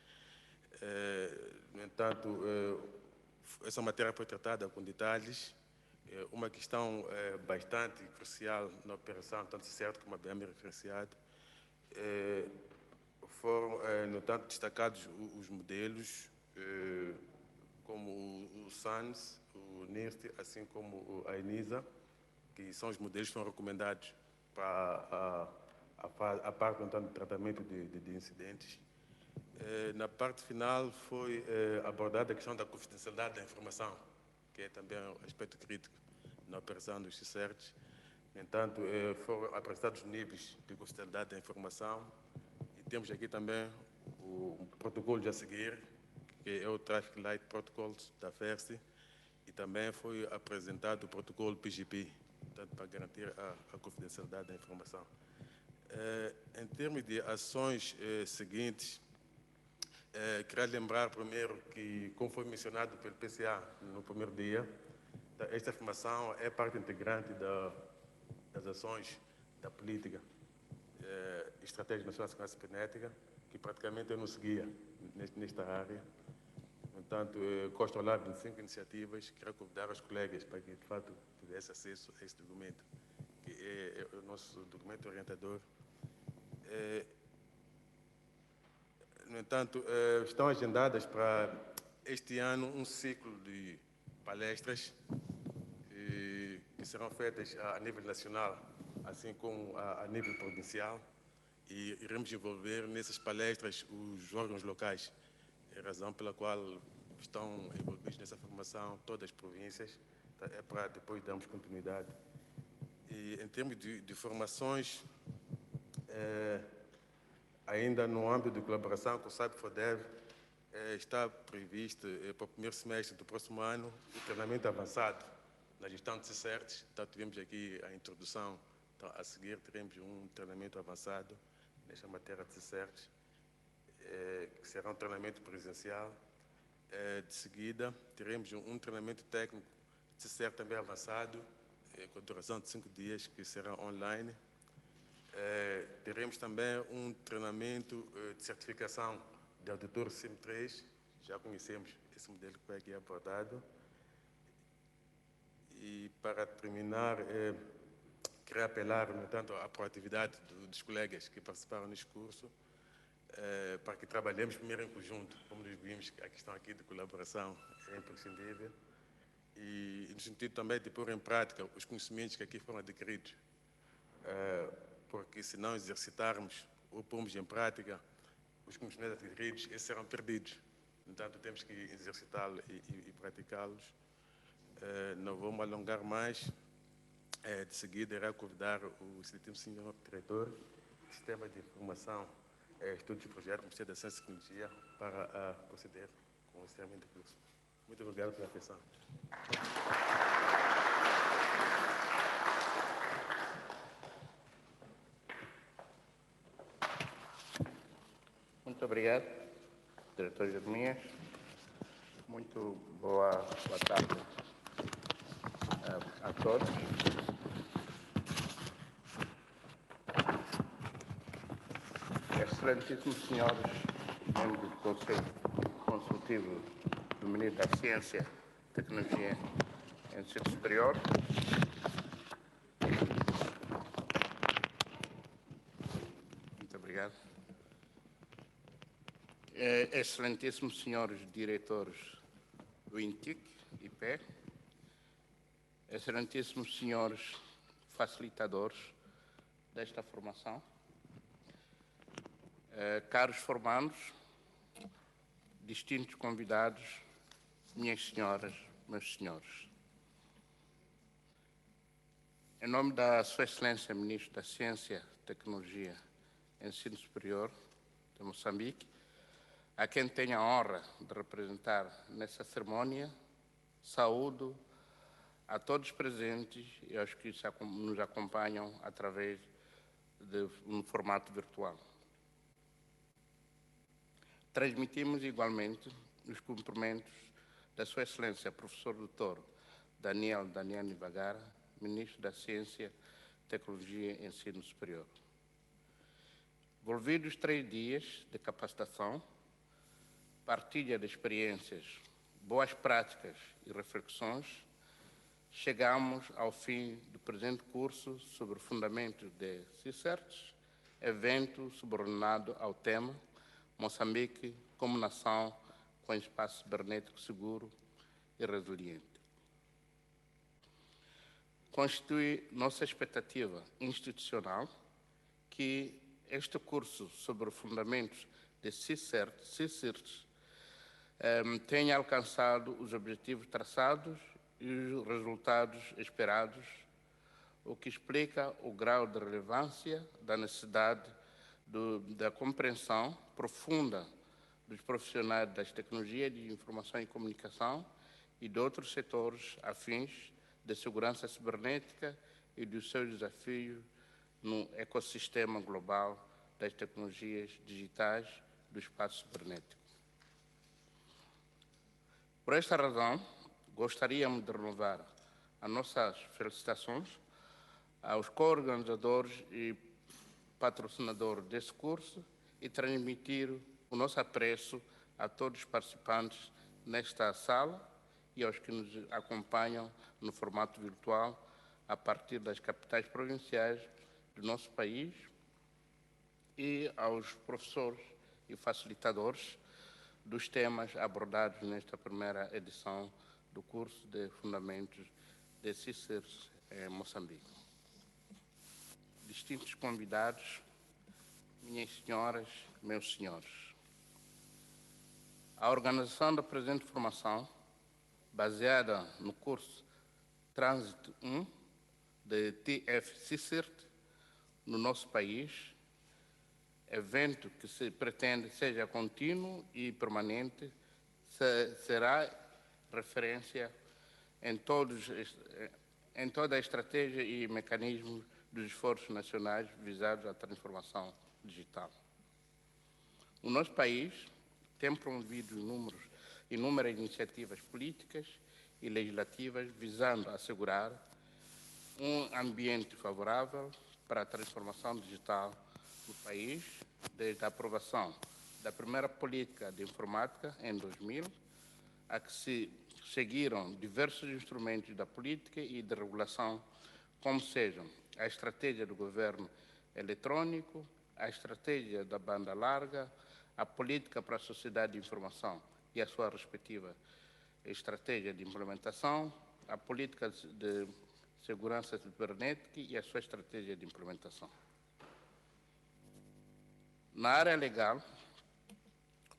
No entanto, essa matéria foi tratada com detalhes. Uma questão bastante crucial na operação, tanto CSIRT como a BM referenciado, foram, no entanto, destacados os modelos, como o SANS, o NIRT, assim como a ENISA, que são os modelos que foram recomendados para a parte do tratamento de incidentes. Na parte final foi abordada a questão da confidencialidade da informação, que é também um aspecto crítico na operação dos CSIRTs. No entanto, foram apresentados níveis de confidencialidade da informação e temos aqui também o protocolo a seguir, que é o Traffic Light Protocols da FERSI, e também foi apresentado o protocolo PGP, portanto, para garantir a confidencialidade da informação. Em termos de ações seguintes, queria lembrar primeiro que, como foi mencionado pelo PCA no primeiro dia, esta formação é parte integrante das ações da política estratégia nacional de segurança cibernética, que praticamente eu não seguia nesta área. Portanto, gosto de falar de 5 iniciativas, quero convidar os colegas para que, de fato, tivessem acesso a esse documento, que é o nosso documento orientador. No entanto, estão agendadas para este ano um ciclo de palestras que serão feitas a nível nacional, assim como a nível provincial, e iremos envolver nessas palestras os órgãos locais. É a razão pela qual estão envolvidos nessa formação todas as províncias, é para depois darmos continuidade. E em termos de formações, ainda no âmbito de colaboração com o CyberFodev, está previsto para o primeiro semestre do próximo ano o treinamento avançado na gestão de CSIRTs. Então, tivemos aqui a introdução. Então, a seguir, teremos um treinamento avançado nesta matéria de CSIRTs, que será um treinamento presencial. De seguida, teremos um treinamento técnico de CSIRT também avançado, com duração de 5 dias, que será online. Teremos também um treinamento de certificação de auditor CIM3, já conhecemos esse modelo que foi aqui abordado. E, para terminar, queria apelar, no entanto, à proatividade dos colegas que participaram neste curso, para que trabalhemos primeiro em conjunto. Como nós vimos, a questão aqui de colaboração é imprescindível, e no sentido também de pôr em prática os conhecimentos que aqui foram adquiridos, porque se não exercitarmos ou pormos em prática os conhecimentos adquiridos, esses serão perdidos. Portanto, temos que exercitá-los e praticá-los. Não vou me alongar mais. De seguida, irá convidar o Excelentíssimo Senhor Diretor do Sistema de Informação, Estudos e Projetos do Ministério da Ciência e Tecnologia para proceder com o encerramento do curso. Muito obrigado pela atenção. Muito obrigado, Diretor Jeremias. Muito boa tarde a todos. Excelentíssimos senhores membros do Conselho Consultivo do Ministro da Ciência, Tecnologia e Ensino Superior, muito obrigado. Excelentíssimos senhores diretores do INTIC, IP, excelentíssimos senhores facilitadores desta formação, caros formandos, distintos convidados, minhas senhoras, meus senhores. Em nome da Sua Excelência Ministro da Ciência, Tecnologia e Ensino Superior de Moçambique, a quem tenho a honra de representar nessa cerimônia, saúdo a todos presentes e aos que nos acompanham através de um formato virtual. Transmitimos igualmente os cumprimentos da Sua Excelência Professor Dr. Daniel Nivagara, Ministro da Ciência, Tecnologia e Ensino Superior. Envolvidos 3 dias de capacitação, partilha de experiências, boas práticas e reflexões, chegamos ao fim do presente curso sobre fundamentos de CSIRTs, evento subordinado ao tema Moçambique como nação com espaço cibernético seguro e resiliente. Constitui nossa expectativa institucional que este curso sobre fundamentos de CSIRTs tenha alcançado os objetivos traçados e os resultados esperados, o que explica o grau de relevância da necessidade da compreensão profunda dos profissionais das tecnologias de informação e comunicação e de outros setores afins de segurança cibernética e dos seus desafios no ecossistema global das tecnologias digitais do espaço cibernético. Por esta razão, gostaríamos de renovar as nossas felicitações aos co-organizadores e patrocinadores desse curso e transmitir o nosso apreço a todos os participantes nesta sala e aos que nos acompanham no formato virtual a partir das capitais provinciais do nosso país e aos professores e facilitadores dos temas abordados nesta primeira edição do curso de Fundamentos de CSIRTs em Moçambique. Distintos convidados, minhas senhoras, meus senhores. A organização da presente formação, baseada no curso Trânsito 1 de TF-CSIRT no nosso país, evento que se pretende seja contínuo e permanente, será referência em toda a estratégia e mecanismos dos esforços nacionais visados à transformação digital. O nosso país tem promovido inúmeras iniciativas políticas e legislativas visando assegurar um ambiente favorável para a transformação digital no país, desde a aprovação da primeira política de informática em 2000, a que se seguiram diversos instrumentos da política e de regulação, como sejam a estratégia do governo eletrônico, a estratégia da banda larga, a política para a sociedade de informação e a sua respectiva estratégia de implementação, a política de segurança cibernética e a sua estratégia de implementação. Na área legal,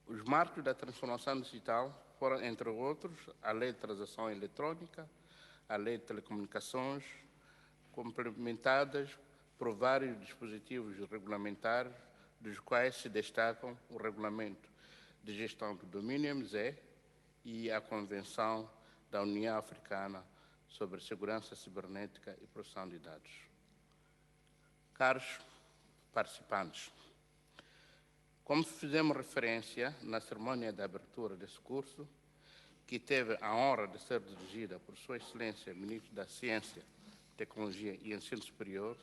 os marcos da transformação digital foram, entre outros, a Lei de Transação Eletrônica, a Lei de Telecomunicações, complementadas por vários dispositivos regulamentares, dos quais se destacam o Regulamento de Gestão do Domínio MZ e a Convenção da União Africana sobre Segurança Cibernética e Proteção de Dados. Caros participantes, como fizemos referência na cerimônia de abertura desse curso, que teve a honra de ser dirigida por Sua Excelência, Ministro da Ciência, Tecnologia e Ensino Superior,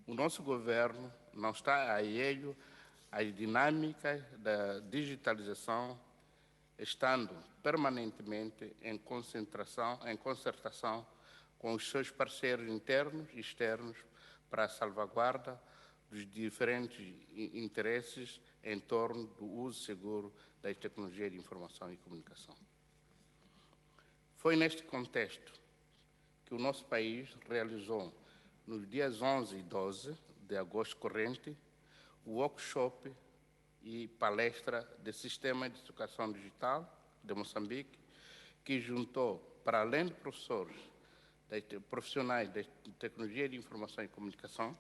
o nosso governo não está alheio às dinâmicas da digitalização, estando permanentemente em concertação com os seus parceiros internos e externos para a salvaguarda dos diferentes interesses em torno do uso seguro das tecnologias de informação e comunicação. Foi neste contexto que o nosso país realizou, nos dias 11 e 12 de agosto corrente, o workshop e palestra de Sistema de Educação Digital de Moçambique, que juntou, para além de profissionais de tecnologia de informação e comunicação,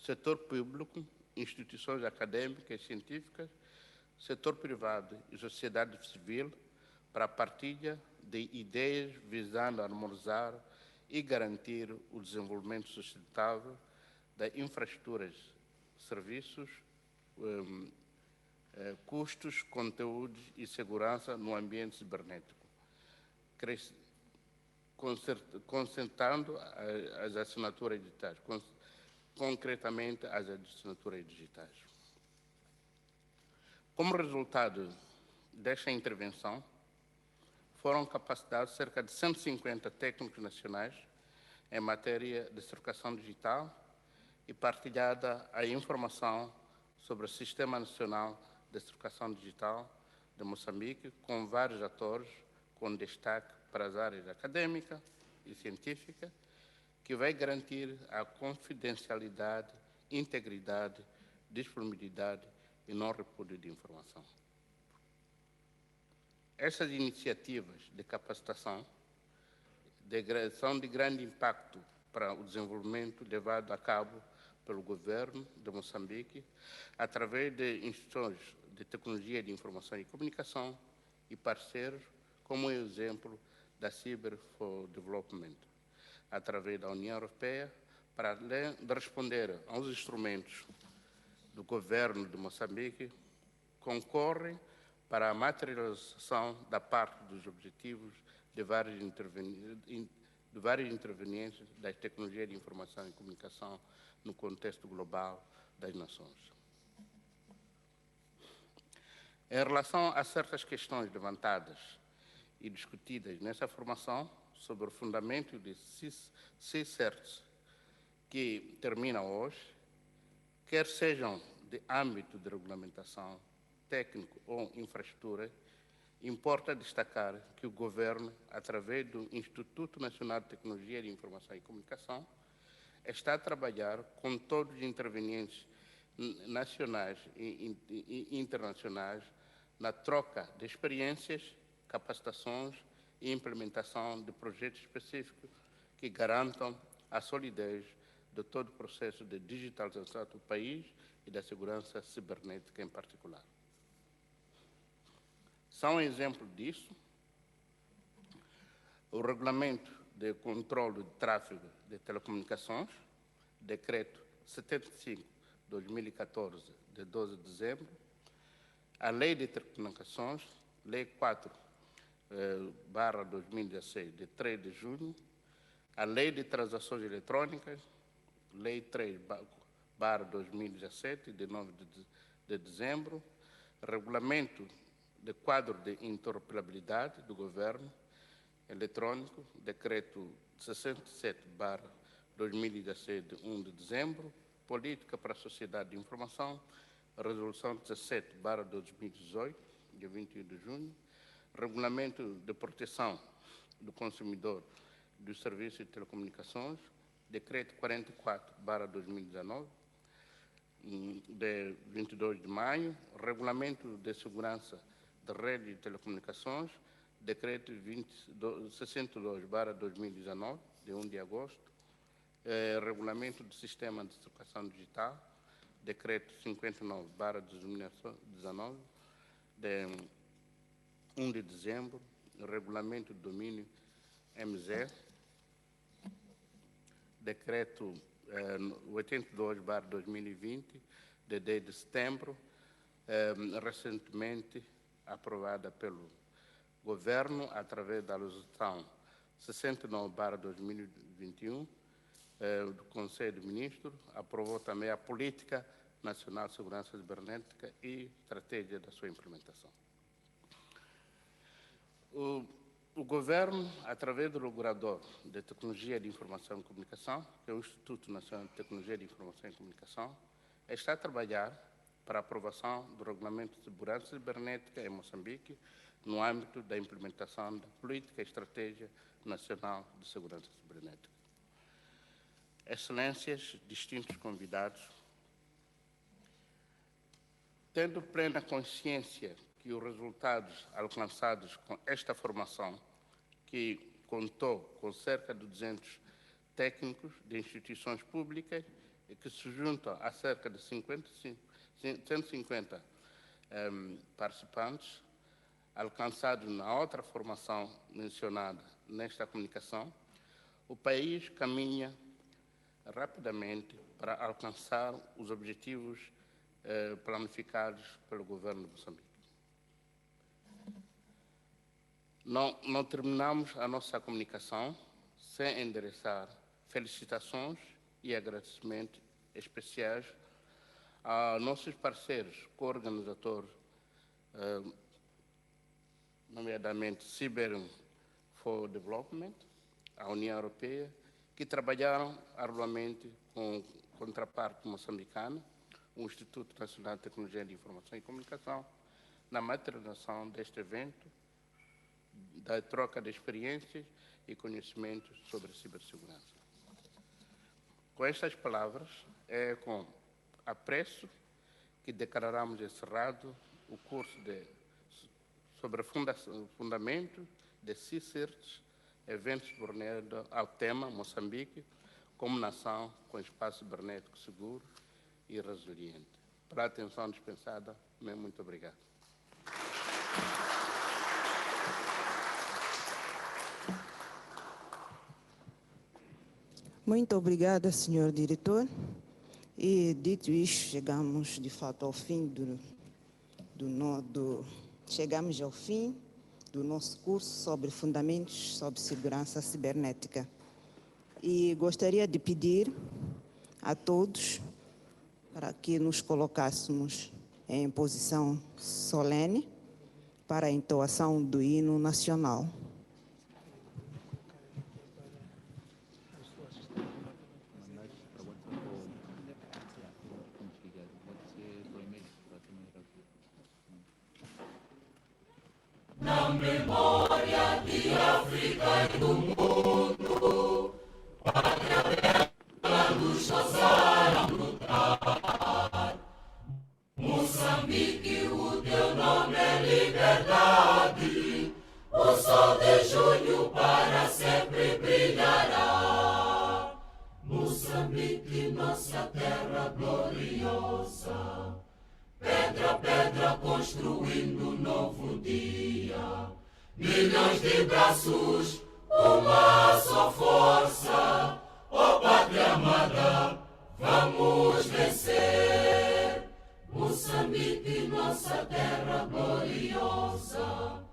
setor público, instituições acadêmicas e científicas, setor privado e sociedade civil, para a partilha de ideias visando harmonizar e garantir o desenvolvimento sustentável das infraestruturas, serviços, custos, conteúdos e segurança no ambiente cibernético, concentrando as assinaturas digitais, concretamente as assinaturas digitais. Como resultado desta intervenção, foram capacitados cerca de 150 técnicos nacionais em matéria de certificação digital e partilhada a informação sobre o Sistema Nacional de Certificação Digital, de Moçambique, com vários atores, com destaque para as áreas acadêmica e científica, que vai garantir a confidencialidade, integridade, disponibilidade e não repúdio de informação. Essas iniciativas de capacitação são de grande impacto para o desenvolvimento levado a cabo pelo governo de Moçambique através de instituições de tecnologia de informação e comunicação e parceiros, como o exemplo da Cyber for Development, através da União Europeia, para além de responder aos instrumentos do governo de Moçambique, concorrem para a materialização da parte dos objetivos de várias interveniências das tecnologias de informação e comunicação no contexto global das nações. Em relação a certas questões levantadas e discutidas nessa formação sobre o fundamento de CSIRTs, que termina hoje, quer sejam de âmbito de regulamentação, técnico ou infraestrutura, importa destacar que o Governo, através do Instituto Nacional de Tecnologia de Informação e Comunicação, está a trabalhar com todos os intervenientes nacionais e internacionais na troca de experiências, capacitações e implementação de projetos específicos que garantam a solidez de todo o processo de digitalização do país e da segurança cibernética em particular. São um exemplo disso o Regulamento de Controlo de Tráfego de Telecomunicações, Decreto 75/2014, de 12 de dezembro, a Lei de Telecomunicações, Lei 4/2016, de 3 de junho, a Lei de Transações Eletrônicas, Lei 3/2017, de 9 de dezembro, Regulamento de Quadro de Interoperabilidade do Governo Eletrônico, Decreto 67/2016, de 1 de dezembro, Política para a Sociedade de Informação, Resolução 17/2018, de 21 de junho, Regulamento de Proteção do Consumidor dos Serviços de Telecomunicações, Decreto 44/2019, de 22 de maio, Regulamento de Segurança da Rede de Telecomunicações, Decreto 62/2019, de 1 de agosto, Regulamento do Sistema de Educação Digital, Decreto 59/2019, de 1 de dezembro, Regulamento do Domínio MZ, Decreto 82/2020, de 10 de setembro, recentemente aprovada pelo Governo através da Resolução 69/2021 do Conselho de Ministros, aprovou também a Política Nacional de Segurança Cibernética e estratégia da sua implementação. O Governo, através do regulador de Tecnologia de Informação e Comunicação, que é o Instituto Nacional de Tecnologia de Informação e Comunicação, está a trabalhar para a aprovação do Regulamento de Segurança Cibernética em Moçambique, no âmbito da implementação da Política e Estratégia Nacional de Segurança Cibernética. Excelências, distintos convidados, tendo plena consciência que os resultados alcançados com esta formação, que contou com cerca de 200 técnicos de instituições públicas e que se juntam a cerca de 150 participantes, alcançados na outra formação mencionada nesta comunicação, o país caminha rapidamente para alcançar os objetivos planificados pelo governo de Moçambique. Não terminamos a nossa comunicação sem endereçar felicitações e agradecimentos especiais a nossos parceiros co-organizadores, nomeadamente Cyber for Development, a União Europeia, que trabalharam arduamente com contraparte moçambicana, o Instituto Nacional de Tecnologia de Informação e Comunicação, na materialização deste evento, da troca de experiências e conhecimentos sobre cibersegurança. Com estas palavras, é com apreço que declaramos encerrado o curso sobre fundamento de CSIRTs, eventos subordinados ao tema Moçambique como nação com espaço cibernético seguro e resiliente. Pela atenção dispensada, muito obrigado. Muito obrigada, senhor diretor. E dito isto, chegamos de fato ao fim chegamos ao fim do nosso curso sobre fundamentos sobre segurança cibernética. E gostaria de pedir a todos para que nos colocássemos em posição solene para a entoação do hino nacional. Na memória de África e do mundo, pátria bela nos ousaram lutar. Moçambique, o teu nome é liberdade, o sol de junho para sempre brilhará. Moçambique, nossa terra gloriosa, pedra a pedra construindo um novo dia. Milhões de braços, uma só força. Ó pátria amada, vamos vencer. Moçambique, nossa terra gloriosa,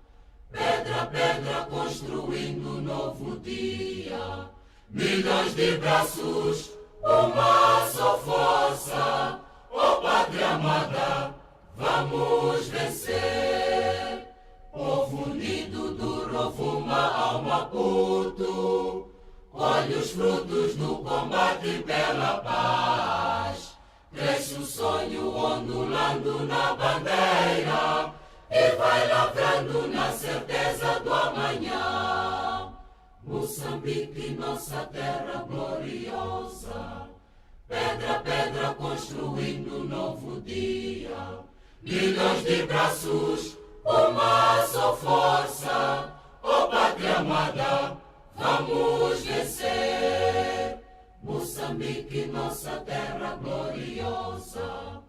pedra a pedra construindo um novo dia. Milhões de braços, uma só força. Ó pátria amada, vamos vencer. Povo unido do Rovuma ao Maputo, colhe os frutos do combate pela paz. Cresce o sonho ondulando na bandeira e vai lavrando na certeza do amanhã. Moçambique, nossa terra gloriosa, pedra a pedra construindo um novo dia. Milhões de braços, uma só força. Ó pátria amada, vamos vencer. Moçambique, nossa terra gloriosa,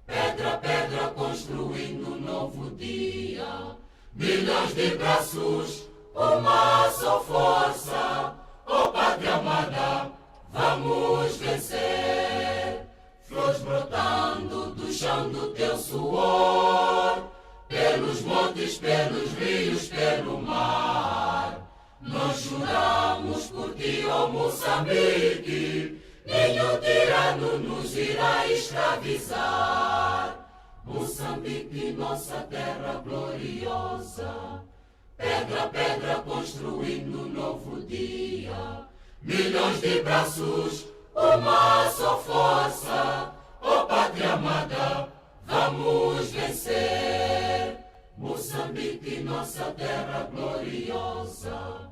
pedra a pedra construindo um novo dia. Milhões de braços, uma só força. Ó pátria amada, vamos vencer. Flores brotando do chão do teu suor, pelos montes, pelos rios, pelo mar. Nós juramos por ti, ó Moçambique, nenhum tirano nos irá escravizar. Moçambique, nossa terra gloriosa, pedra a pedra construindo um novo dia. Milhões de braços, uma só força. Ó pátria amada, vamos vencer. Moçambique, nossa terra gloriosa,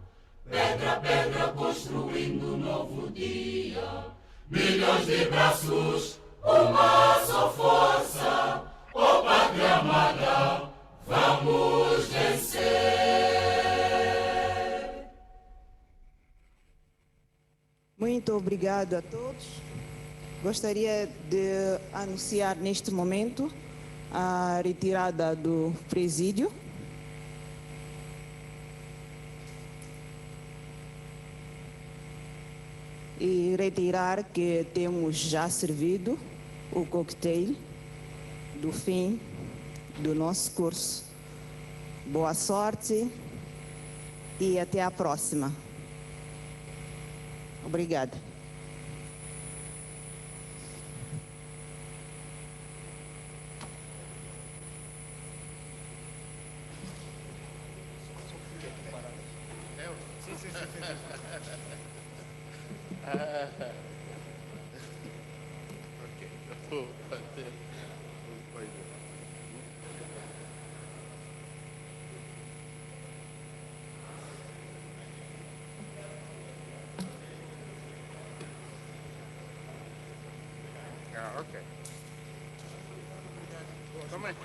pedra a pedra construindo um novo dia. Milhões de braços, uma só força. Ó pátria amada, vamos vencer. Muito obrigado a todos. Gostaria de anunciar neste momento a retirada do presídio. E retirar que temos já servido o coquetel do fim do nosso curso. Boa sorte e até a próxima. Obrigada. ok. Também.